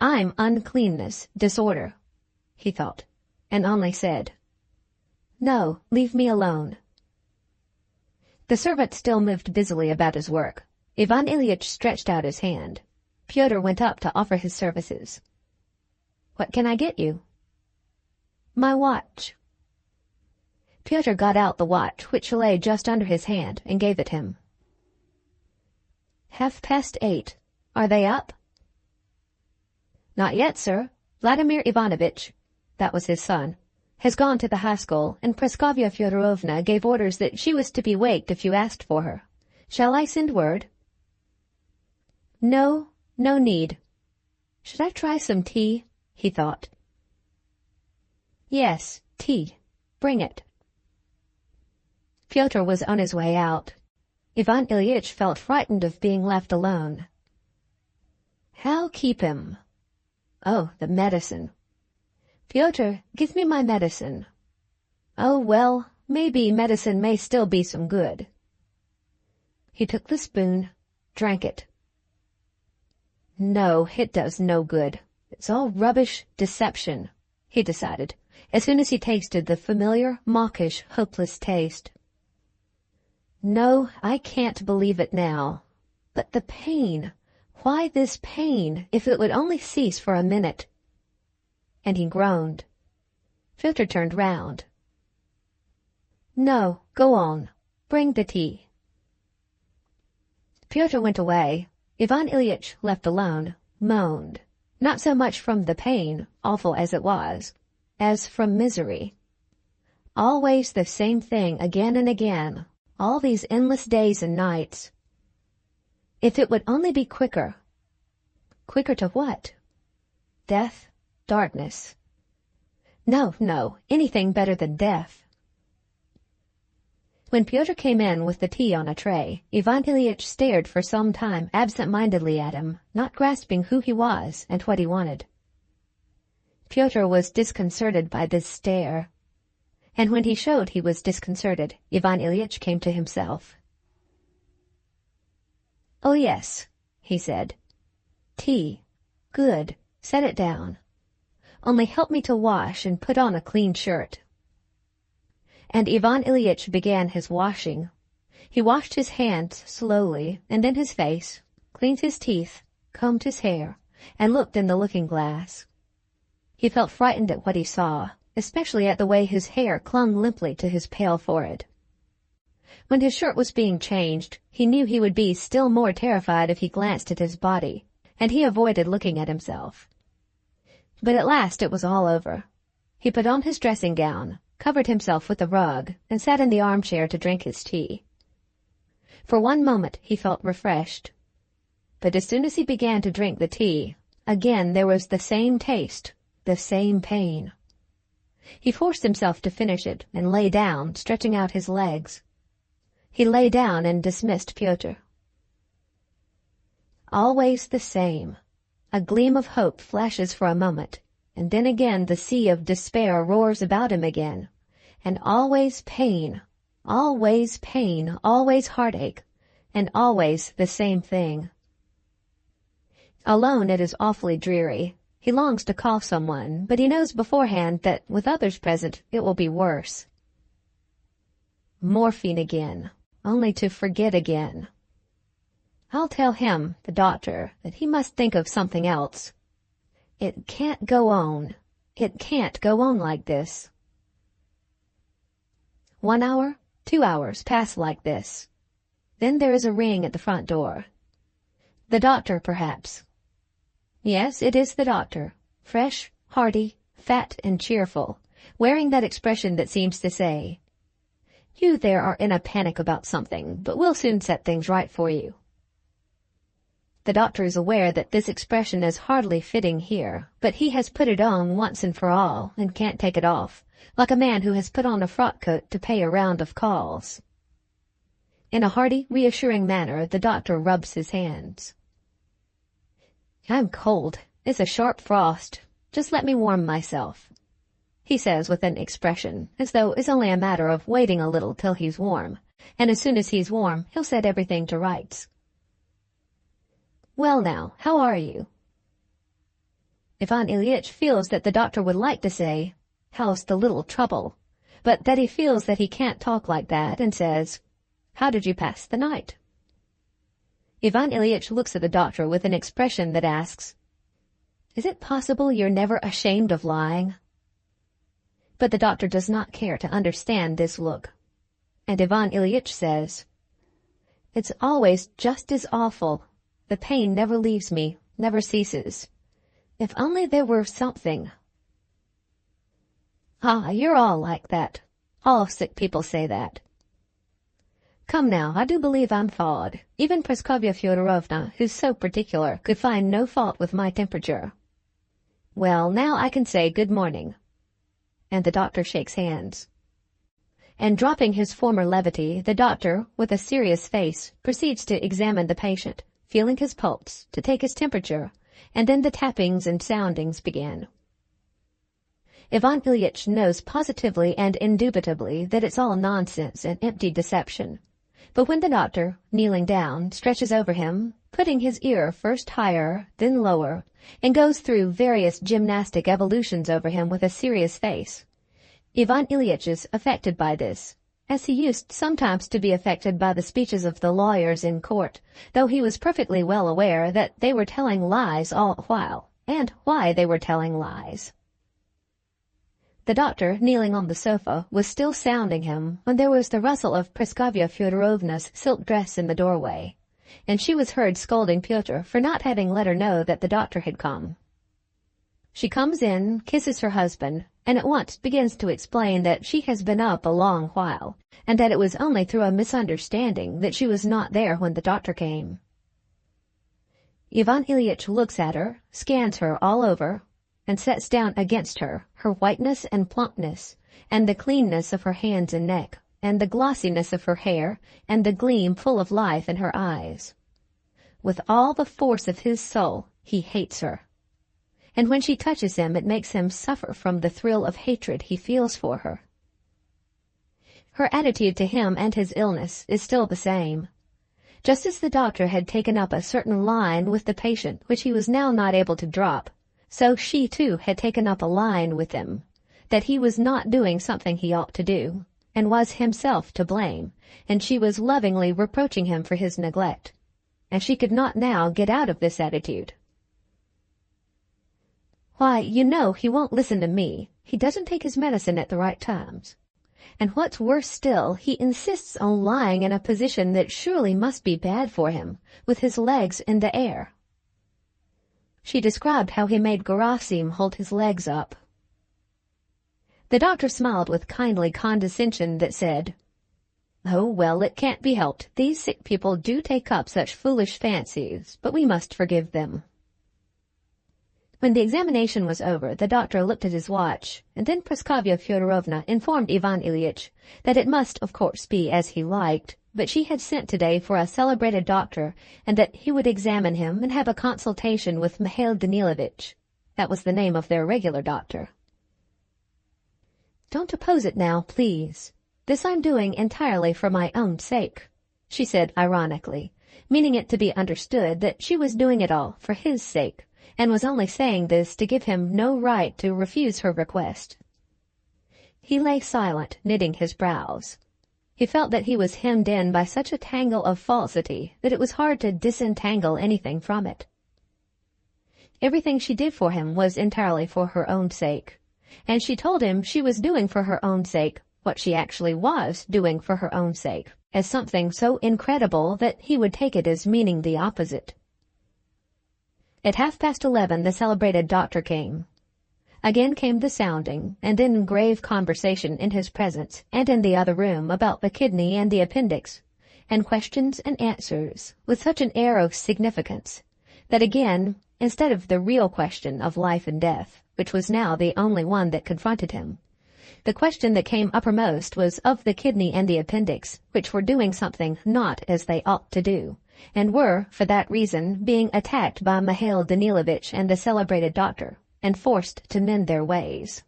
I'm uncleanness, disorder, he thought, and only said, "No, leave me alone." The servant still moved busily about his work. Ivan Ilyich stretched out his hand. Pyotr went up to offer his services. "What can I get you?" "My watch." Pyotr got out the watch, which lay just under his hand, and gave it him. 8:30. Are they up?" "Not yet, sir. Vladimir Ivanovitch," that was his son, "has gone to the high school, and Praskovya Fyodorovna gave orders that she was to be waked if you asked for her. Shall I send word?" "No, no need. Should I try some tea?" he thought. "Yes, tea. Bring it." Pyotr was on his way out. Ivan Ilyich felt frightened of being left alone. How keep him? Oh, the medicine. "Pyotr, give me my medicine." "Oh, well, maybe medicine may still be some good." He took the spoon, drank it. "No, it does no good. It's all rubbish, deception," he decided, as soon as he tasted the familiar, mawkish, hopeless taste. "No, I can't believe it now. But the pain, why this pain, if it would only cease for a minute?" And he groaned. Pyotr turned round. "No, go on. Bring the tea." Pyotr went away. Ivan Ilyich, left alone, moaned, not so much from the pain, awful as it was, as from misery. Always the same thing again and again, all these endless days and nights. If it would only be quicker. Quicker to what? Death, darkness. No, no, anything better than death. When Pyotr came in with the tea on a tray, Ivan Ilyich stared for some time absent-mindedly at him, not grasping who he was and what he wanted. Pyotr was disconcerted by this stare, and when he showed he was disconcerted, Ivan Ilyich came to himself. "Oh, yes," he said. "Tea. Good. Set it down. Only help me to wash and put on a clean shirt." And Ivan Ilyich began his washing. He washed his hands slowly, and then his face, cleaned his teeth, combed his hair, and looked in the looking-glass. He felt frightened at what he saw, especially at the way his hair clung limply to his pale forehead. When his shirt was being changed, he knew he would be still more terrified if he glanced at his body, and he avoided looking at himself. But at last it was all over. He put on his dressing gown, covered himself with a rug, and sat in the armchair to drink his tea. For one moment he felt refreshed. But as soon as he began to drink the tea, Again there was the same taste, the same pain. He forced himself to finish it and lay down, stretching out his legs. He lay down and dismissed Pyotr. Always the same. A gleam of hope flashes for a moment, and then again the sea of despair roars about him again. And always pain, always heartache, and always the same thing. Alone it is awfully dreary. He longs to call someone, but he knows beforehand that with others present it will be worse. Morphine again, only to forget again. I'll tell him, the doctor, that he must think of something else. It can't go on. It can't go on like this. 1 hour, 2 hours pass like this. Then there is a ring at the front door. The doctor, perhaps. Yes, it is the doctor, fresh, hearty, fat and cheerful, wearing that expression that seems to say, "You there are in a panic about something, but we'll soon set things right for you." The doctor is aware that this expression is hardly fitting here, but he has put it on once and for all, and can't take it off, like a man who has put on a frock coat to pay a round of calls. In a hearty, reassuring manner, the doctor rubs his hands. "I'm cold. It's a sharp frost. Just let me warm myself," he says with an expression, as though it's only a matter of waiting a little till he's warm, and as soon as he's warm, he'll set everything to rights. "Well now, how are you?" Ivan Ilyich feels that the doctor would like to say, "How's the little trouble?" but that he feels that he can't talk like that, and says, "How did you pass the night?" Ivan Ilyich looks at the doctor with an expression that asks, "Is it possible you're never ashamed of lying?" But the doctor does not care to understand this look. And Ivan Ilyich says, "It's always just as awful. The pain never leaves me, never ceases. If only there were something." "Ah, you're all like that. All sick people say that." "Come now, I do believe I'm thawed. Even Praskovya Fyodorovna, who's so particular, could find no fault with my temperature. Well, now I can say good morning." And the doctor shakes hands. And dropping his former levity, the doctor, with a serious face, proceeds to examine the patient, feeling his pulse, to take his temperature, and then the tappings and soundings began. Ivan Ilyich knows positively and indubitably that it's all nonsense and empty deception. But when the doctor, kneeling down, stretches over him, putting his ear first higher, then lower, and goes through various gymnastic evolutions over him with a serious face, Ivan Ilyich is affected by this, as he used sometimes to be affected by the speeches of the lawyers in court, though he was perfectly well aware that they were telling lies all the while, and why they were telling lies. The doctor, kneeling on the sofa, was still sounding him when there was the rustle of Praskovya Fyodorovna's silk dress in the doorway, and she was heard scolding Pyotr for not having let her know that the doctor had come. She comes in, kisses her husband, and at once begins to explain that she has been up a long while, and that it was only through a misunderstanding that she was not there when the doctor came. Ivan Ilyich looks at her, scans her all over, and sets down against her whiteness and plumpness, and the cleanness of her hands and neck, and the glossiness of her hair, and the gleam full of life in her eyes. With all the force of his soul, he hates her. And when she touches him, it makes him suffer from the thrill of hatred he feels for her. Her attitude to him and his illness is still the same. Just as the doctor had taken up a certain line with the patient which he was now not able to drop, so she too had taken up a line with him, that he was not doing something he ought to do, and was himself to blame, and she was lovingly reproaching him for his neglect, and she could not now get out of this attitude. "Why, you know he won't listen to me. He doesn't take his medicine at the right times. And what's worse still, he insists on lying in a position that surely must be bad for him, with his legs in the air." She described how he made Gerasim hold his legs up. The doctor smiled with kindly condescension that said, "Oh, well, it can't be helped. These sick people do take up such foolish fancies, but we must forgive them." When the examination was over, the doctor looked at his watch, and then Praskovya Fyodorovna informed Ivan Ilyich that it must, of course, be as he liked, but she had sent today for a celebrated doctor, and that he would examine him and have a consultation with Mikhail Danilovich. That was the name of their regular doctor. "Don't oppose it now, please. This I'm doing entirely for my own sake," she said ironically, meaning it to be understood that she was doing it all for his sake, and was only saying this to give him no right to refuse her request. He lay silent, knitting his brows. He felt that he was hemmed in by such a tangle of falsity that it was hard to disentangle anything from it. Everything she did for him was entirely for her own sake, and she told him she was doing for her own sake what she actually was doing for her own sake, as something so incredible that he would take it as meaning the opposite. At 11:30 the celebrated doctor came. Again came the sounding, and then grave conversation in his presence and in the other room about the kidney and the appendix, and questions and answers with such an air of significance that again, instead of the real question of life and death, which was now the only one that confronted him, the question that came uppermost was of the kidney and the appendix, which were doing something not as they ought to do, and were, for that reason, being attacked by Mikhail Danilovich and the celebrated doctor, and forced to mend their ways.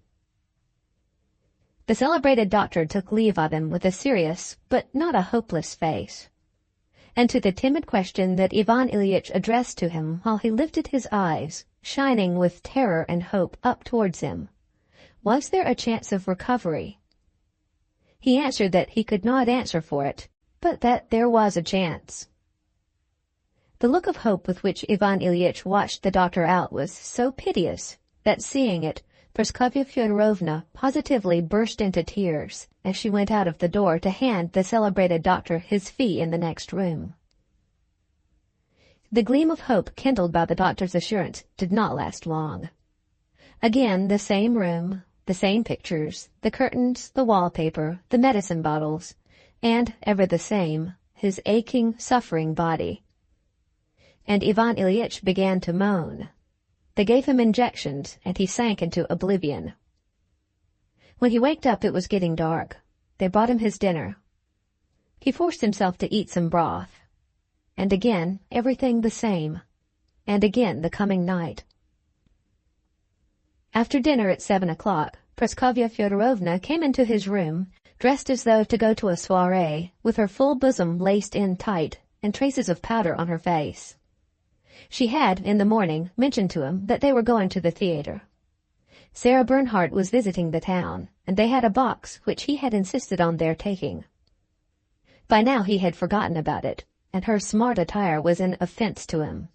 The celebrated doctor took leave of him with a serious, but not a hopeless face. And to the timid question that Ivan Ilyich addressed to him while he lifted his eyes, shining with terror and hope up towards him, was there a chance of recovery? He answered that he could not answer for it, but that there was a chance. The look of hope with which Ivan Ilyich watched the doctor out was so piteous that, seeing it, Praskovya Fyodorovna positively burst into tears as she went out of the door to hand the celebrated doctor his fee in the next room. The gleam of hope kindled by the doctor's assurance did not last long. Again the same room, the same pictures, the curtains, the wallpaper, the medicine bottles, and, ever the same, his aching, suffering body. And Ivan Ilyich began to moan. They gave him injections, and he sank into oblivion. When he waked up, it was getting dark. They brought him his dinner. He forced himself to eat some broth. And again, everything the same. And again, the coming night. After dinner at 7 o'clock, Praskovya Fyodorovna came into his room, dressed as though to go to a soiree, with her full bosom laced in tight, and traces of powder on her face. She had, in the morning, mentioned to him that they were going to the theater. Sarah Bernhardt was visiting the town, and they had a box which he had insisted on their taking. By now he had forgotten about it, and her smart attire was an offense to him.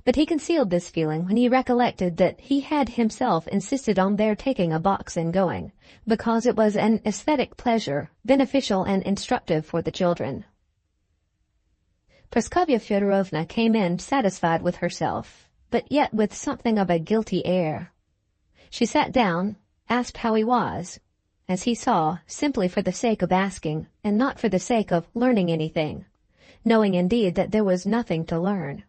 But he concealed this feeling when he recollected that he had himself insisted on their taking a box and going, because it was an aesthetic pleasure, beneficial and instructive for the children. Praskovya Fyodorovna came in satisfied with herself, but yet with something of a guilty air. She sat down, asked how he was, as he saw, simply for the sake of asking, and not for the sake of learning anything, knowing indeed that there was nothing to learn,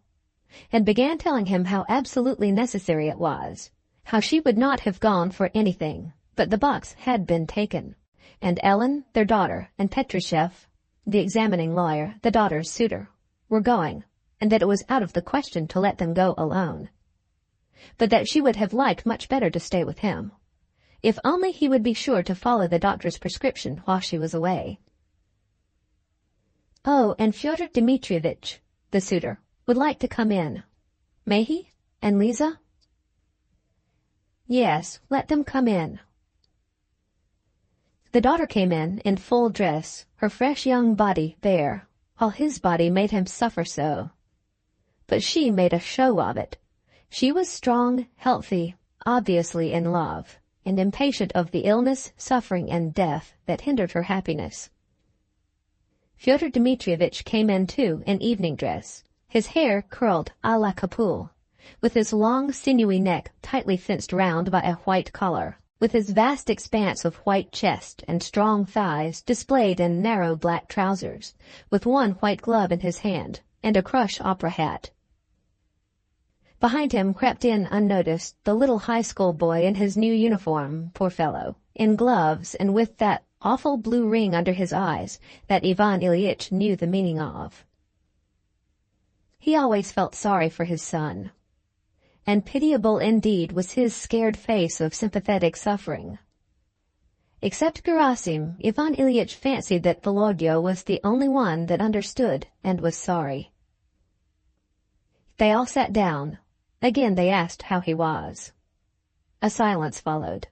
and began telling him how absolutely necessary it was, how she would not have gone for anything, but the box had been taken, and Ellen, their daughter, and Petrushev, the examining lawyer, the daughter's suitor, were going, and that it was out of the question to let them go alone, but that she would have liked much better to stay with him, if only he would be sure to follow the doctor's prescription while she was away. Oh, and Fyodor Dmitrievitch, the suitor, would like to come in. May he? And Lisa? Yes, let them come in. The daughter came in full dress, her fresh young body bare, while his body made him suffer so. But she made a show of it. She was strong, healthy, obviously in love, and impatient of the illness, suffering, and death that hindered her happiness. Fyodor Dmitrievitch came in too in evening dress, his hair curled à la Capoue, with his long sinewy neck tightly fenced round by a white collar, with his vast expanse of white chest and strong thighs displayed in narrow black trousers, with one white glove in his hand, and a crush opera hat. Behind him crept in unnoticed the little high school boy in his new uniform, poor fellow, in gloves and with that awful blue ring under his eyes that Ivan Ilyich knew the meaning of. He always felt sorry for his son, and pitiable indeed was his scared face of sympathetic suffering. Except Gerasim, Ivan Ilyich fancied that Volodya was the only one that understood and was sorry. They all sat down. Again they asked how he was. A silence followed.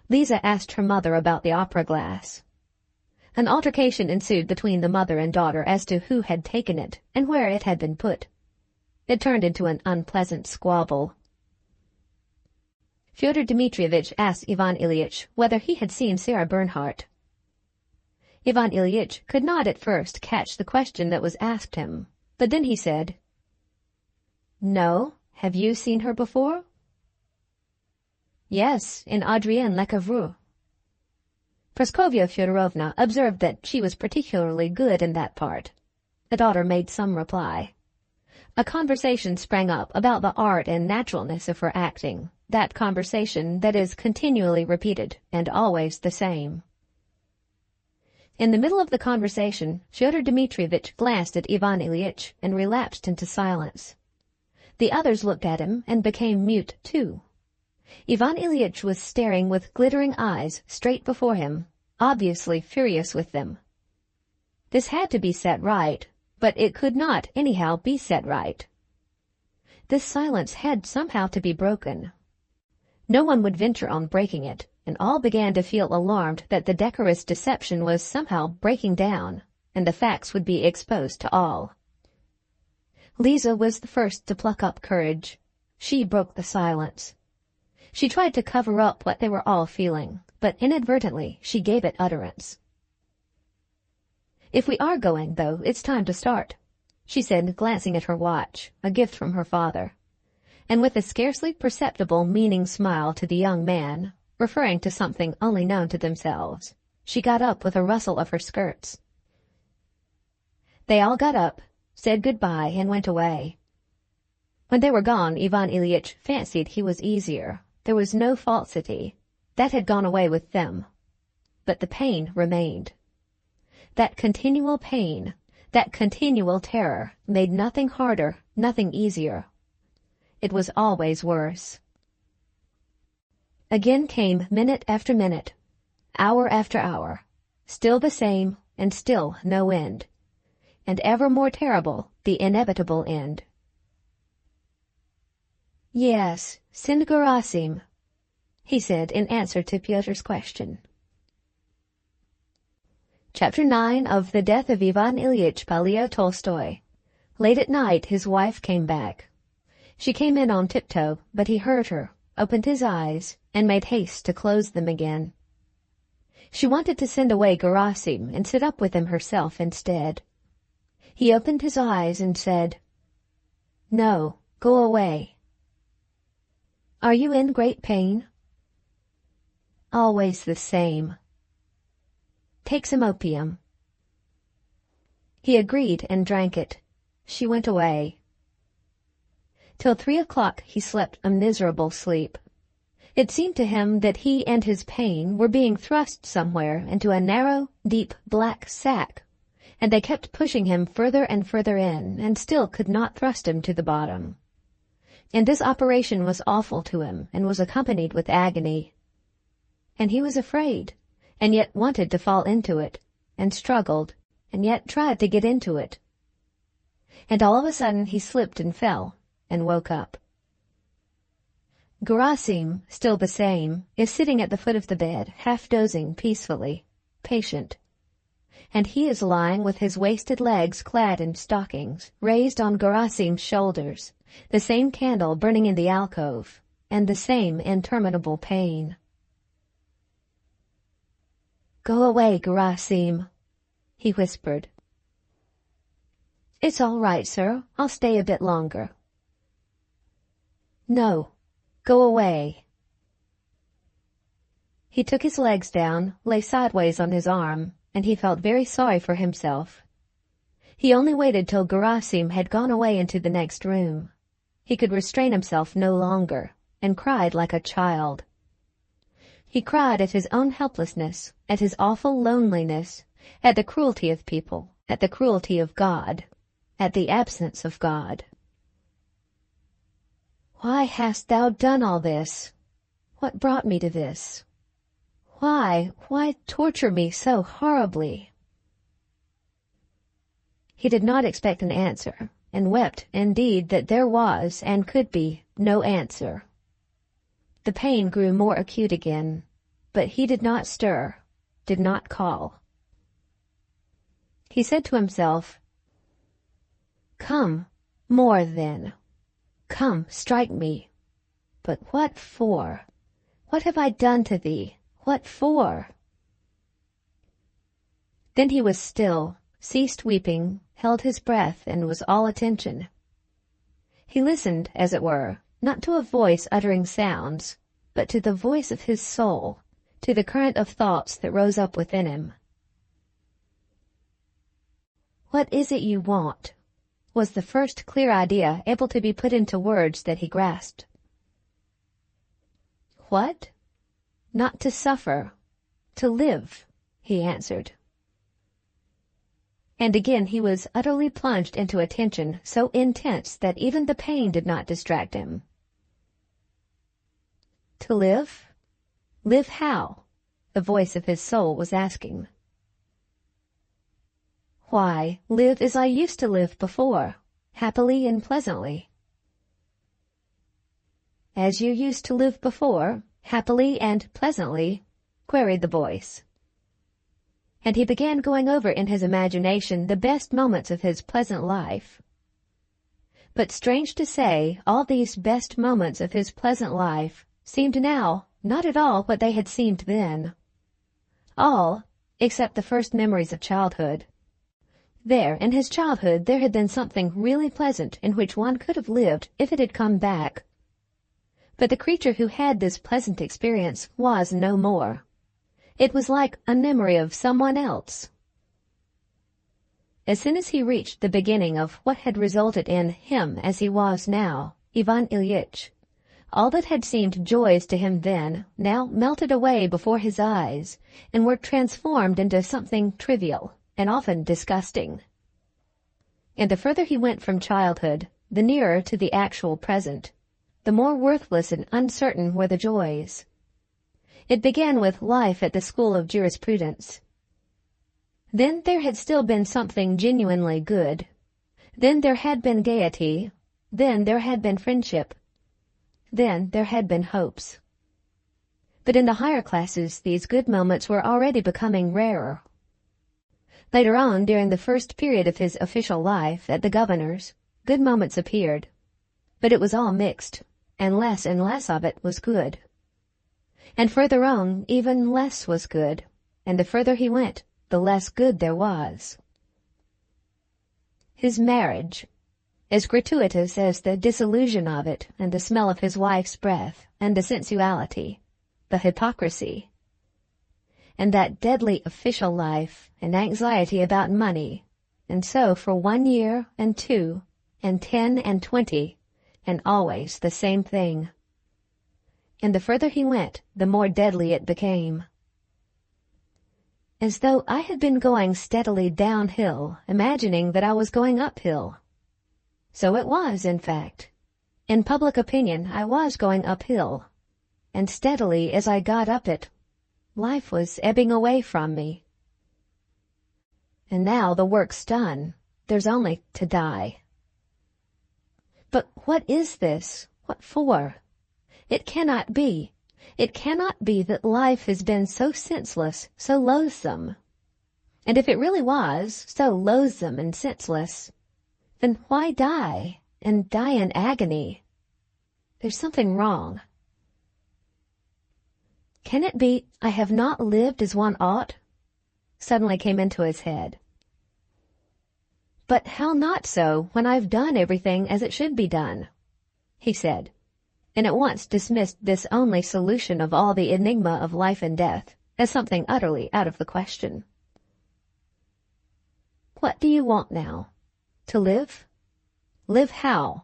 Lisa asked her mother about the opera glass. An altercation ensued between the mother and daughter as to who had taken it and where it had been put. It turned into an unpleasant squabble. Fyodor Dmitrievich asked Ivan Ilyich whether he had seen Sarah Bernhardt. Ivan Ilyich could not at first catch the question that was asked him, but then he said, "No, have you seen her before?" "Yes, in Adrienne Lecouvreur." Praskovya Fyodorovna observed that she was particularly good in that part. The daughter made some reply. A conversation sprang up about the art and naturalness of her acting, that conversation that is continually repeated and always the same. In the middle of the conversation, Fyodor Dmitrievich glanced at Ivan Ilyich and relapsed into silence. The others looked at him and became mute too. Ivan Ilyich was staring with glittering eyes straight before him, obviously furious with them. This had to be set right, but it could not anyhow be set right. This silence had somehow to be broken. No one would venture on breaking it, and all began to feel alarmed that the decorous deception was somehow breaking down, and the facts would be exposed to all. Lisa was the first to pluck up courage. She broke the silence. She tried to cover up what they were all feeling, but inadvertently she gave it utterance. "If we are going, though, it's time to start," she said, glancing at her watch, a gift from her father, and with a scarcely perceptible meaning smile to the young man, referring to something only known to themselves. She got up with a rustle of her skirts. They all got up, said goodbye, and went away. When they were gone, Ivan Ilyich fancied he was easier. There was no falsity. That had gone away with them. But the pain remained. That continual pain, that continual terror, made nothing harder, nothing easier. It was always worse. Again came minute after minute, hour after hour, still the same and still no end, and ever more terrible the inevitable end. "Yes, send Gerasim," he said in answer to Pyotr's question. Chapter 9 of The Death of Ivan Ilyich by Leo Tolstoy. Late at night his wife came back. She came in on tiptoe, but he heard her, opened his eyes, and made haste to close them again. She wanted to send away Gerasim and sit up with him herself instead. He opened his eyes and said, "No, go away." "Are you in great pain?" "Always the same." "Take some opium." He agreed and drank it. She went away. Till 3 o'clock he slept a miserable sleep. It seemed to him that he and his pain were being thrust somewhere into a narrow, deep, black sack, and they kept pushing him further and further in, and still could not thrust him to the bottom. And this operation was awful to him, and was accompanied with agony. And he was afraid, and yet wanted to fall into it, and struggled, and yet tried to get into it. And all of a sudden he slipped and fell, and woke up. Gerasim, still the same, is sitting at the foot of the bed, half dozing peacefully, patient. And he is lying with his wasted legs clad in stockings, raised on Gerasim's shoulders, the same candle burning in the alcove, and the same interminable pain. "Go away, Gerasim," he whispered. "It's all right, sir. I'll stay a bit longer." "No, go away." He took his legs down, lay sideways on his arm, and he felt very sorry for himself. He only waited till Gerasim had gone away into the next room. He could restrain himself no longer, and cried like a child. He cried at his own helplessness, at his awful loneliness, at the cruelty of people, at the cruelty of God, at the absence of God. Why hast thou done all this? What brought me to this? Why torture me so horribly? He did not expect an answer, and wept, indeed, that there was, and could be, no answer. The pain grew more acute again, but he did not stir, did not call. He said to himself, "Come, more then. Come, strike me. But what for? What have I done to thee? What for?" Then he was still, ceased weeping, held his breath, and was all attention. He listened, as it were, not to a voice uttering sounds, but to the voice of his soul, to the current of thoughts that rose up within him. "What is it you want?" was the first clear idea able to be put into words that he grasped. "What? Not to suffer, to live," he answered. And again he was utterly plunged into attention so intense that even the pain did not distract him. To live? Live how? The voice of his soul was asking. Why, live as I used to live before, happily and pleasantly. As you used to live before, happily and pleasantly? Queried the voice. And he began going over in his imagination the best moments of his pleasant life. But strange to say, all these best moments of his pleasant life seemed now not at all what they had seemed then. All, except the first memories of childhood. There, in his childhood, there had been something really pleasant in which one could have lived if it had come back. But the creature who had this pleasant experience was no more. It was like a memory of someone else. As soon as he reached the beginning of what had resulted in him as he was now, Ivan Ilyich, all that had seemed joys to him then now melted away before his eyes and were transformed into something trivial and often disgusting. And the further he went from childhood, the nearer to the actual present, the more worthless and uncertain were the joys. It began with life at the school of jurisprudence. Then there had still been something genuinely good. Then there had been gaiety. Then there had been friendship. Then there had been hopes. But in the higher classes these good moments were already becoming rarer. Later on, during the first period of his official life at the governor's, good moments appeared. But it was all mixed, and less of it was good. And further on, even less was good, and the further he went, the less good there was. His marriage, as gratuitous as the disillusion of it, and the smell of his wife's breath, and the sensuality, the hypocrisy, and that deadly official life, and anxiety about money, and so for 1 year, and 2, and 10, and 20, and always the same thing. And the further he went, the more deadly it became. As though I had been going steadily downhill, imagining that I was going uphill. So it was, in fact. In public opinion, I was going uphill. And steadily as I got up it, life was ebbing away from me. And now the work's done. There's only to die. But what is this? What for? It cannot be. It cannot be that life has been so senseless, so loathsome. And if it really was so loathsome and senseless, then why die, and die in agony? There's something wrong. Can it be I have not lived as one ought? Suddenly came into his head. But how not so when I've done everything as it should be done? He said, and at once dismissed this only solution of all the enigma of life and death as something utterly out of the question. What do you want now? To live? Live how?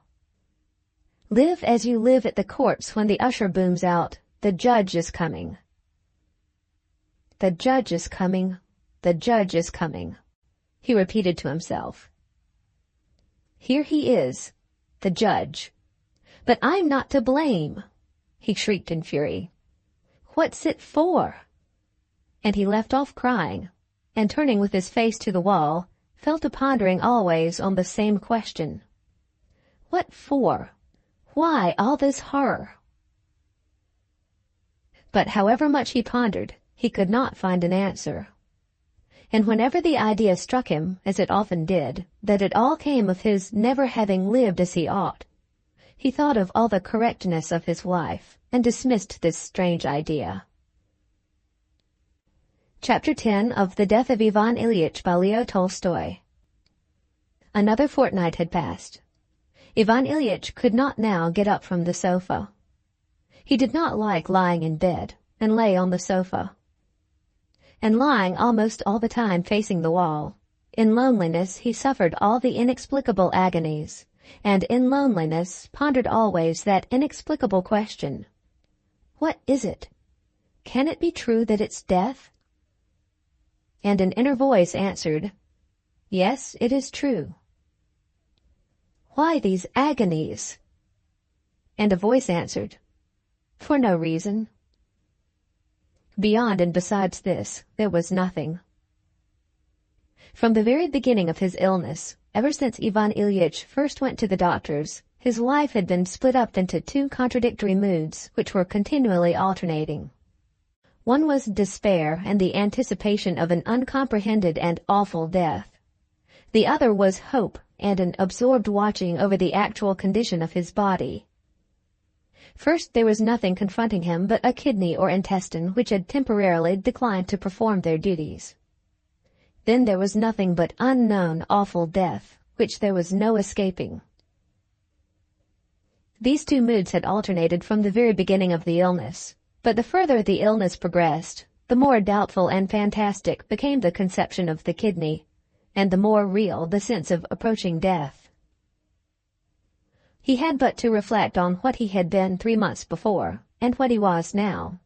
Live as you live at the courts when the usher booms out, "The judge is coming." "The judge is coming. The judge is coming," he repeated to himself. "Here he is, the judge. But I'm not to blame," he shrieked in fury. "What's it for?" And he left off crying, and turning with his face to the wall, fell to pondering always on the same question. What for? Why all this horror? But however much he pondered, he could not find an answer. And whenever the idea struck him, as it often did, that it all came of his never having lived as he ought, he thought of all the correctness of his life, and dismissed this strange idea. Chapter 10 of The Death of Ivan Ilyich by Leo Tolstoy. Another fortnight had passed. Ivan Ilyich could not now get up from the sofa. He did not like lying in bed, and lay on the sofa. And lying almost all the time facing the wall, in loneliness he suffered all the inexplicable agonies, and in loneliness pondered always that inexplicable question. What is it? Can it be true that it's death? And an inner voice answered, "Yes, it is true." "Why these agonies?" And a voice answered, "For no reason." Beyond and besides this, there was nothing. From the very beginning of his illness, ever since Ivan Ilyich first went to the doctors, his life had been split up into two contradictory moods which were continually alternating. One was despair and the anticipation of an uncomprehended and awful death. The other was hope and an absorbed watching over the actual condition of his body. First there was nothing confronting him but a kidney or intestine which had temporarily declined to perform their duties. Then there was nothing but unknown, awful death, which there was no escaping. These two moods had alternated from the very beginning of the illness, but the further the illness progressed, the more doubtful and fantastic became the conception of the kidney, and the more real the sense of approaching death. He had but to reflect on what he had been 3 months before, and what he was now,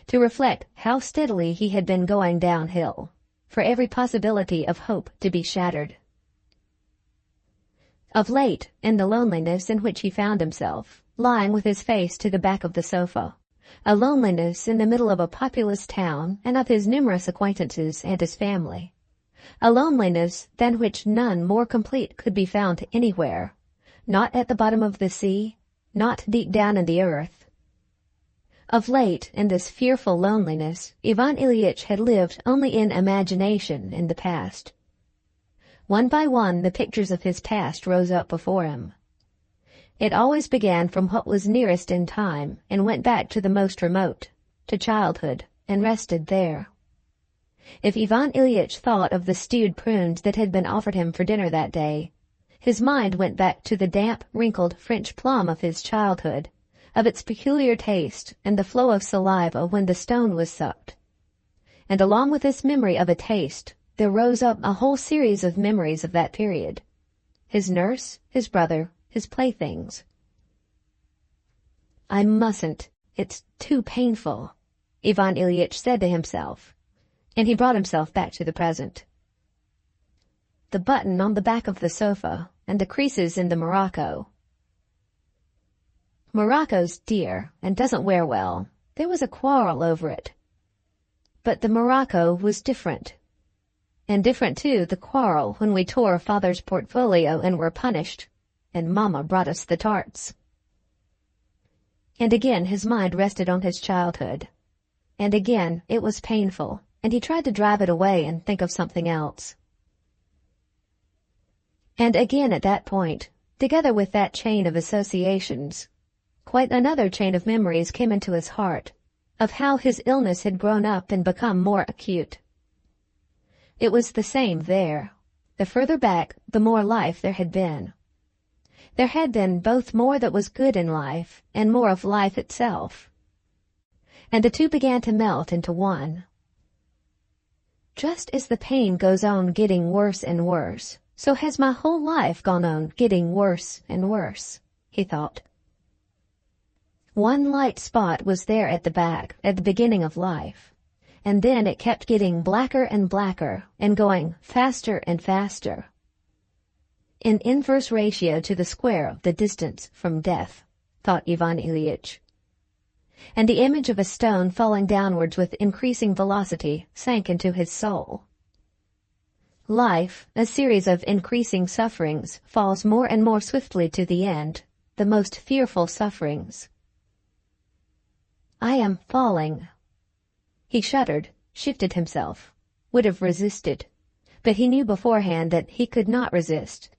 to reflect how steadily he had been going downhill, for every possibility of hope to be shattered. Of late, in the loneliness in which he found himself, lying with his face to the back of the sofa, a loneliness in the middle of a populous town and of his numerous acquaintances and his family, a loneliness than which none more complete could be found anywhere, not at the bottom of the sea, not deep down in the earth. Of late, in this fearful loneliness, Ivan Ilyich had lived only in imagination in the past. One by one the pictures of his past rose up before him. It always began from what was nearest in time and went back to the most remote, to childhood, and rested there. If Ivan Ilyich thought of the stewed prunes that had been offered him for dinner that day, his mind went back to the damp, wrinkled French plum of his childhood, of its peculiar taste and the flow of saliva when the stone was sucked. And along with this memory of a taste, there rose up a whole series of memories of that period. His nurse, his brother, his playthings. "I mustn't. It's too painful," Ivan Ilyich said to himself, and he brought himself back to the present. The button on the back of the sofa, and the creases in the morocco. Morocco's dear, and doesn't wear well. There was a quarrel over it. But the morocco was different. And different, too, the quarrel when we tore Father's portfolio and were punished, and Mama brought us the tarts. And again his mind rested on his childhood. And again it was painful, and he tried to drive it away and think of something else. And again at that point, together with that chain of associations, quite another chain of memories came into his heart, of how his illness had grown up and become more acute. It was the same there. The further back, the more life there had been. There had been both more that was good in life and more of life itself. And the two began to melt into one. Just as the pain goes on getting worse and worse, so has my whole life gone on getting worse and worse, he thought. One light spot was there at the back, at the beginning of life, and then it kept getting blacker and blacker and going faster and faster, in inverse ratio to the square of the distance from death, thought Ivan Ilyich. And the image of a stone falling downwards with increasing velocity sank into his soul. Life, a series of increasing sufferings, falls more and more swiftly to the end, the most fearful sufferings. I am falling. He shuddered, shifted himself, would have resisted, but he knew beforehand that he could not resist.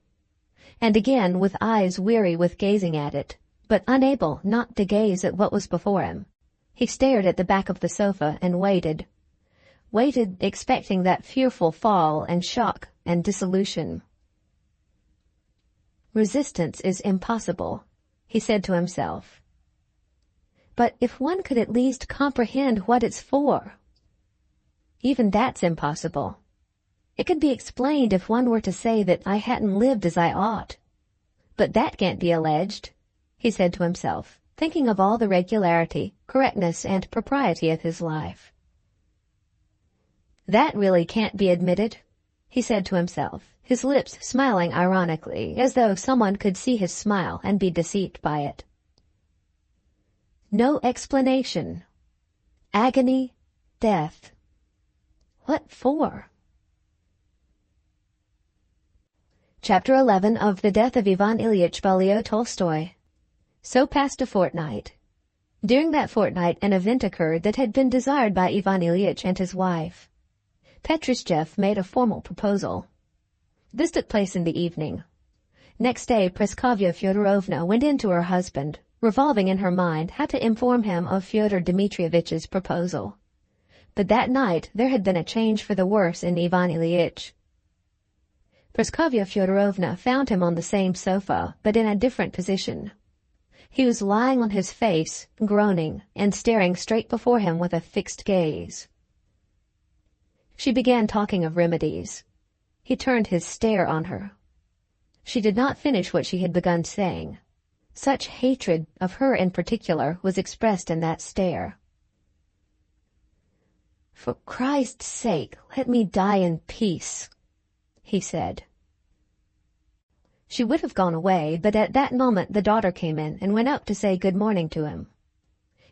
And again, with eyes weary with gazing at it, but unable not to gaze at what was before him, he stared at the back of the sofa and waited expecting that fearful fall and shock and dissolution. Resistance is impossible, he said to himself. But if one could at least comprehend what it's for. Even that's impossible. It could be explained if one were to say that I hadn't lived as I ought. But that can't be alleged, he said to himself, thinking of all the regularity, correctness, and propriety of his life. That really can't be admitted, he said to himself, his lips smiling ironically, as though someone could see his smile and be deceived by it. No explanation. Agony, death. What for? Chapter 11 of The Death of Ivan Ilyich by Leo Tolstoy. So passed a fortnight. During that fortnight an event occurred that had been desired by Ivan Ilyich and his wife. Petrushchev made a formal proposal. This took place in the evening. Next day Praskovya Fyodorovna went in to her husband, revolving in her mind how to inform him of Fyodor Dmitrievich's proposal. But that night there had been a change for the worse in Ivan Ilyich. Praskovya Fyodorovna found him on the same sofa, but in a different position. He was lying on his face, groaning, and staring straight before him with a fixed gaze. She began talking of remedies. He turned his stare on her. She did not finish what she had begun saying. Such hatred of her in particular was expressed in that stare. "For Christ's sake, let me die in peace," he said. She would have gone away, but at that moment the daughter came in and went up to say good morning to him.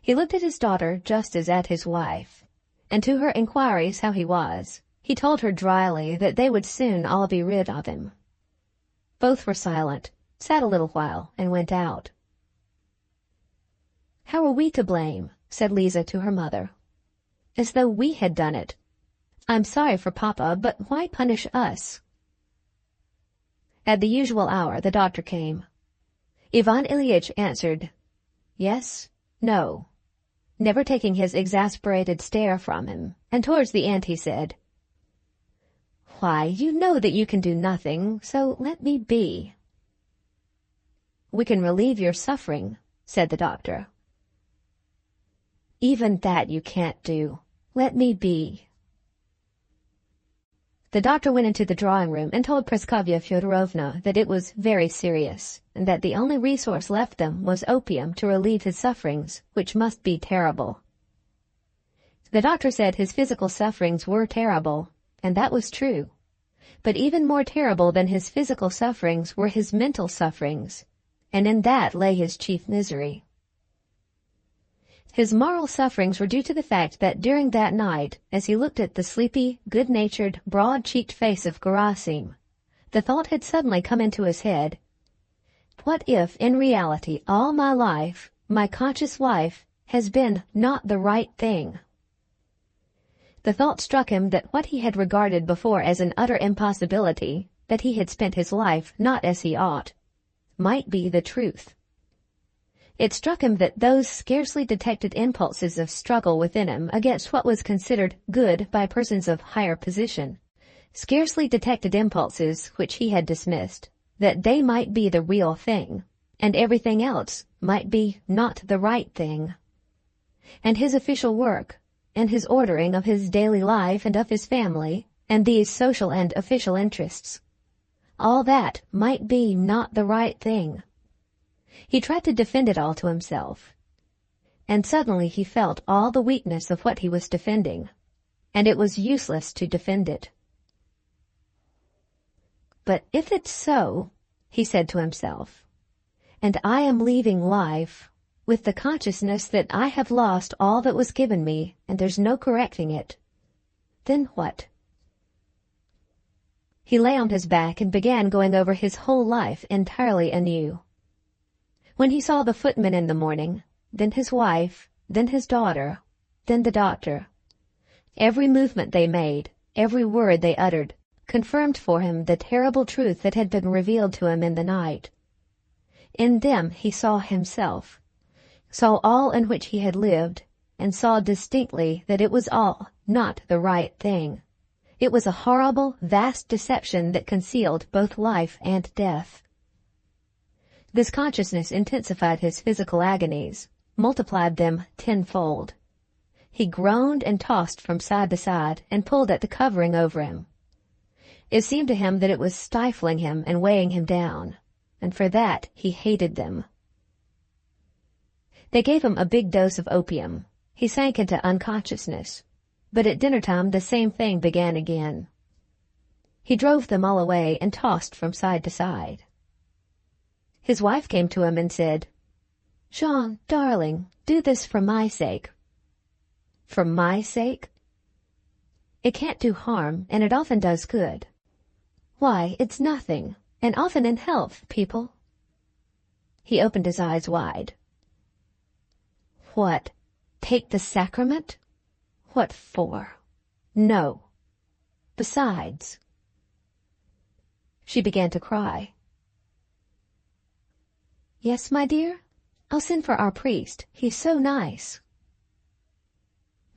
He looked at his daughter just as at his wife, and to her inquiries how he was, he told her dryly that they would soon all be rid of him. Both were silent, sat a little while, and went out. "How are we to blame?" said Lisa to her mother. "As though we had done it. I'm sorry for Papa, but why punish us?" At the usual hour the doctor came. Ivan Ilyich answered, "Yes, no," never taking his exasperated stare from him, and towards the end he said, "Why, you know that you can do nothing, so let me be." "We can relieve your suffering," said the doctor. "Even that you can't do. Let me be." The doctor went into the drawing-room and told Praskovya Fyodorovna that it was very serious, and that the only resource left them was opium to relieve his sufferings, which must be terrible. The doctor said his physical sufferings were terrible, and that was true. But even more terrible than his physical sufferings were his mental sufferings, and in that lay his chief misery. His moral sufferings were due to the fact that during that night, as he looked at the sleepy, good-natured, broad-cheeked face of Gerasim, the thought had suddenly come into his head, what if, in reality, all my life, my conscious life, has been not the right thing? The thought struck him that what he had regarded before as an utter impossibility, that he had spent his life not as he ought, might be the truth. It struck him that those scarcely detected impulses of struggle within him against what was considered good by persons of higher position, scarcely detected impulses which he had dismissed, that they might be the real thing, and everything else might be not the right thing. And his official work, and his ordering of his daily life and of his family, and these social and official interests, all that might be not the right thing. He tried to defend it all to himself. and suddenly he felt all the weakness of what he was defending, and it was useless to defend it. But if it's so, he said to himself, and I am leaving life with the consciousness that I have lost all that was given me and there's no correcting it, then what? He lay on his back and began going over his whole life entirely anew. When he saw the footman in the morning, then his wife, then his daughter, then the doctor, every movement they made, every word they uttered, confirmed for him the terrible truth that had been revealed to him in the night. In them he saw himself, saw all in which he had lived, and saw distinctly that it was all not the right thing. It was a horrible, vast deception that concealed both life and death. This consciousness intensified his physical agonies, multiplied them tenfold. He groaned and tossed from side to side and pulled at the covering over him. It seemed to him that it was stifling him and weighing him down, and for that he hated them. They gave him a big dose of opium. He sank into unconsciousness, but at dinner time the same thing began again. He drove them all away and tossed from side to side. His wife came to him and said, "Jean, darling, do this for my sake." "For my sake?" "It can't do harm, and it often does good." "Why, it's nothing, and often in health, people." He opened his eyes wide. "What, take the sacrament? What for? No. Besides—" She began to cry. "Yes, my dear? I'll send for our priest. He's so nice."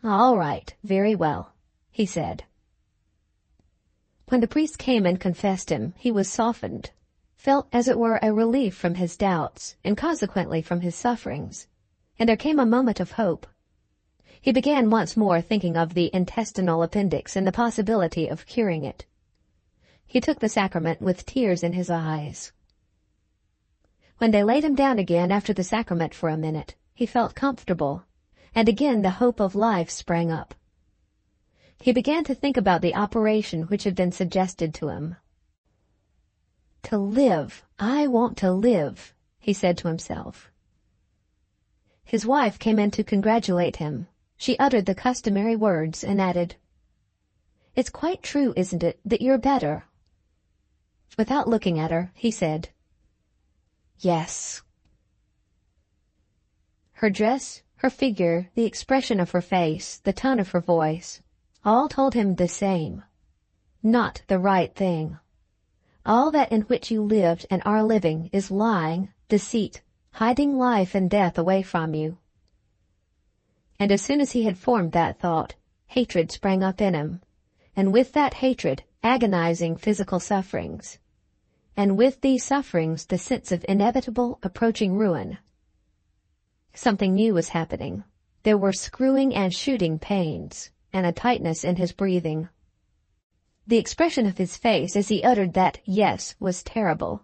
"All right, very well," he said. When the priest came and confessed him, he was softened, felt as it were a relief from his doubts, and consequently from his sufferings, and there came a moment of hope. He began once more thinking of the intestinal appendix and the possibility of curing it. He took the sacrament with tears in his eyes. When they laid him down again after the sacrament for a minute, he felt comfortable, and again the hope of life sprang up. He began to think about the operation which had been suggested to him. "To live, I want to live," he said to himself. His wife came in to congratulate him. She uttered the customary words and added, "It's quite true, isn't it, that you're better?" Without looking at her, he said, "Yes." Her dress, her figure, the expression of her face, the tone of her voice, all told him the same. Not the right thing. All that in which you lived and are living is lying, deceit, hiding life and death away from you. And as soon as he had formed that thought, hatred sprang up in him, and with that hatred, agonizing physical sufferings, and with these sufferings the sense of inevitable approaching ruin. Something new was happening. There were screwing and shooting pains, and a tightness in his breathing. The expression of his face as he uttered that yes was terrible.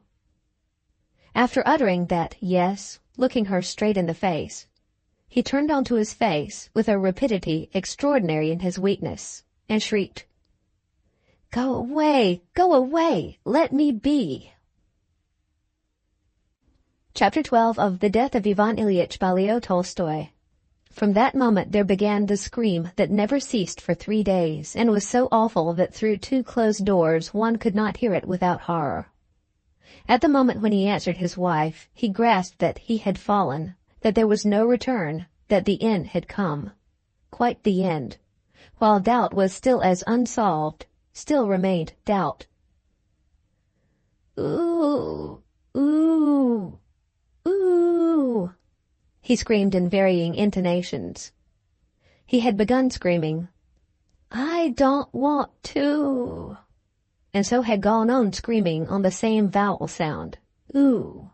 After uttering that yes, looking her straight in the face, he turned onto his face with a rapidity extraordinary in his weakness, and shrieked, "Go away! Go away! Let me be!" Chapter 12 of The Death of Ivan Ilyich by Leo Tolstoy. From that moment there began the scream that never ceased for 3 days, and was so awful that through 2 closed doors one could not hear it without horror. At the moment when he answered his wife, he grasped that he had fallen, that there was no return, that the end had come. Quite the end. While doubt was still as unsolved, still remained doubt. "Ooh, ooh, ooh," he screamed in varying intonations. He had begun screaming, "I don't want to," and so had gone on screaming on the same vowel sound, ooh.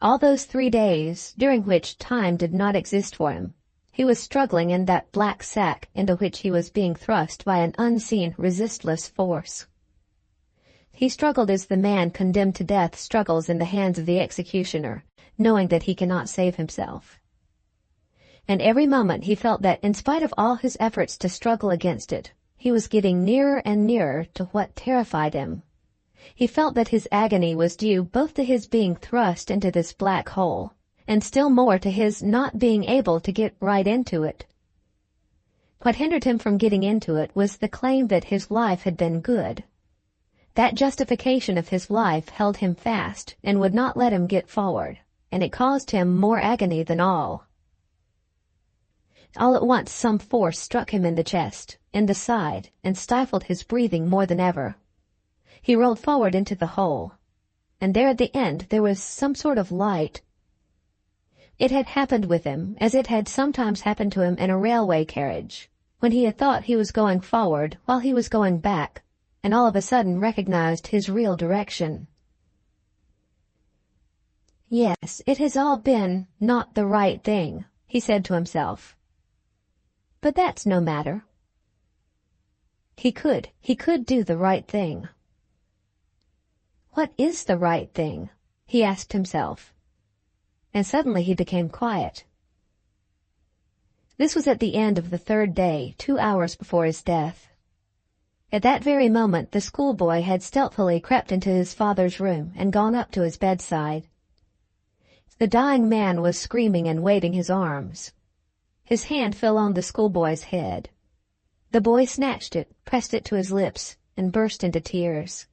All those 3 days, during which time did not exist for him, he was struggling in that black sack into which he was being thrust by an unseen, resistless force. He struggled as the man condemned to death struggles in the hands of the executioner, knowing that he cannot save himself. And every moment he felt that, in spite of all his efforts to struggle against it, he was getting nearer and nearer to what terrified him. He felt that his agony was due both to his being thrust into this black hole, and still more to his not being able to get right into it. What hindered him from getting into it was the claim that his life had been good. That justification of his life held him fast and would not let him get forward, and it caused him more agony than all. All at once some force struck him in the chest, in the side, and stifled his breathing more than ever. He rolled forward into the hole, and there at the end there was some sort of light. It had happened with him, as it had sometimes happened to him in a railway carriage, when he had thought he was going forward while he was going back, and all of a sudden recognized his real direction. Yes, it has all been not the right thing, he said to himself. But that's no matter. He could do the right thing. What is the right thing? He asked himself. And suddenly he became quiet. This was at the end of the third day, 2 hours before his death. At that very moment the schoolboy had stealthily crept into his father's room and gone up to his bedside. The dying man was screaming and waving his arms. His hand fell on the schoolboy's head. The boy snatched it, pressed it to his lips, and burst into tears.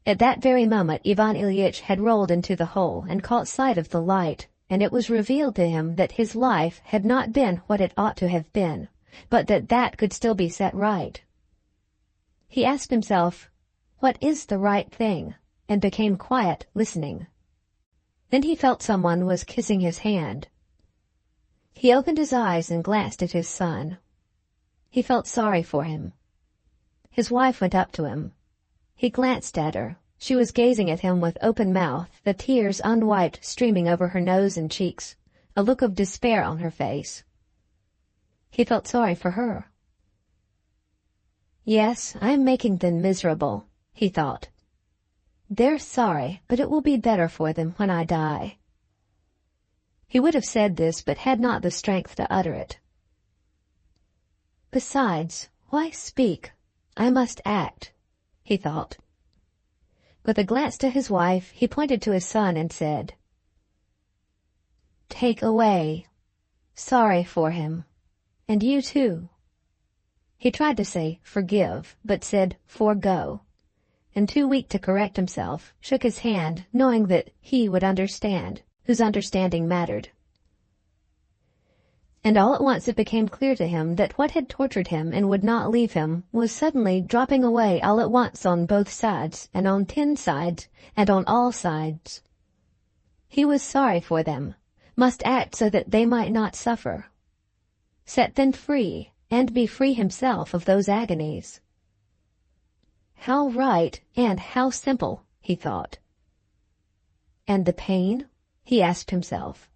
At that very moment Ivan Ilyich had rolled into the hole and caught sight of the light, and it was revealed to him that his life had not been what it ought to have been, but that could still be set right. He asked himself, "What is the right thing?" and became quiet, listening. Then he felt someone was kissing his hand. He opened his eyes and glanced at his son. He felt sorry for him. His wife went up to him. He glanced at her. She was gazing at him with open mouth, the tears unwiped streaming over her nose and cheeks, a look of despair on her face. He felt sorry for her. Yes, I am making them miserable, he thought. They're sorry, but it will be better for them when I die. He would have said this, but had not the strength to utter it. Besides, why speak? I must act, he thought. With a glance to his wife, he pointed to his son and said, "Take away. Sorry for him. And you too." He tried to say forgive, but said forego, and too weak to correct himself, shook his hand, knowing that he would understand, whose understanding mattered. And all at once it became clear to him that what had tortured him and would not leave him was suddenly dropping away all at once on both sides, and on 10 sides, and on all sides. He was sorry for them, must act so that they might not suffer. Set them free, and be free himself of those agonies. How right and how simple, he thought. And the pain? He asked himself.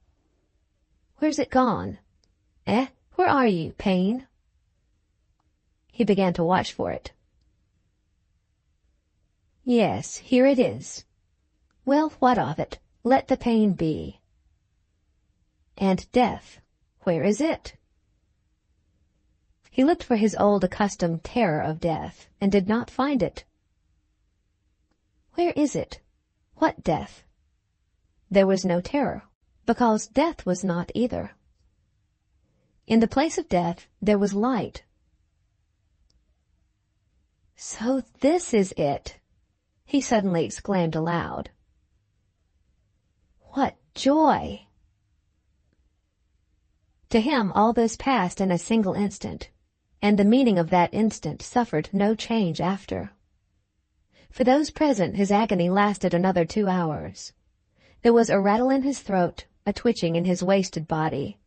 Where's it gone? Where are you, pain? He began to watch for it. Yes, here it is. Well, what of it? Let the pain be. And death, where is it? He looked for his old accustomed terror of death, and did not find it. Where is it? What death? There was no terror, because death was not either. In the place of death, there was light. So this is it, he suddenly exclaimed aloud. What joy! To him all this passed in a single instant, and the meaning of that instant suffered no change after. For those present his agony lasted another 2 hours. There was a rattle in his throat, a twitching in his wasted body.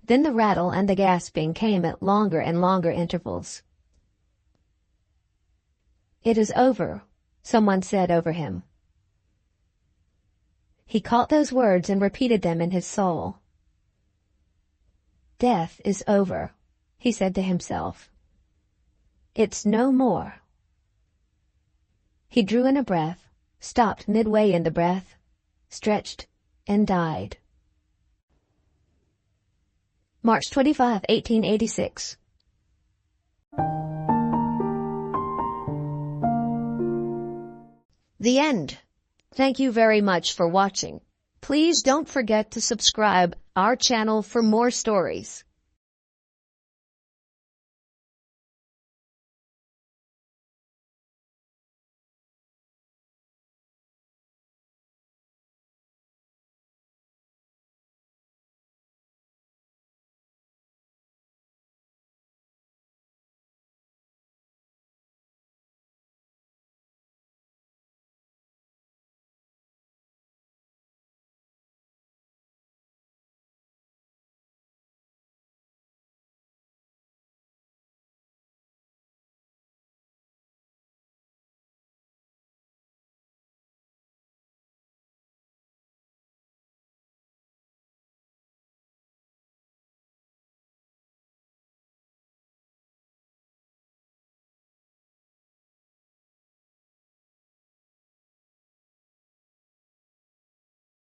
Then the rattle and the gasping came at longer and longer intervals. It is over, someone said over him. He caught those words and repeated them in his soul. Death is over, he said to himself. It's no more. He drew in a breath, stopped midway in the breath, stretched, and died. March 25, 1886. The end. Thank you very much for watching. Please don't forget to subscribe our channel for more stories.